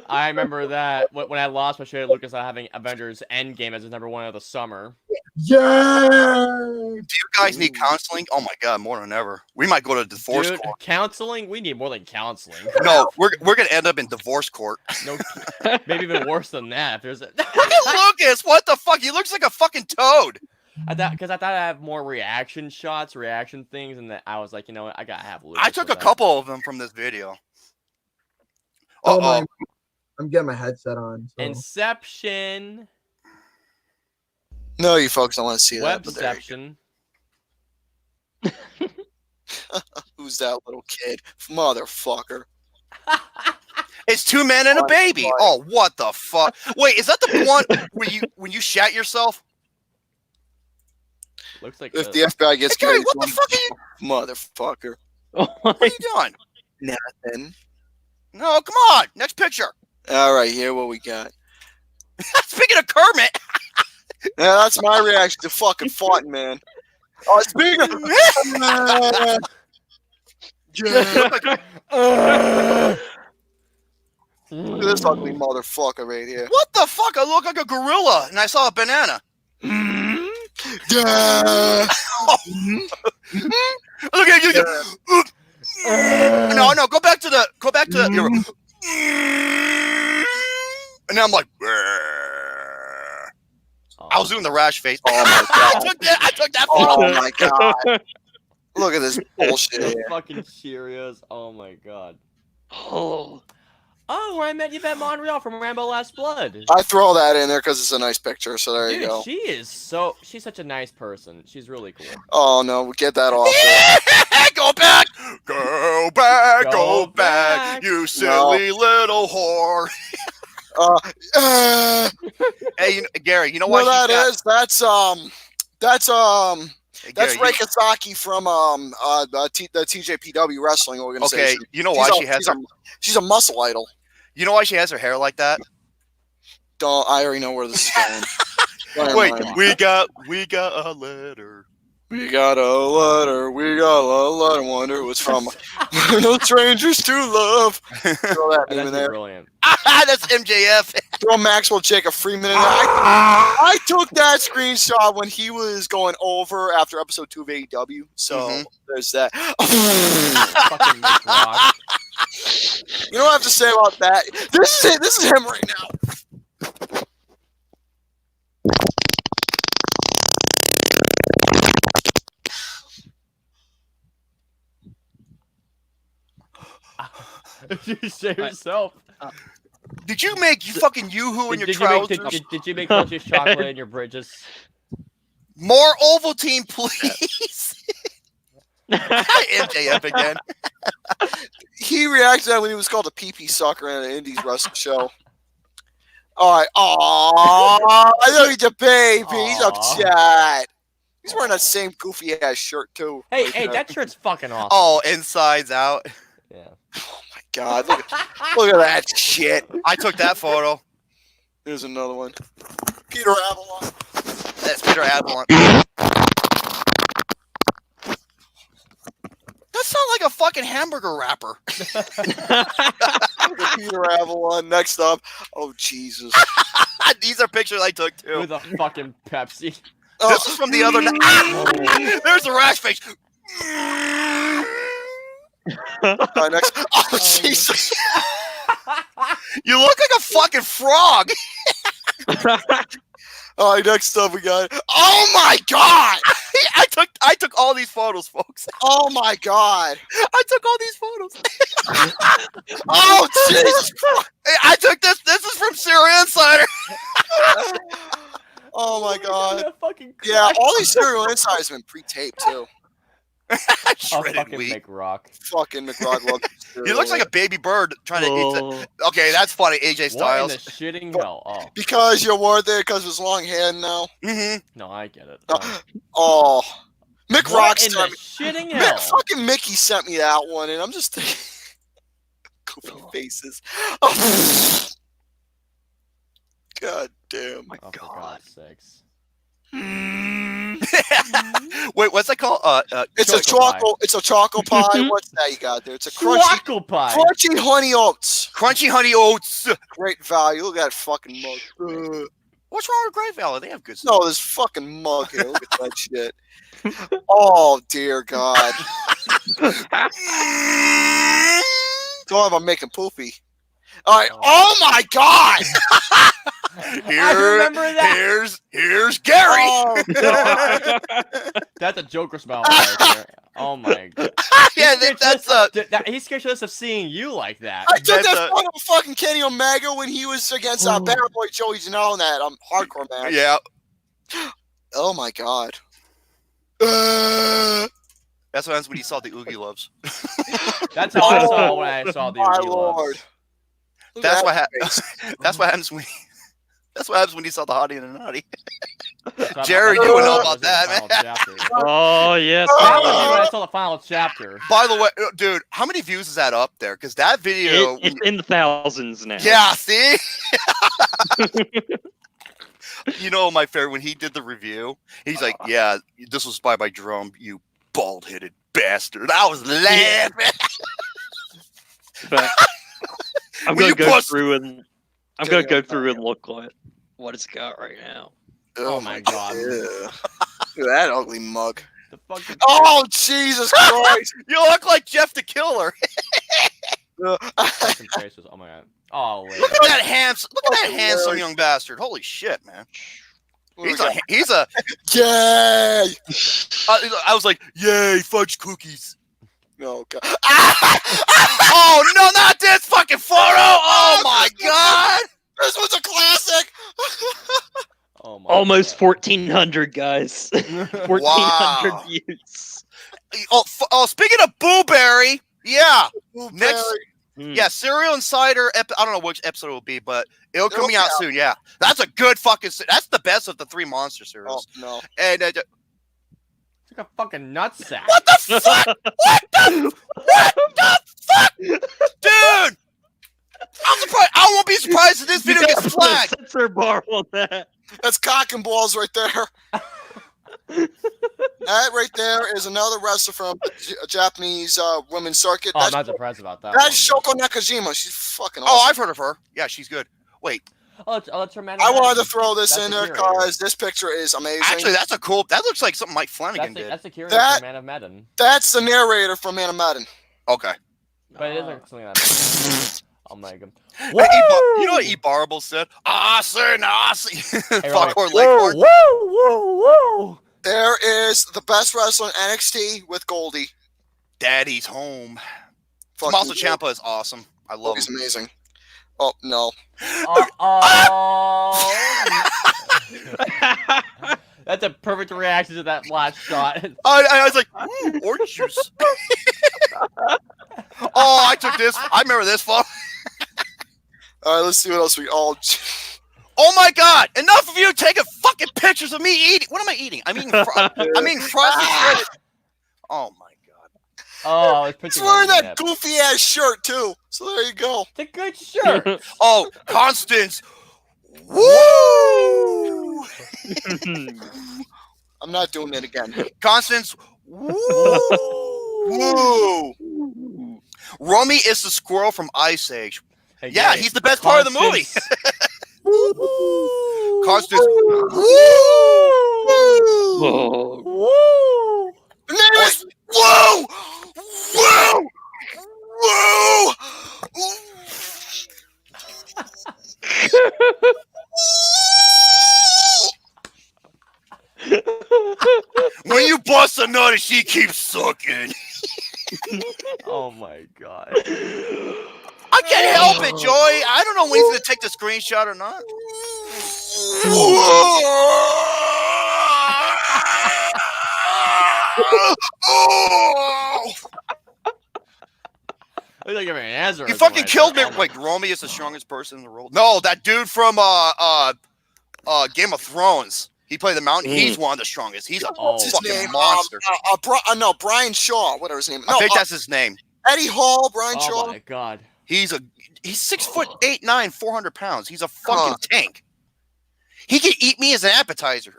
S4: I remember that when I lost my shit at Lucas on having Avengers Endgame as his #1 of the summer.
S6: yay!
S5: Do you guys need counseling? Oh my god, more than ever. We might go to divorce
S4: Dude,
S5: court.
S4: counseling? We need more than counseling.
S5: No, we're gonna end up in divorce court.
S4: No, maybe even worse than that. If there's a,
S5: Look at Lucas. What the fuck? He looks like a fucking toad.
S4: I thought I'd have more reaction shots, reaction things, and that I was like, you know what, I gotta have Lucas.
S5: I took
S4: for
S5: a
S4: that.
S5: couple of them from this video.
S6: Oh,
S5: Uh-oh.
S6: I'm getting my headset on. So.
S4: Inception,
S2: No, you folks don't want to see that. But there
S4: Webception.
S2: who's that little kid? Motherfucker.
S5: It's 2 men and a baby. Oh, what the fuck? Wait, is that the one when you shat yourself?
S4: Looks like
S2: If the FBI gets
S5: Hey, Gary,
S2: crazy,
S5: what the fuck are you?
S2: motherfucker.
S5: What are you doing?
S2: Nothing.
S5: No, come on. Next picture.
S2: All right, here what we got.
S5: Speaking of Kermit,
S2: Yeah, that's my reaction to fucking farting, man. Oh, speaking of, look at this ugly motherfucker right here.
S5: what the fuck? I look like a gorilla, and I saw a banana.
S2: Yeah.
S5: Look at you. No, go back to the. And then I'm like, I was doing the rash face.
S2: Oh my god.
S5: I took that
S2: Oh
S5: photo.
S2: my god. Look at this bullshit
S4: those
S2: here.
S4: fucking Cheerios. Oh my god.
S3: Oh.
S4: Oh, where I met Yvette Montreal from Rambo Last Blood.
S2: I throw that in there because it's a nice picture. So there you go.
S4: Dude, she's such a nice person. She's really cool.
S2: Oh no, we get that off.
S5: Go back, go back,
S4: Go
S5: go back,
S4: back.
S5: you silly little whore. Hey, Gary, you know why
S2: What that
S5: got...
S2: is? That's
S5: Hey,
S2: that's
S5: Gary,
S2: Ray Kasaki from the TJPW wrestling organization.
S5: Okay, you know why
S2: she's a muscle idol.
S5: You know why she has her hair like that?
S2: I already know where this is going.
S5: Wait, we got a letter.
S2: We got a letter. Wonder who it's from. No strangers to love. Throw that name in
S4: That's
S2: there.
S4: brilliant.
S5: That's MJF.
S2: Throw Maxwell Jacob Freeman in there. I took that screenshot when he was going over after episode 2 of AEW. So there's that.
S4: Fucking Nick Rock.
S2: You know what I have to say about that? This is it. This is him right now.
S4: You say yourself.
S5: Did you make fucking yoo-hoo in your trousers?
S4: Did you make Dutch's chocolate in your bridges?
S5: More Ovaltine, please. MJF again.
S2: He reacted to that when he was called a pee-pee sucker in an Indies wrestling show. All right. Aww. I know he's a baby. He's upset. He's wearing that same goofy ass shirt too.
S4: Hey, that shirt's fucking awesome.
S5: Oh, insides out.
S4: Yeah.
S2: Oh my god. Look at that shit.
S5: I took that photo.
S2: Here's another one. Peter Avalon.
S5: That's Peter Avalon. That sounds like a fucking hamburger wrapper.
S2: Peter Avalon. Next up. Oh Jesus.
S5: These are pictures I took too.
S4: With a fucking Pepsi.
S5: This is from the other night. There's the rash face.
S2: Next. Oh Jesus.
S5: You look like a fucking frog.
S2: All right, next up we got. Oh my god!
S5: I took all these photos, folks.
S2: Oh my god!
S5: I took all these photos.
S2: Oh Jesus Christ!
S5: Hey, I took this. This is from Serial Insider.
S2: Oh my god!
S4: Fucking
S2: Yeah, all these Serial Insiders have been pre-taped too.
S5: Shredded
S4: fucking
S5: wheat.
S4: McRock.
S2: Fucking McRock loves
S5: He looks like a baby bird trying to eat the... Okay, that's funny, AJ
S4: What in
S5: Styles.
S4: the shitting hell? Oh,
S2: because you're worth it because of his long hair now.
S4: no, I get it.
S2: Oh,
S4: What
S2: McRock's
S4: in the
S2: time.
S4: shitting hell?
S2: Fucking Mickey sent me that one, and I'm just thinking, goofy faces. Oh. God damn.
S3: My
S4: Oh, for
S3: God.
S4: God's sakes.
S5: Wait, what's that called?
S2: It's a chocolate. It's a chocolate pie. What's that you got there? It's a
S4: Swackle pie.
S2: crunchy honey oats.
S5: Crunchy Honey Oats.
S2: Great value. Look at that fucking mug.
S5: What's wrong with Great Valor? They have good stuff.
S2: No, this fucking mug here. Look at that shit. Oh dear God. Don't have I'm making poopy. All right. Oh my God.
S4: I remember that.
S5: Here's Gary.
S2: Oh, God.
S4: That's a Joker smile right there. Oh my God.
S5: Yeah, that's
S4: He's scared of seeing you like that.
S2: I took
S5: That's
S2: that photo of fucking Kenny Omega when he was against Bad Boy Joey Janelle in that hardcore match.
S5: yeah.
S2: Oh my God.
S5: That's what happens when you saw the Oogie Loves.
S4: That's how I saw when I saw the
S2: My
S4: Oogie Loves.
S2: Lord. Look
S5: That's
S2: at
S5: what
S2: that
S5: happens.
S2: face.
S5: That's what happens when. That's what happens when you saw the Hottie and the Naughty.
S4: So
S5: Jerry,
S4: I-
S5: you would know
S4: I
S5: about
S4: was in the
S5: that,
S4: final
S5: man.
S4: chapter.
S3: Oh yes.
S4: That was when I saw the final chapter.
S5: By the way, dude, how many views is that up there? Because that video.
S3: It's in the thousands now.
S5: Yeah, see? You know, my favorite, when he did the review, he's like, yeah, this was by my drum, you bald-headed bastard. I was laughing.
S3: But I'm
S5: Will
S3: gonna
S5: you
S3: go
S5: bust-
S3: through and go through and look at what it's got right now.
S4: Oh my God.
S2: Yeah. Look at that ugly mug.
S4: The fucking
S2: Oh, Jesus Christ.
S5: You look like Jeff the Killer.
S4: fucking faces. Oh my God. Oh wait.
S5: Look at that handsome young bastard. Holy shit, man. He's a.
S2: Yay.
S5: I was like, yay, fudge cookies.
S2: Oh, God.
S5: Oh no, not this fucking photo! Oh
S3: almost 1,400 guys. 1,400
S5: Wow.
S3: views.
S5: Oh, speaking of Blueberry, yeah. Next,
S3: Mm.
S5: yeah, Serial Insider. I don't know which episode it will be, but it'll
S2: It'll
S5: coming out
S2: be out.
S5: soon. Yeah, that's a good fucking. That's the best of the 3 monster
S2: Oh
S5: serials.
S2: no.
S5: And
S4: It's like a fucking nutsack.
S5: what the fuck? What the fuck, dude? I'm surprised. I won't be surprised if this video gets flagged.
S3: Censor bar on that.
S2: That's cock and balls right there. That right there is another wrestler from a Japanese women's circuit.
S4: Oh, I'm
S2: That's,
S4: not surprised about that.
S2: that's
S4: one.
S2: Shoko Nakajima. She's fucking
S5: Oh,
S2: awesome.
S5: I've heard of her. Yeah, she's good. Wait,
S4: Let's her man.
S2: I wanted to throw this
S4: That's
S2: in
S4: a
S2: there
S4: curator.
S2: because this picture is amazing.
S5: actually, that's a cool. That looks like something Mike Flanagan did.
S4: That's the curator
S2: That-
S4: for Man of Madden.
S2: That's the narrator from Man of Madden.
S5: Okay.
S4: But it is like something that. Oh my god.
S5: You know what Ebarable said? Awesome. Foghorn
S4: Whoa,
S5: Leghorn.
S4: whoa.
S2: There is the best wrestler in NXT with Goldie.
S5: Daddy's home.
S2: Fucking
S5: Tommaso Ciampa is awesome. I love
S2: He's
S5: him.
S2: amazing. Oh no.
S4: Oh. That's a perfect reaction to that last shot.
S5: I was like, orange juice. Oh, I took this. I remember this one.
S2: All right, let's see what else we all.
S5: Oh my God! Enough of you taking fucking pictures of me eating. What am I eating? I'm eating. I'm eating frosted shredded. Oh my God!
S4: Oh, I was
S2: He's
S4: picturing
S2: wearing
S4: that.
S2: that goofy ass shirt too. So there you go.
S4: It's a good shirt.
S5: Oh, Constance. Woo!
S2: I'm not doing it again.
S5: Constance. Woo! Woo! Romy is the squirrel from Ice Age.
S4: Hey,
S5: Yeah,
S4: Gary,
S5: he's the best part of the movie. Constance.
S3: Whoa.
S4: Woo!
S2: The name is Woo! Woo! Woo!
S5: When you bust a nut and she keeps sucking.
S4: Oh my god.
S5: I can't help it, Joey. I don't know when he's going to take the screenshot or not.
S4: Looks like you're an answer.
S5: You fucking killed me. Wait, Romy is the strongest person in the world. No, that dude from Game of Thrones. He played the Mountain. He's one of the strongest. He's a
S4: Oh.
S2: What's his
S5: fucking
S2: name?
S5: monster.
S2: No, Brian Shaw. Whatever his name.
S5: I
S2: No,
S5: think that's his name.
S2: Eddie Hall. Brian
S4: Oh
S2: Shaw.
S4: my god.
S5: He's 6'8", 9", 400 pounds. He's a fucking tank. He can eat me as an appetizer.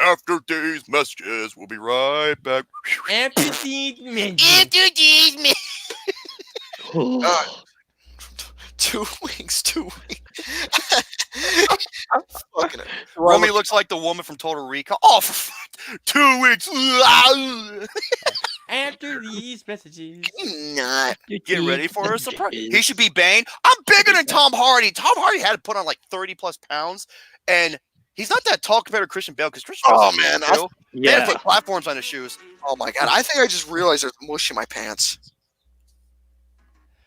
S5: After these messages, we'll be right back.
S4: Empty menu.
S5: After these
S2: Two weeks. Fucking
S5: Romy looks like the woman from Total Recall. Oh, for 2 weeks.
S4: After these messages.
S2: not.
S5: Get ready for a surprise. He should be Bane. I'm bigger than Tom Hardy. Tom Hardy had to put on like 30 plus pounds, and he's not that tall compared to Christian Bale because Christian Bale's
S2: man,
S5: They had to
S3: Yeah.
S5: put platforms on his shoes.
S2: Oh my god! I think I just realized there's mush in my pants.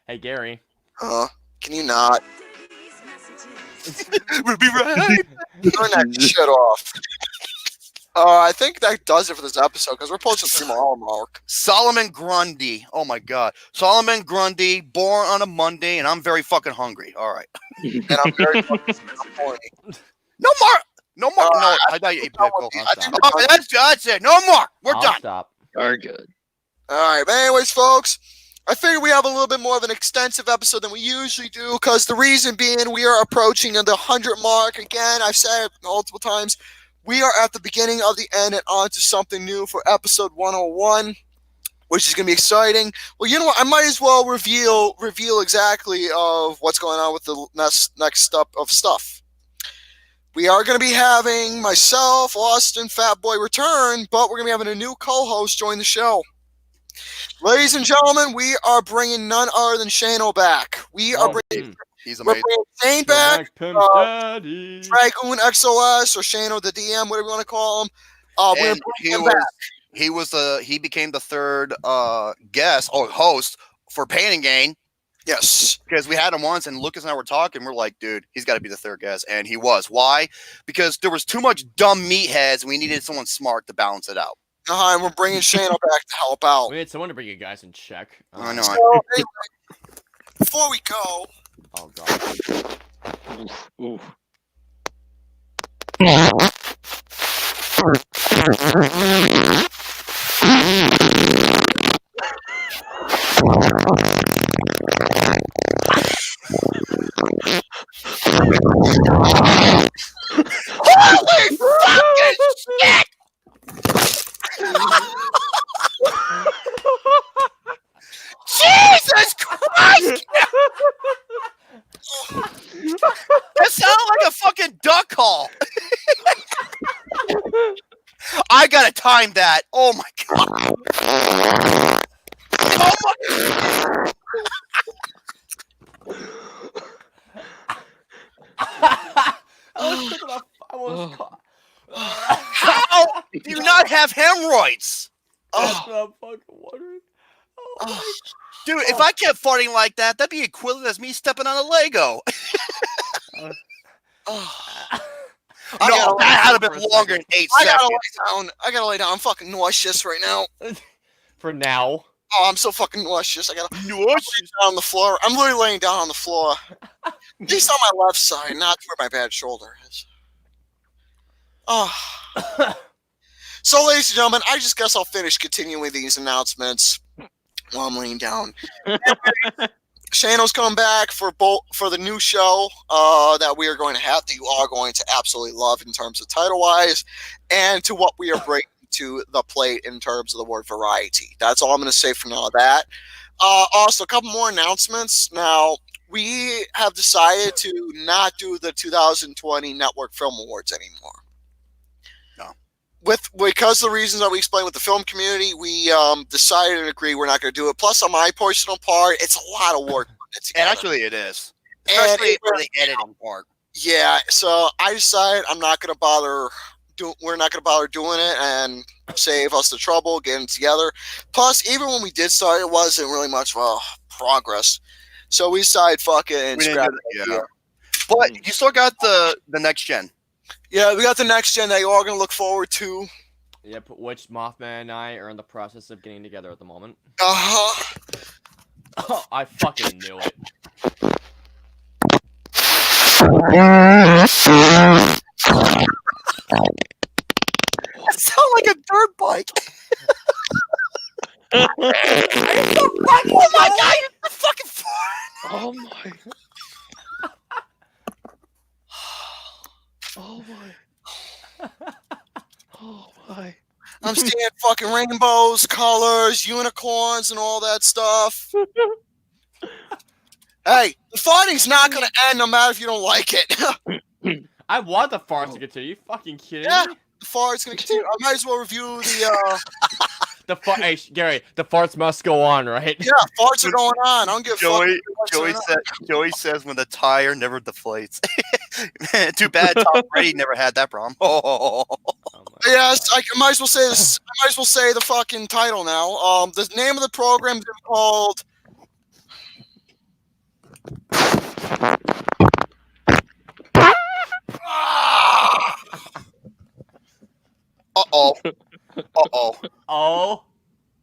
S4: Hey Gary.
S2: Can you not
S5: We'll be right.
S2: turn that shit off? I think that does it for this episode because we're posting 3 more hour mark.
S5: Solomon Grundy. Oh my God. Solomon Grundy, born on a Monday, and I'm very fucking hungry. All right.
S2: And I'm very fucking horny.
S5: No more. No.
S2: I
S5: I thought you ate
S2: that
S5: pickle.
S2: would be-
S5: I'm
S2: I
S5: done.
S2: think
S5: Oh, that's it. No more. We're
S4: I'll
S5: done.
S4: stop.
S3: Are good.
S2: All right, but anyways, folks, I figured we have a little bit more of an extensive episode than we usually do because the reason being we are approaching the 100 mark. Again, I've said it multiple times. We are at the beginning of the end and on to something new for episode 101, which is going to be exciting. Well, you know what? I might as well reveal exactly of what's going on with the next step of stuff. We are going to be having myself, Austin, Fatboy return, but we're going to be having a new co-host join the show. Ladies and gentlemen, we are bringing none other than Shano back. We are bringing
S5: He's
S2: we're
S5: amazing.
S2: bringing Shane back,
S4: Pimp Daddy.
S2: Dragoon XOS, or Shano the DM, whatever you want to call him. We're
S5: And
S2: bringing him back.
S5: he became the third guest or host for Pain and Gain.
S2: Yes.
S5: Because we had him once, and Lucas and I were talking. We're like, dude, he's got to be the third guest, and he was. Why? Because there was too much dumb meatheads, and we needed someone smart to balance it out.
S2: And we're bringing Shane back to help out.
S4: We need someone to bring you guys in check.
S5: I know.
S2: So, anyway, before we go,
S4: Oh god.
S3: Ooh.
S1: Holy fucking shit! Jesus Christ!
S5: That sounded like a fucking duck call. I gotta time that. Oh my god. Oh my.
S4: I almost caught.
S5: How do you not have hemorrhoids?
S4: That's what I'm fucking wondering. Oh my
S5: Dude, if I kept farting like that, that'd be equivalent as me stepping on a Lego. No, that had been longer than 8
S2: I gotta
S5: seconds.
S2: lay down. I gotta lay down. I'm fucking nauseous right now.
S4: For now.
S2: Oh, I'm so fucking nauseous. I gotta lay down on the floor. I'm literally laying down on the floor. At least on my left side, not where my bad shoulder is. Oh. So, ladies and gentlemen, I just guess I'll finish continuing these announcements while I'm laying down. Shano's coming back for the new show that we are going to have, that you are going to absolutely love in terms of title-wise, and to what we are bringing to the plate in terms of the word variety. That's all I'm going to say for now of that. Also, a couple more announcements. Now, we have decided to not do the 2020 Network Film Awards anymore. Because of the reasons that we explained with the film community, we decided and agreed we're not going to do it. Plus, on my personal part, it's a lot of work.
S5: And actually, it is. Especially for the editing part.
S2: Yeah, so I decided I'm not going to bother. We're not going to bother doing it and save us the trouble getting together. Plus, even when we did start, it wasn't really much of a progress. So we decided, fuck it, and scrap it.
S5: Yeah. But you still got the next gen.
S2: Yeah, we got the next gen that you are going to look forward to.
S4: Yep, which Mothman and I are in the process of getting together at the moment.
S2: Uh-huh.
S4: Oh, I fucking knew it.
S5: That sounds like a dirt bike. Oh my god, you're fucking farting.
S3: Oh my. Oh my. Oh my.
S2: I'm seeing fucking rainbows, colors, unicorns, and all that stuff. Hey, the farting's not going to end no matter if you don't like it.
S4: I want the farts to continue. You fucking kidding
S2: Yeah,
S4: me?
S2: the fart's going to continue. I might as well review the...
S4: Hey, Gary, the farts must go on, right?
S2: Yeah, farts are going on. I don't give a fuck.
S5: Joey says when the tire never deflates. Too bad Tom Brady never had that problem. Oh.
S2: Yes, I might as well say this. I might as well say the fucking title now. The name of the program is called...
S5: Uh-oh. Uh-oh.
S4: Oh?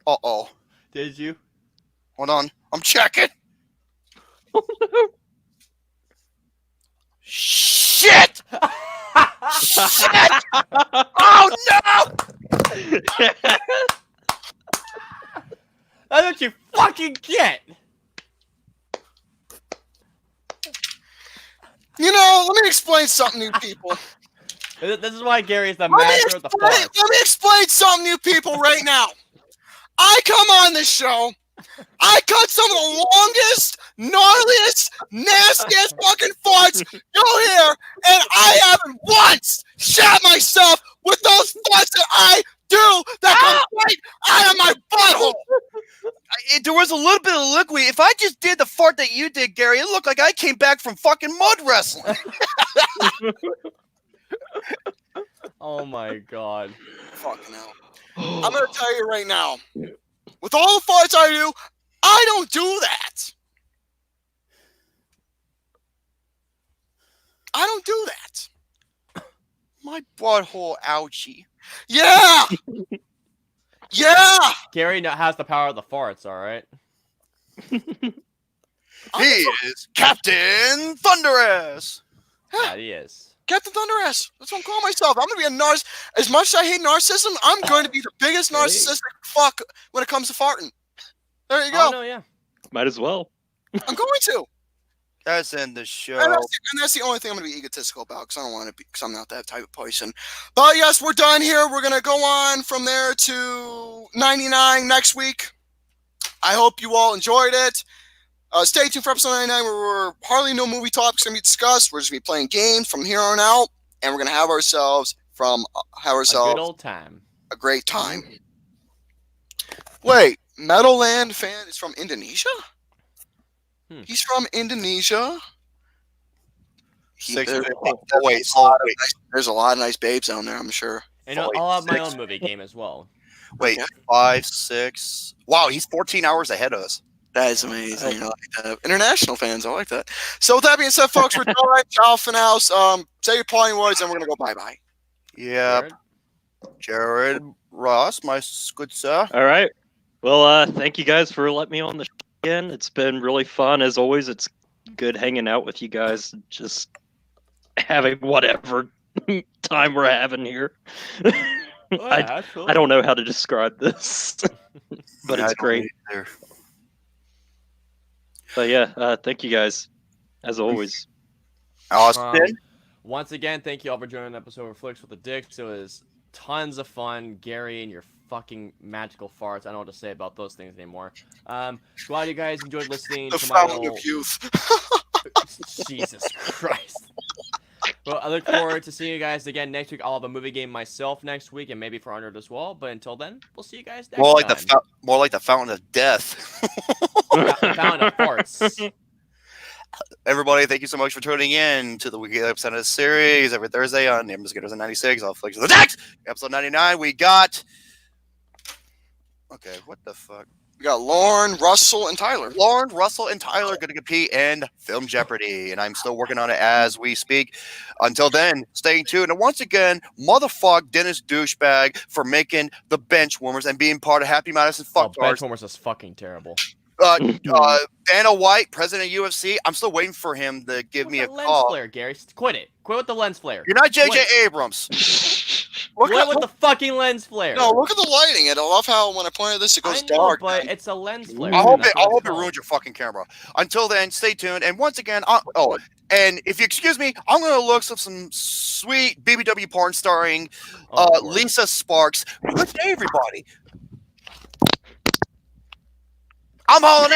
S5: Uh-oh.
S4: Did you?
S5: Hold on. I'm checking. Shit! Shit! Oh, no!
S4: That's what you fucking get!
S2: You know, let me explain something to you people.
S4: This is why Gary is the master of the farts.
S2: Let me explain something to you people right now. I come on this show, I cut some of the longest, gnarliest, nastiest fucking farts you'll hear, and I haven't once shot myself with those farts that I do that come right out of my butthole.
S5: There was a little bit of liquid. If I just did the fart that you did, Gary, it looked like I came back from fucking mud wrestling.
S4: Oh my god.
S2: Fucking hell. I'm going to tell you right now, with all the farts I do, I don't do that. I don't do that.
S5: My butthole, ouchie.
S2: Yeah. Yeah.
S4: Gary has the power of the farts. All right.
S5: He is Captain Thunderous.
S4: Yeah, he is.
S2: Captain Thunderous. That's what I'm calling myself. I'm gonna be a narcissist. As much as I hate narcissism, I'm going to be the biggest narcissistic fuck when it comes to farting. There you go.
S4: Oh no, yeah.
S3: Might as well.
S2: I'm going to.
S5: That's in the show.
S2: And that's the only thing I'm going to be egotistical about because I don't want to be, because I'm not that type of person. But yes, we're done here. We're going to go on from there to 99 next week. I hope you all enjoyed it. Stay tuned for episode 99 where we're hardly no movie topics going to be discussed. We're just going to be playing games from here on out. And we're going to have ourselves
S4: A good old time.
S2: a great time. Wait, Meadowland fan is from Indonesia? He's from Indonesia. There's a lot of nice babes down there, I'm sure.
S4: And I'll have my own movie game as well.
S5: Wait, 5, 6. Wow, he's 14 hours ahead of us.
S2: That is amazing. I like that. International fans, I like that. So with that being said, folks, we're done. Ciao for now. Say your parting words, and we're gonna go bye-bye.
S5: Yeah, Jared Ross, my good sir.
S3: All right. Well, thank you guys for letting me on the show again. It's been really fun as always. It's good hanging out with you guys. Just having whatever time we're having here. I don't know how to describe this, but it's great. But yeah, thank you guys as always.
S5: Austin.
S4: Once again, thank you all for joining the episode of Flicks with the Dicks. It was tons of fun. Gary and your fucking magical farts. I don't know what to say about those things anymore. Glad you guys enjoyed listening
S2: The
S4: to my
S2: fountain
S4: little...
S2: of youth.
S4: Jesus Christ. Well, I look forward to seeing you guys again next week. I'll have a movie game myself next week, and maybe for Honored as well. But until then, we'll see you guys next time.
S5: More like the fountain of death.
S4: Fountain of farts.
S5: Everybody, thank you so much for tuning in to the weekly episode of this series every Thursday on ImJaredRoss 96. All Flicks with the Dicks. Episode 99. We got. Okay, what the fuck?
S2: We got Lauren, Russell, and Tyler.
S5: Lauren, Russell, and Tyler going to compete in Film Jeopardy, and I'm still working on it as we speak. Until then, stay tuned. And once again, motherfuck Dennis Douchebag for making the bench warmers and being part of Happy Madison Fuck
S4: Bench warmers is fucking terrible.
S5: Dana White, president of UFC. I'm still waiting for him to give me a
S4: lens
S5: call.
S4: flare, Gary. Quit it. Quit with the lens flare.
S5: You're not J.J.
S4: Quit.
S5: Abrams.
S4: Quit with the fucking lens flare.
S2: No, look at the lighting. I love how when I point at this, it goes dark.
S4: But it's a lens flare.
S5: I hope it ruins your fucking camera. Until then, stay tuned. And once again, and if you excuse me, I'm going to look up some sweet BBW porn starring Lisa Sparks. Good day, everybody. I'm hauling